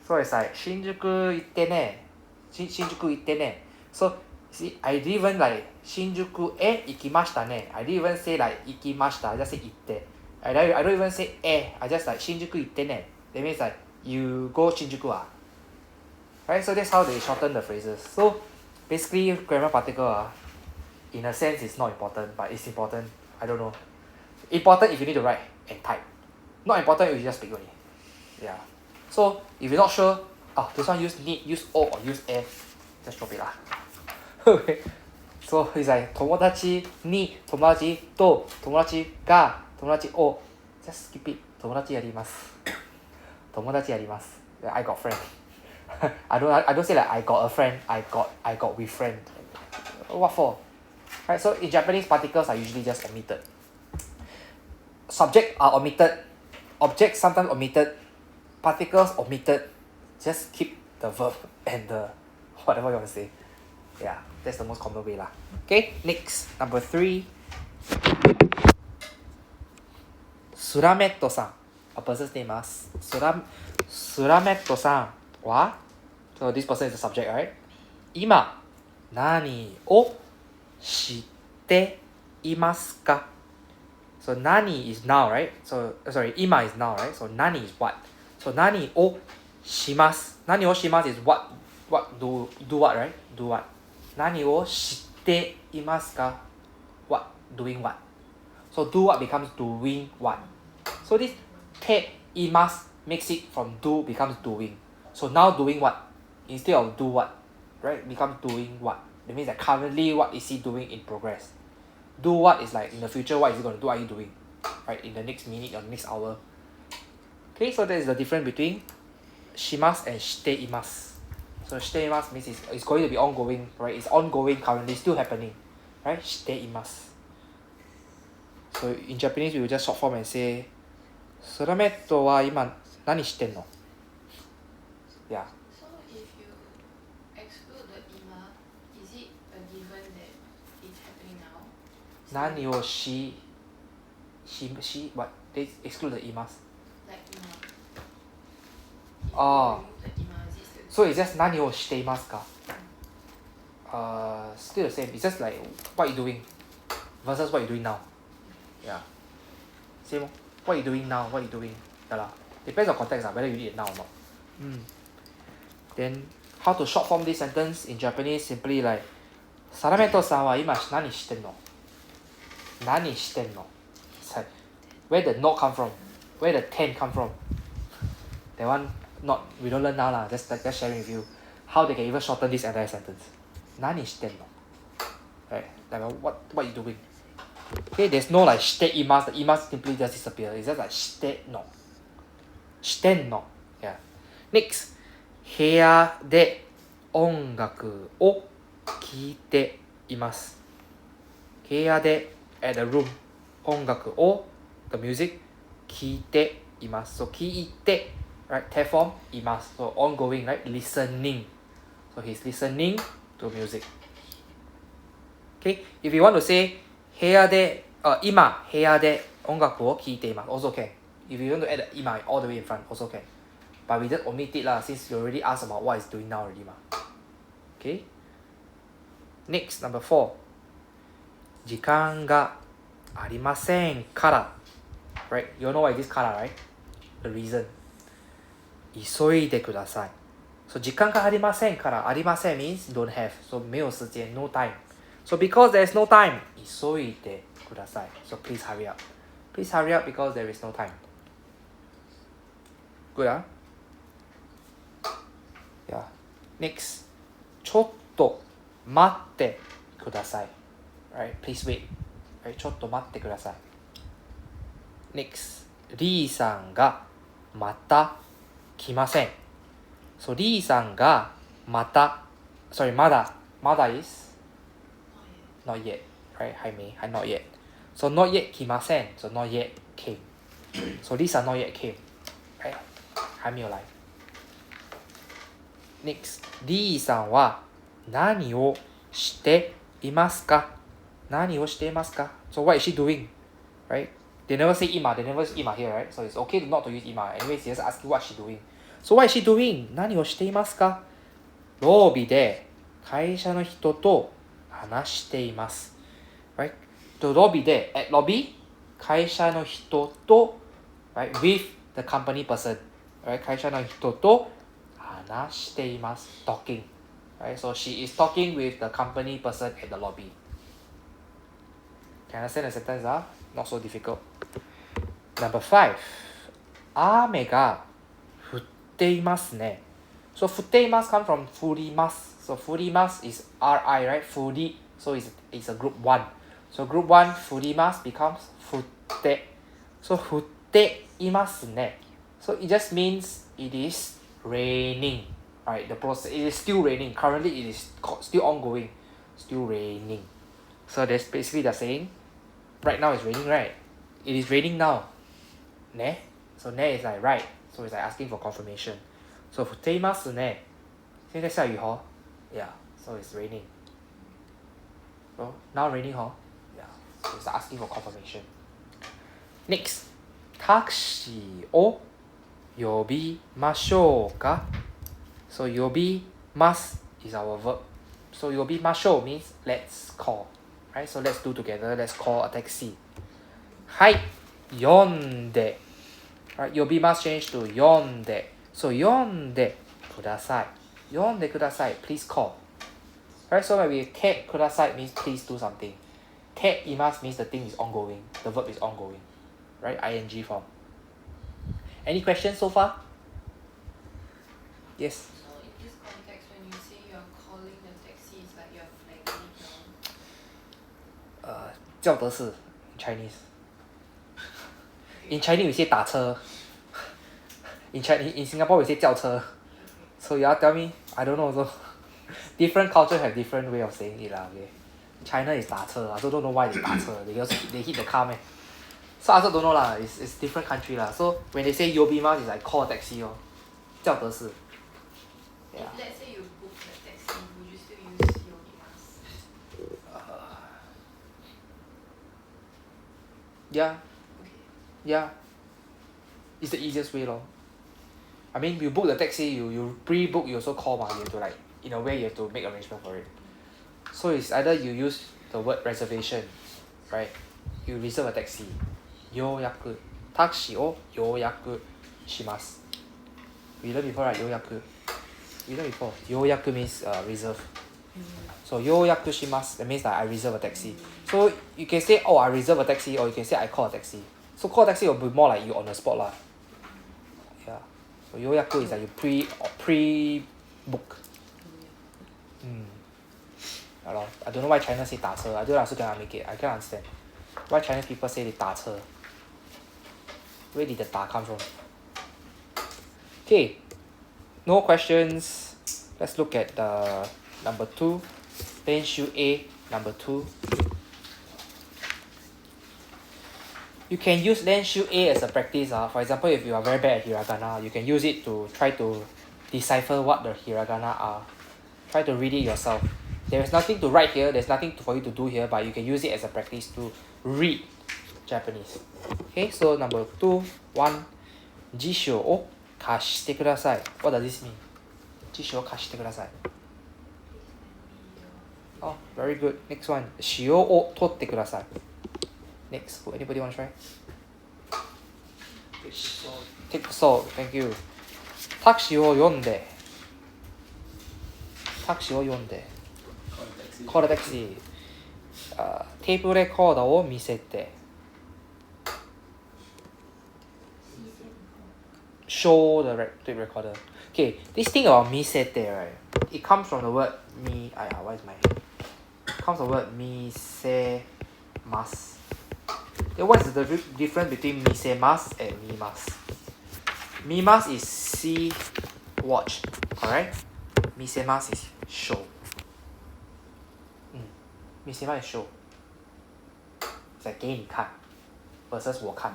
So it's like 新宿行ってね。新宿行ってね。So see, I didn't even like 新宿へ行きましたね。I didn't even say like 行きました。I just say 行って。I don't even say I just like 新宿行ってね。That means like you go 新宿ah. Right? So that's how they shorten the phrases. So basically grammar particle in a sense it's not important, but it's important. I don't know. Important if you need to write and type. Not important if you just speak only. Yeah. So if you're not sure, this one use need, use O or use just drop it lah. Okay. So it's like 友達に友達と友達が友達を just skip it. 友達やります。友達やります。I got friend. I don't say like I got a friend. I got with friend. What for? Right. So in Japanese, particles are usually just omitted. Subject are omitted. Objects sometimes omitted. Particles omitted. Just keep the verb and the whatever you want to say. Yeah, that's the most common way lah. Okay, next, number 3. Surametto-san. A person's name is Surametto-san. What? So this person is the subject, right? 今何をしていますか? So 何 is now, right? So sorry, 今 is now, right? So 何 is what? So 何をします。何をします is what do what, right? Do what? 何をしていますか? What? Doing what? So do what becomes doing what? So this ています makes it from do becomes doing. So now doing what? Instead of do what, right? Becomes doing what? That means that currently what is he doing in progress? Do what is like in the future, what is he going to do? What are you doing? Right? In the next minute or next hour. Okay, so that is the difference between します and しています. So しています means it's going to be ongoing, right? It's ongoing currently, still happening, right? しています. So in Japanese, we will just short form and say スラメットは今何してんの? Yeah. So if you exclude the ima, is it a given that it's happening now? 何をし what? They exclude the imas. Like ima. If Oh. you remove the ima, is it still? So it's just 何をしていますか? Still the same. It's just like what you doing versus what you doing now. Yeah. Same. What you doing now? What you doing? Yeah lah. Depends on context whether you need it now or not. Then how to short form this sentence in Japanese? Simply like サラメットさんは今何してんの? 何してんの? It's like, where the not come from? Where the 10 come from? That one not we don't learn now lah. Just sharing with you how they can even shorten this entire sentence. 何してんの? Right? Like what you doing? Okay, there's no like しています. The います simply just disappear. It's just like してんの. してんの. Yeah. Next. 部屋で音楽を聴いています。部屋で at the room 音楽を the music 聴いています。So 聴いて right 手 form います。So ongoing, right? Listening. So he's listening to music. Okay, if you want to say 部屋で、今部屋で音楽を聴いています also can. If you want to add the 今 all the way in front also can. But we just omit it lah since you already asked about what it's doing now already ma. Okay. Next, number 4. 時間がありませんから。Right? You know why this から right? The reason. 急いでください。So 時間がありませんから。ありません means don't have. So 没有時間 no time. So because there is no time, 急いでください。So please hurry up. Please hurry up because there is no time. Good, huh? Yeah. Next. ちょっと待ってください。Right? Please wait. Right? ちょっと待ってください。Next. リーさんがまた来ません。So リーさんがまだ is not yet. Right? 还没 not yet. So not yet 来ません。So not yet came. So リーさん not yet came. Right? 还没有来。Next. リーさんは何をしていますか？何をしていますか？ So what is she doing? Right? They never say 今 They never use 今 here, right? So it's okay not to use 今 Anyways, just ask you what she doing. So what is she doing? 何をしていますか？ロビーで会社の人と話しています。Right? ロビーで、at lobby 会社の人と、right? With the company person. Right? 会社の人と話しています。Talking. Right? So she is talking with the company person at the lobby. Can I understand the sentence? Not so difficult. Number 5. 雨が降っていますね。So 降っています come from 降ります。So 降ります is RI, right? 降り. So it's a group 1. So group 1 降ります becomes 降って. So 降っていますね. So it just means it is raining. Right, the process, it is still raining. Currently it is still ongoing. Still raining. So that's basically they're saying, right now it's raining, right? It is raining now. Ne? So ne is like right. So it's like asking for confirmation. So 降っていますね。现在下雨吼 Yeah, so it's raining. So now raining huh? Yeah, so it's asking for confirmation. Next. タクシーを呼びましょうか? So 呼びます is our verb. So 呼びましょう means let's call. Right? So let's do together. Let's call a taxi. はい。呼んで。Right? 呼びます change to 呼んで。So 呼んでください。呼んでください。Please call. Right? So when we けください means please do something. けいます means the thing is ongoing. The verb is ongoing. Right? ING form. Any questions so far? Yes. So in this context, when you say you're calling the taxi, it's like you're flagging it down. 叫的是 in Chinese. In Chinese we say 打车. In Singapore we say 叫车. So you tell me, I don't know also. Different culture have different way of saying it lah. Okay. China is 打车. I also don't know why they 打车. They hit the car man. So I also don't know lah. It's different country lah. So when they say yobimas, it's like call a taxi or 叫的是. Yeah. If let's say you book the taxi, would you still use yobimas? Yeah. Okay. Yeah. It's the easiest way lor. I mean, you book the taxi, you pre-book, you also call ma. You have to like, in a way, you have to make arrangement for it. So it's either you use the word reservation, right? You reserve a taxi. 予約。タクシーを予約します。We learned before, right? 予約。We learned before. 予約 means reserve. So 予約します。That means that I reserve a taxi. So you can say, oh, I reserve a taxi, or you can say I call a taxi. So call a taxi will be more like you on the spot lah. Yeah. So 予約 is like you pre-book. I don't know why China say 打车. I don't also cannot make it. I cannot understand. Why Chinese people say they 打车? Where did the 打 come from? Okay. No questions. Let's look at the number 2. Then shoe A, number 2. You can use then shoe A as a practice. For example, if you are very bad at hiragana, you can use it to try to decipher what the hiragana are. Try to read it yourself. There is nothing to write here, there's nothing for you to do here, but you can use it as a practice to read Japanese. Okay, so number 2, 1. 辞書を貸してください. What does this mean? 辞書を貸してください. Oh, very good. Next one. 塩を取ってください. Next. Anybody want to try? Take salt. Thank you. タクシーを呼んで. タクシーを呼んで. Call a taxi. テープレコーダーを見せて. Show the tape recorder. Okay, this thing about misete, right? It comes from the word mi. Why is my? It comes from the word misemas. Okay, what is the difference between misemas and mimas? Mimas is see, watch, correct? Misemas is show. Misemas is show. It's like 给你看 versus 我看.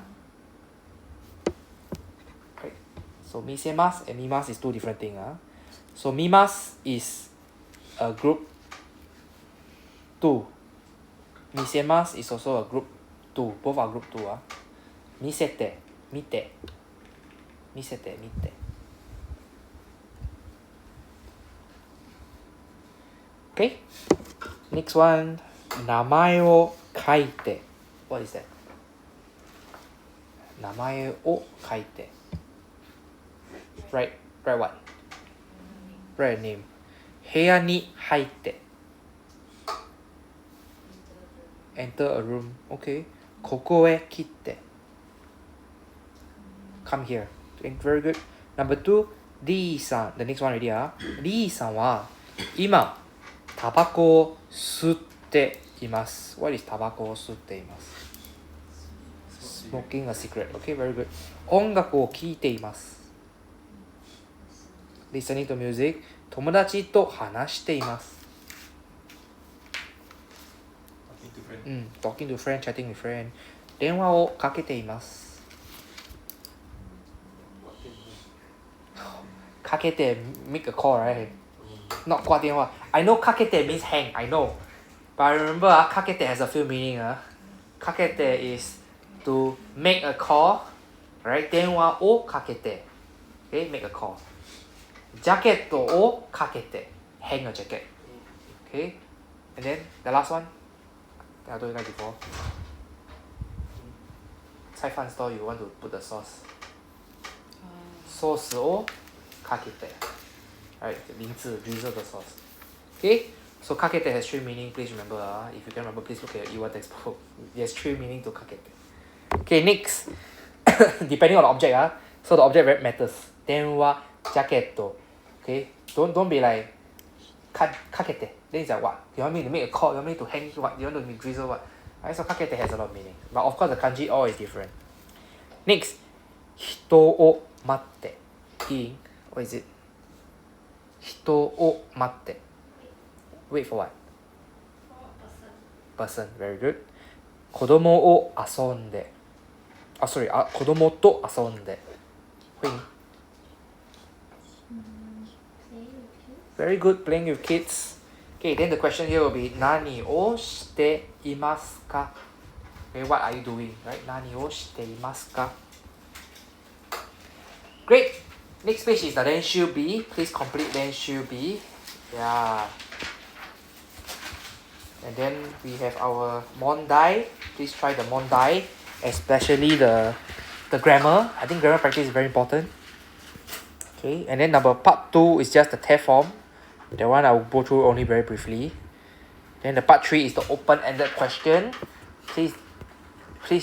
So misemas and mimas is two different things. So mimas is a group 2. Misemas is also a group 2. Both are group 2. Misete, mite. Misete, mite. Okay. Next one. 名前を書いて. What is that? 名前を書いて. Write what? Write a name. 部屋に入って. Enter a room. Okay. ここへ来て. Come here. Very good. Number 2. D さん. The next one already. D さんは今タバコを吸っています。What is タバコを吸っています? Smoking a cigarette. Okay, very good. 音楽を聴いています。Listening to music. 友達と話しています。Talking to friend, chatting with friend. 電話をかけています。かけて make a call, right? Not 掛電話. I know かけて means hang, I know. But I remember かけて has a few meaning. かけて is to make a call, right? 電話をかけて. Okay, make a call. ジャケットをかけて hang a jacket. Okay? And then the last one. I told you that before. 菜饭 store, you want to put the sauce. ソースをかけて. Right, 名字 drizzle the sauce. Okay? So かけて has 3 meaning. Please remember. If you can remember, please look at your textbook. There's 3 meaning to かけて. Okay, next. Depending on the object. So the object matters. 電話, ジャケット. Okay? Don't be like かけて. Then it's like what? You want me to make a call? You want me to hang what? You want to drizzle what? Right, so かけて has a lot of meaning. But of course the kanji all is different. Next. 人を待って. In. What is it? 人を待って. Wait for what? Person. Very good. 子供を遊んで. Sorry. 子供と遊んで. Very good. Playing with kids. Okay, then the question here will be 何をしていますか? Okay, what are you doing? Right? 何をしていますか? Great. Next page is the 練習 B. Please complete 練習 B. Yeah. And then we have our mondai. Please try the mondai, especially the grammar. I think grammar practice is very important. Okay, and then part 2 is just the test form. That one I will go through only very briefly. Then the part 3 is the open-ended question. Please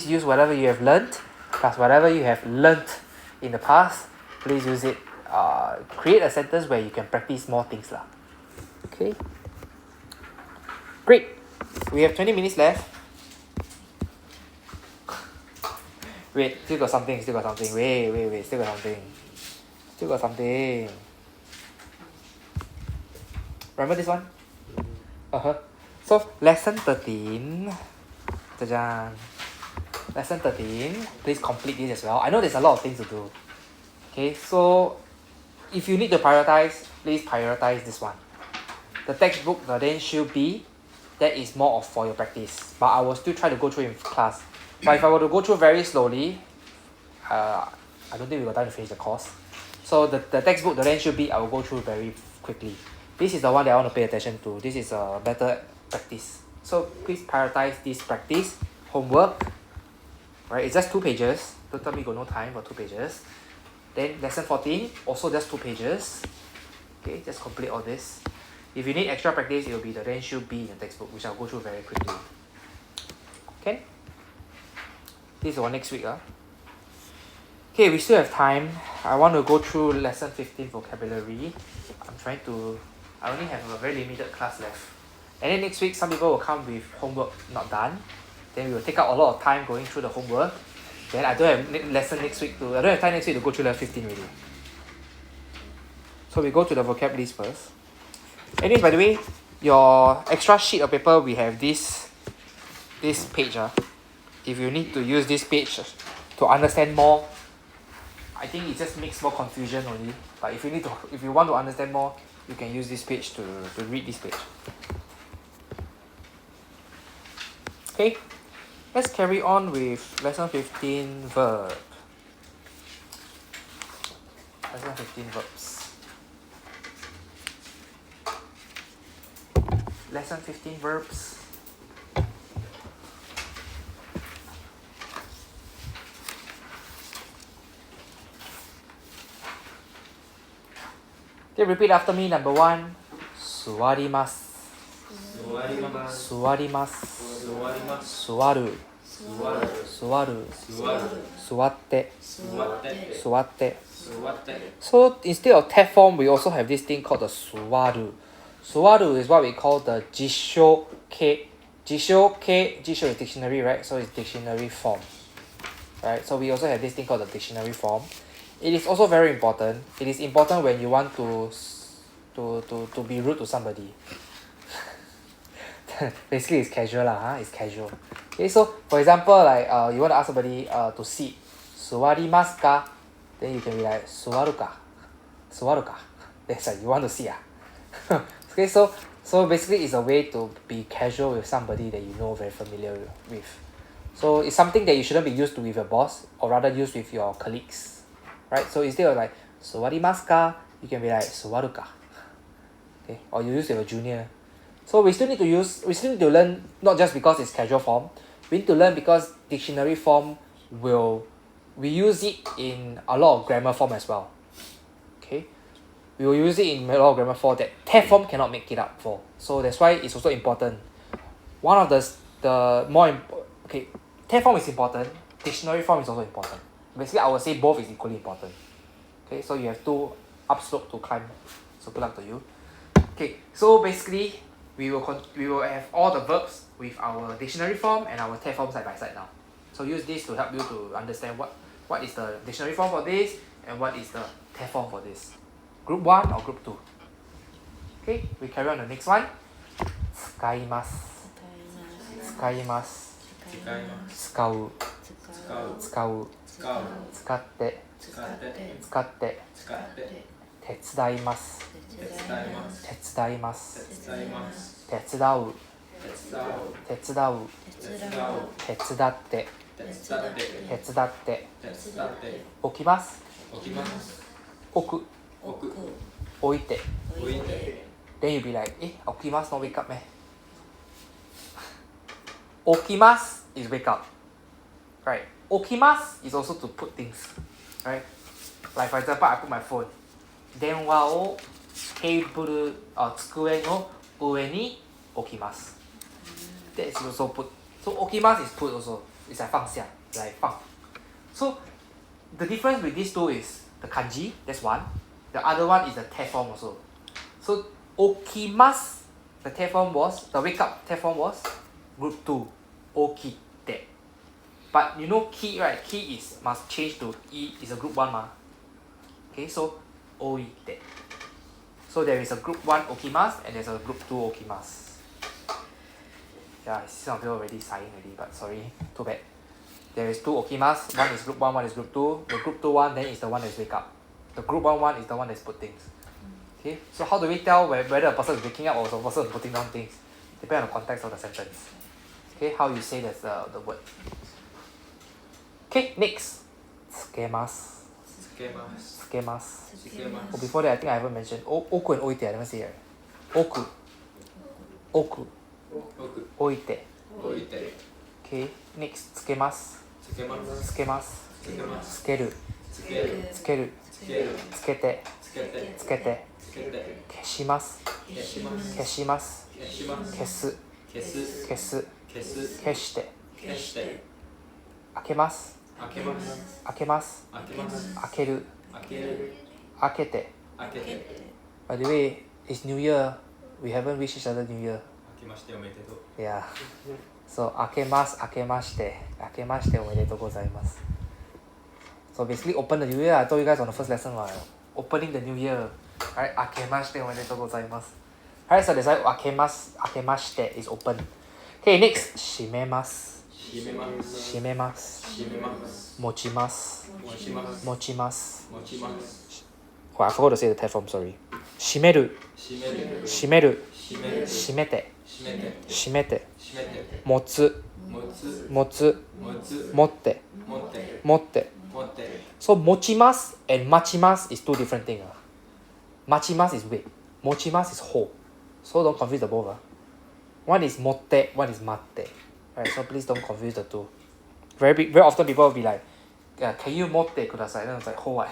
use whatever you have learnt, plus whatever you have learnt in the past. Please use it. Create a sentence where you can practice more things lah. Okay. Great. We have 20 minutes left. Wait, still got something. Wait, still got something. Remember this one? So, lesson 13. Lesson 13. Please complete this as well. I know there's a lot of things to do. Okay, so if you need to prioritize, please prioritize this one. the textbook, the then should be, that is more of for your practice. But I will still try to go through in class. But if I were to go through very slowly, I don't think we got time to finish the course. So the textbook, the then should be, I will go through very quickly. This is the one that I want to pay attention to. This is a better practice. So please prioritize this practice, homework. Right, it's just 2 pages. Don't tell me you got no time for 2 pages. Then lesson 14, also just 2 pages. Okay, just complete all this. If you need extra practice, it will be the then should be in the textbook, which I'll go through very quickly. Okay? This is for next week. Okay, we still have time. I want to go through lesson 15 vocabulary. I only have a very limited class left. And then next week, some people will come with homework not done. Then we will take out a lot of time going through the homework. Then I don't have lesson next week I don't have time next week to go through lesson 15 already. So we go to the vocab list first. Anyways, by the way, your extra sheet of paper, we have this page. If you need to use this page to understand more, I think it just makes more confusion only. But if you want to understand more, you can use this page to read this page. Okay, let's carry on with lesson 15 verb. Lesson 15 verbs. Lesson 15 verbs. Okay, repeat after me. Number 1, 座ります。座ります。座ります。座る。座る。座って。座って。So instead of tet form, we also have this thing called the 座る。座る is what we call the 辞書形。辞書形、辞書 is dictionary, right? So it's dictionary form. Right? So we also have this thing called the dictionary form. It is also very important. It is important when you want to be rude to somebody. Basically, it's casual lah. It's casual. Okay, so for example, like you want to ask somebody to sit. 座りますか? Then you can be like 座るか? 座るか? That's like you want to sit. Okay, so basically, it's a way to be casual with somebody that you know very familiar with. So it's something that you shouldn't be used to with your boss, or rather used with your colleagues. Right? So instead of like 座りますか? You can be like 座るか? Okay, or you use with a junior. So we still need to learn, not just because it's casual form. We need to learn because dictionary form we use it in a lot of grammar form as well. Okay, we will use it in a lot of grammar form that tet form cannot make it up for. So that's why it's also important. One of the more okay, tet form is important. Dictionary form is also important. Basically, I would say both is equally important. Okay, so you have 2 upslope to climb. So good luck to you. Okay, so basically, we will have all the verbs with our dictionary form and our tet form side by side now. So use this to help you to understand what is the dictionary form for this and what is the tet form for this. Group 1 or group 2. Okay, we carry on the next one. 使います。使います。使う。使う。使って。使って。手伝います。手伝います。手伝う。手伝う。手伝って。手伝って。置きます。置く。置いて。Then you'll be like, 置きます no wake up 置きます is wake up. Right? 置きます is also to put things. Right? Like for example, I put my phone. 電話をテーブル、机の上に置きます。That is also put. So 置きます is put also. It's like 放下, like 放. So the difference with these two is the kanji, that's one. The other one is the tet form also. So 置きます the tet form was, the wake up tet form was group 2, 起きて. But you know ki, right? Ki is must change to e is a group 1 ma. Okay, so 置いて. So there is a group 1 okimasu and there's a group 2 okimasu. Yeah, I see some people already sighing already, but sorry, too bad. There is 2 okimasu, one is group 1, one is group 2. The group 2 one then is the one that's wake up. The group 1 is the one that's put things. Okay, so how do we tell whether a person is waking up or a person is putting down things? Depends on the context of the sentence. Okay, how you say that's the word. Okay, next. Tsukemas. つけます Tsukemas. つけま Oh, す before that, I think I haven't mentioned. Oku and oite, I never say right. Oku. Oku. 奥 Oite. 置いて Okay, next. Tsukemas. つけます Tsukemas. つけます Tsukeru. つける Tsukeru. つける Tsukete. つけて Tsukete. つけて Keshimasu. 消します Keshimasu. 消します Kesu. 消す Kesu. 消す Keshite. 消して Akemasu. 開けます Akemasu. 開けます Akeru. 開ける Akete. 開けて By the way, it's New Year. We haven't wished each other New Year. 開けましておめでとう Yeah. So, akemasu, akemashite. Akemashite, omedetou gozaimasu. So basically, open the new year. I told you guys on the first lesson, right? Opening the new year. Alright, akemashite, omedetou gozaimasu. Alright, so that's why akemashite is open. Okay, next. Shimemasu. 閉めます Shimemasu. 閉めます Mochimasu. 持ちます Mochimasu. 持ちます Oh, I forgot to say the type form, sorry. Shimeru. 閉める Shimeru. 閉める Shimete. 閉めて Shimete. 閉めて Motsu. 持つ Motsu. 持つ Motte. 持って Motte. 持って So mochimasu and machimasu is two different things. Machimasu is weight. Mochimasu is whole. So don't confuse the both. One is motte, one is matte. Right, so please don't confuse the two. Very often people will be like, can you motte kudasai? Then it's like, whole what?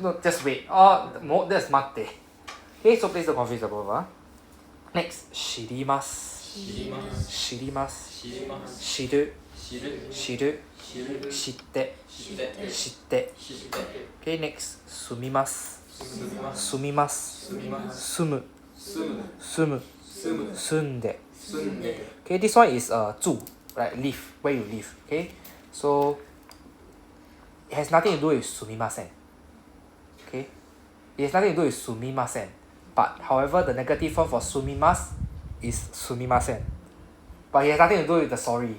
No, just wait. Oh, that's matte. Okay, so please don't confuse the both. Next, shirimasu. 知ります Shirimasu. 知ります Shiru. 知る Shiru. 知る Shitte. 知って Shitte. 知って Okay, next, sumimasu. 進みます Sumimasu. 進みます Sumu. 住む Sumu. 住む Sunde. 住んで Okay, this one is 住, right? Live, where you live. Okay, so it has nothing to do with sumimasen. Okay, it has nothing to do with sumimasen. But however, the negative form for sumimasu is sumimasen. But it has nothing to do with the sorry.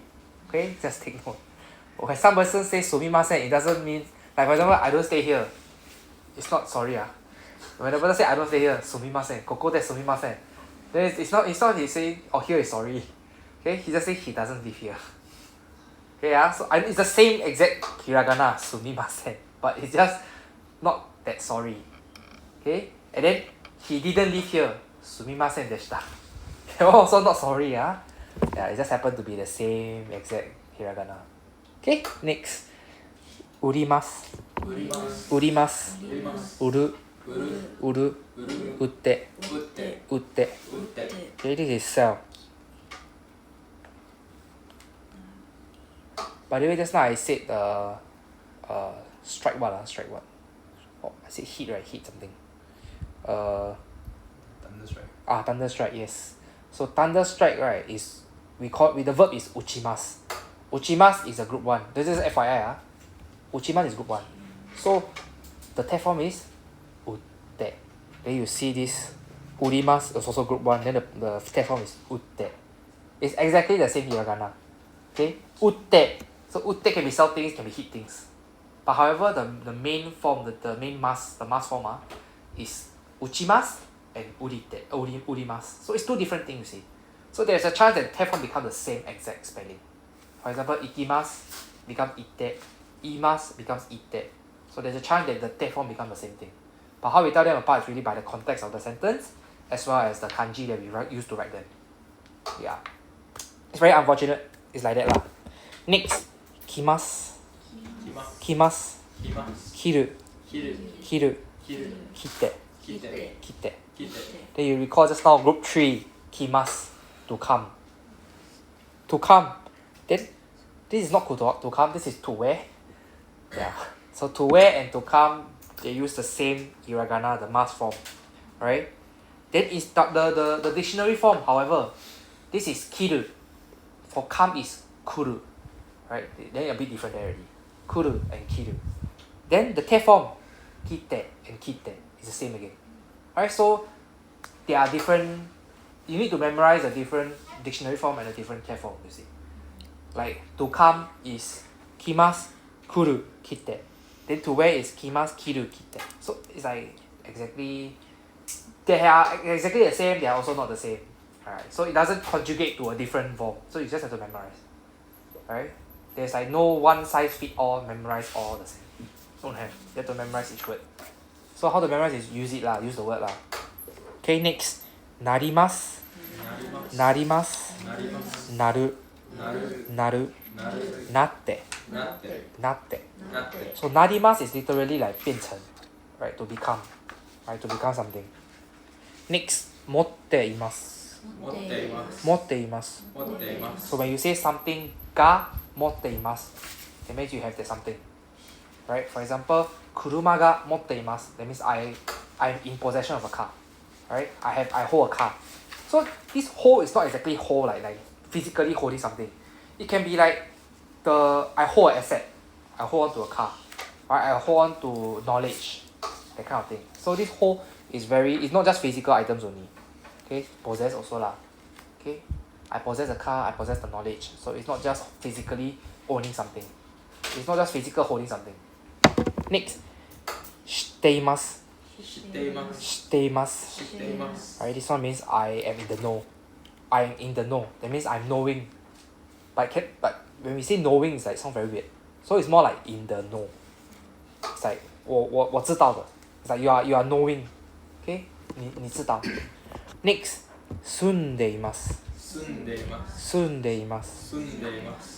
Okay, just take note. When some person say sumimasen, it doesn't mean, like for example, I don't stay here. It's not sorry. When the person say I don't stay here, sumimasen, koko de sumimasen. Then it's not he saying, oh, here is sorry. Okay, he just say he doesn't live here. Okay, so it's the same exact hiragana, sumimasen, but it's just not that sorry. Okay, and then he didn't live here, sumimasen deshita. Also not sorry, Yeah, it just happened to be the same exact hiragana. Okay, next. Urimasu. 売ります Urimasu. 売ります Uru. 売る Uru. 売る Utte. 売って Utte. 売って Okay, this is sell. By the way, just now I said strike what? Strike what? Oh, I said hit, right? Hit something. Thunder strike Thunder strike, yes. So thunder strike, right, is the verb is uchimasu. Uchimasu is a group 1. This is FYI. Uchimasu is group 1. So the text form is utte. Then you see this urimasu is also group 1. Then the text form is utte. It's exactly the same hiragana. Okay? Utte. So utte can be sell things, can be hit things. But however, the main form, the main mass, the mass form is uchimasu and urimasu. So it's two different things, you see. So there's a chance that text form become the same exact spelling. For example, ikimasu becomes itte, imasu becomes itte. So there's a chance that the text form become the same thing. But how we tell them apart is really by the context of the sentence, as well as the kanji that we use to write them. Yeah. It's very unfortunate. It's like that lah. Next, kimasu. 来ます Kimasu. 来ます Kiru. 切る Kiru. 切る Kitte. 切って Kitte. 切って Then you recall just now group 3, kimasu. To come. To come. Then this is not to come, this is to wear. Yeah. So to wear and to come, they use the same hiragana, the mass form. Alright? Then is the dictionary form, however, this is kiru. For come is kuru. Right? Then a bit different there already. Kuru and kiru. Then the text form, kite and kitte, is the same again. Alright, so they are different. You need to memorize a different dictionary form and a different text form, you see. Like to come is kimasu, kuru, kitte. Then to wear is kimasu, kiru, kitte. So it's like exactly they are exactly the same, they are also not the same. Alright, so it doesn't conjugate to a different form. So you just have to memorize. Alright? There's like no one size fit all, memorize all the same. Don't have. You have to memorize each word. So how to memorize is use it lah, use the word lah. Okay, next. Narimasu. Narimasu. Naru. Naru. Natte. Natte. So narimasu is literally like 变成, right? To become. Right? To become something. Next. Motte imasu. Motte imasu. So when you say something ga motte imasu, that means you have that something. Right? For example, kuruma ga motte imasu. That means I'm in possession of a car. Right? I hold a car. So this hold is not exactly hold like physically holding something. It can be like I hold an asset. I hold on to a car. Right? I hold on to knowledge. That kind of thing. So this hold is it's not just physical items only. Okay? Possess also lah. Okay? I possess a car, I possess the knowledge. So it's not just physically owning something. It's not just physical holding something. Next. Shiteimasu. Shiteimasu. Alright, this one means I am in the know. I am in the know. That means I'm knowing. But when we say knowing, it's like sounds very weird. So it's more like in the know. It's like 我知道的. It's like you are knowing. Okay? 你知道. Next. 住んでいます. 住んでいます.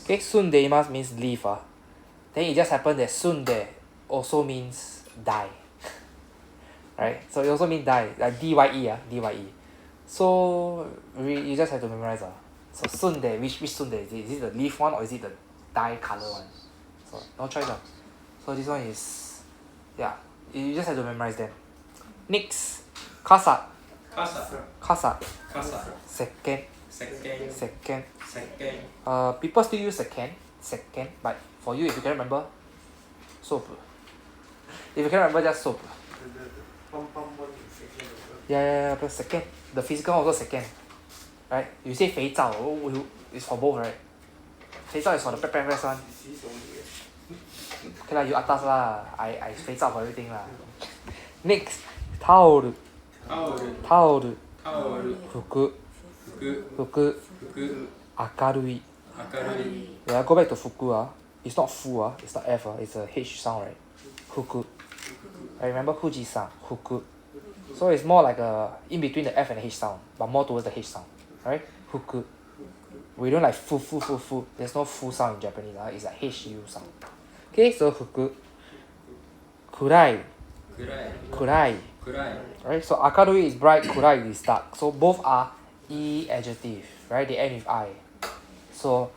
Okay, 住んでいます means live. Then it just happened that 住んで also means die. Right? So it also means die. Like D-Y-E. D-Y-E. So you just have to memorize. So 住んで, which 住んで is it? Is it the leaf one or is it the dye color one? So no choice. So this one is, yeah, you just have to memorize them. Next. Kasa. Second. People still use second, but for you, if you can remember, soap. If you can remember, just soap. Yeah, but second. The physical one also second. Right? You say 肥皂, it's for both, right? 肥皂 is for the press one. Okay lah, you atas lah. I 肥皂 for everything lah. Next. タオル. 服. 明るい. Yeah, go back to 服. It's not fu. It's not F. It's a H sound, right? 服. I remember 富士山. 服. So it's more like in between the F and the H sound, but more towards the H sound. Right? 服. We don't like fu. There's no fu sound in Japanese. It's like HU sound. Okay, so 服. 暗い. Right? So 明るい is bright, 暗い is dark. So both are E adjective. Right? They end with I. So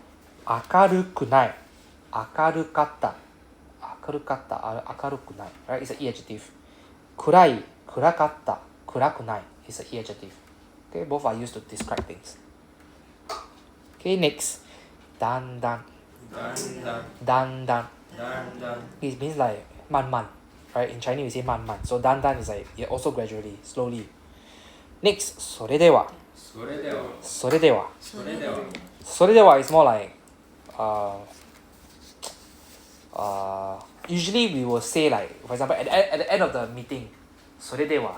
明るくない. 明るかった. 明るくない. Right? It's an E adjective. 暗い, 暗かった, 暗くない is an E adjective. Okay? Both are used to describe things. Okay, next. だんだん. It means like 慢慢. Right? In Chinese we say 慢慢. So だんだん is like also gradually, slowly. Next. それでは. それでは is more like usually we will say like, for example, at the end of the meeting, それでは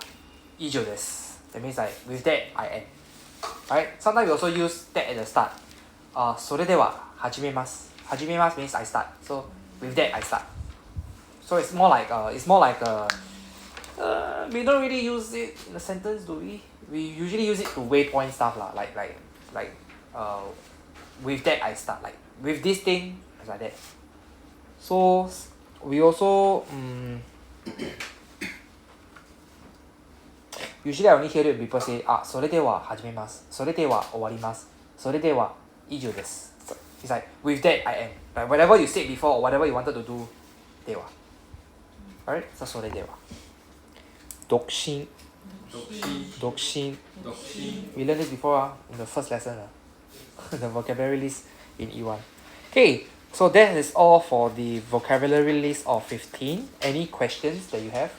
以上です. That means like, with that, I end. Right? Sometimes we also use that at the start. それでは始めます. 始めます means I start. So with that, I start. So it's more like we don't really use it in a sentence, do we? We usually use it to waypoint stuff lah. Like with that I start. Like with this thing, it's like that. So we also usually I only hear it when people say それでは始めます。それでは終わります。それでは以上です。So it's like with that I end. Like whatever you said before or whatever you wanted to do, では. Alright? So それでは. 独身. We learned this before in the first lesson. The vocabulary list in E1. Okay, so that is all for the vocabulary list of 15. Any questions that you have?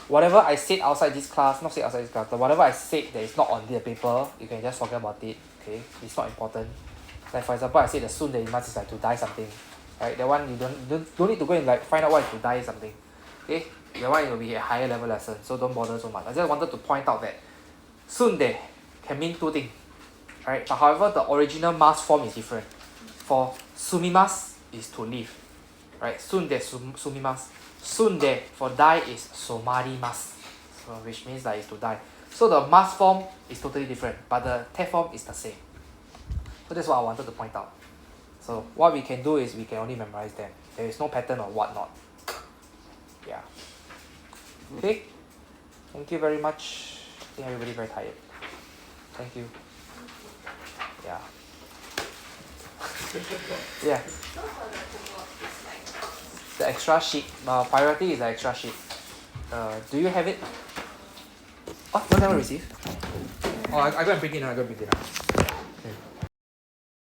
Whatever I said outside this class, not said outside this class, but whatever I said that is not on the paper, you can just forget about it. Okay, it's not important. Like for example, I said the soon that you must is like to die something. Right, that one you don't need to go and like find out what is to die something. Okay, that one will be a higher level lesson, so don't bother so much. I just wanted to point out that sunde can mean two things, right? But however, the original mas form is different. For sumimasu is to live, right? Sunde sumimasu. Sunde for die is somarimasu, so which means that is to die. So the mas form is totally different, but the te form is the same. So that's what I wanted to point out. So what we can do is we can only memorize them. There is no pattern or whatnot. Yeah. Okay. Thank you very much. I think everybody very tired. Thank you. Yeah. Yeah. So for the homework, it's like The extra sheet. Priority is the extra sheet. Do you have it? Oh, you never received? Oh, I go and print it now.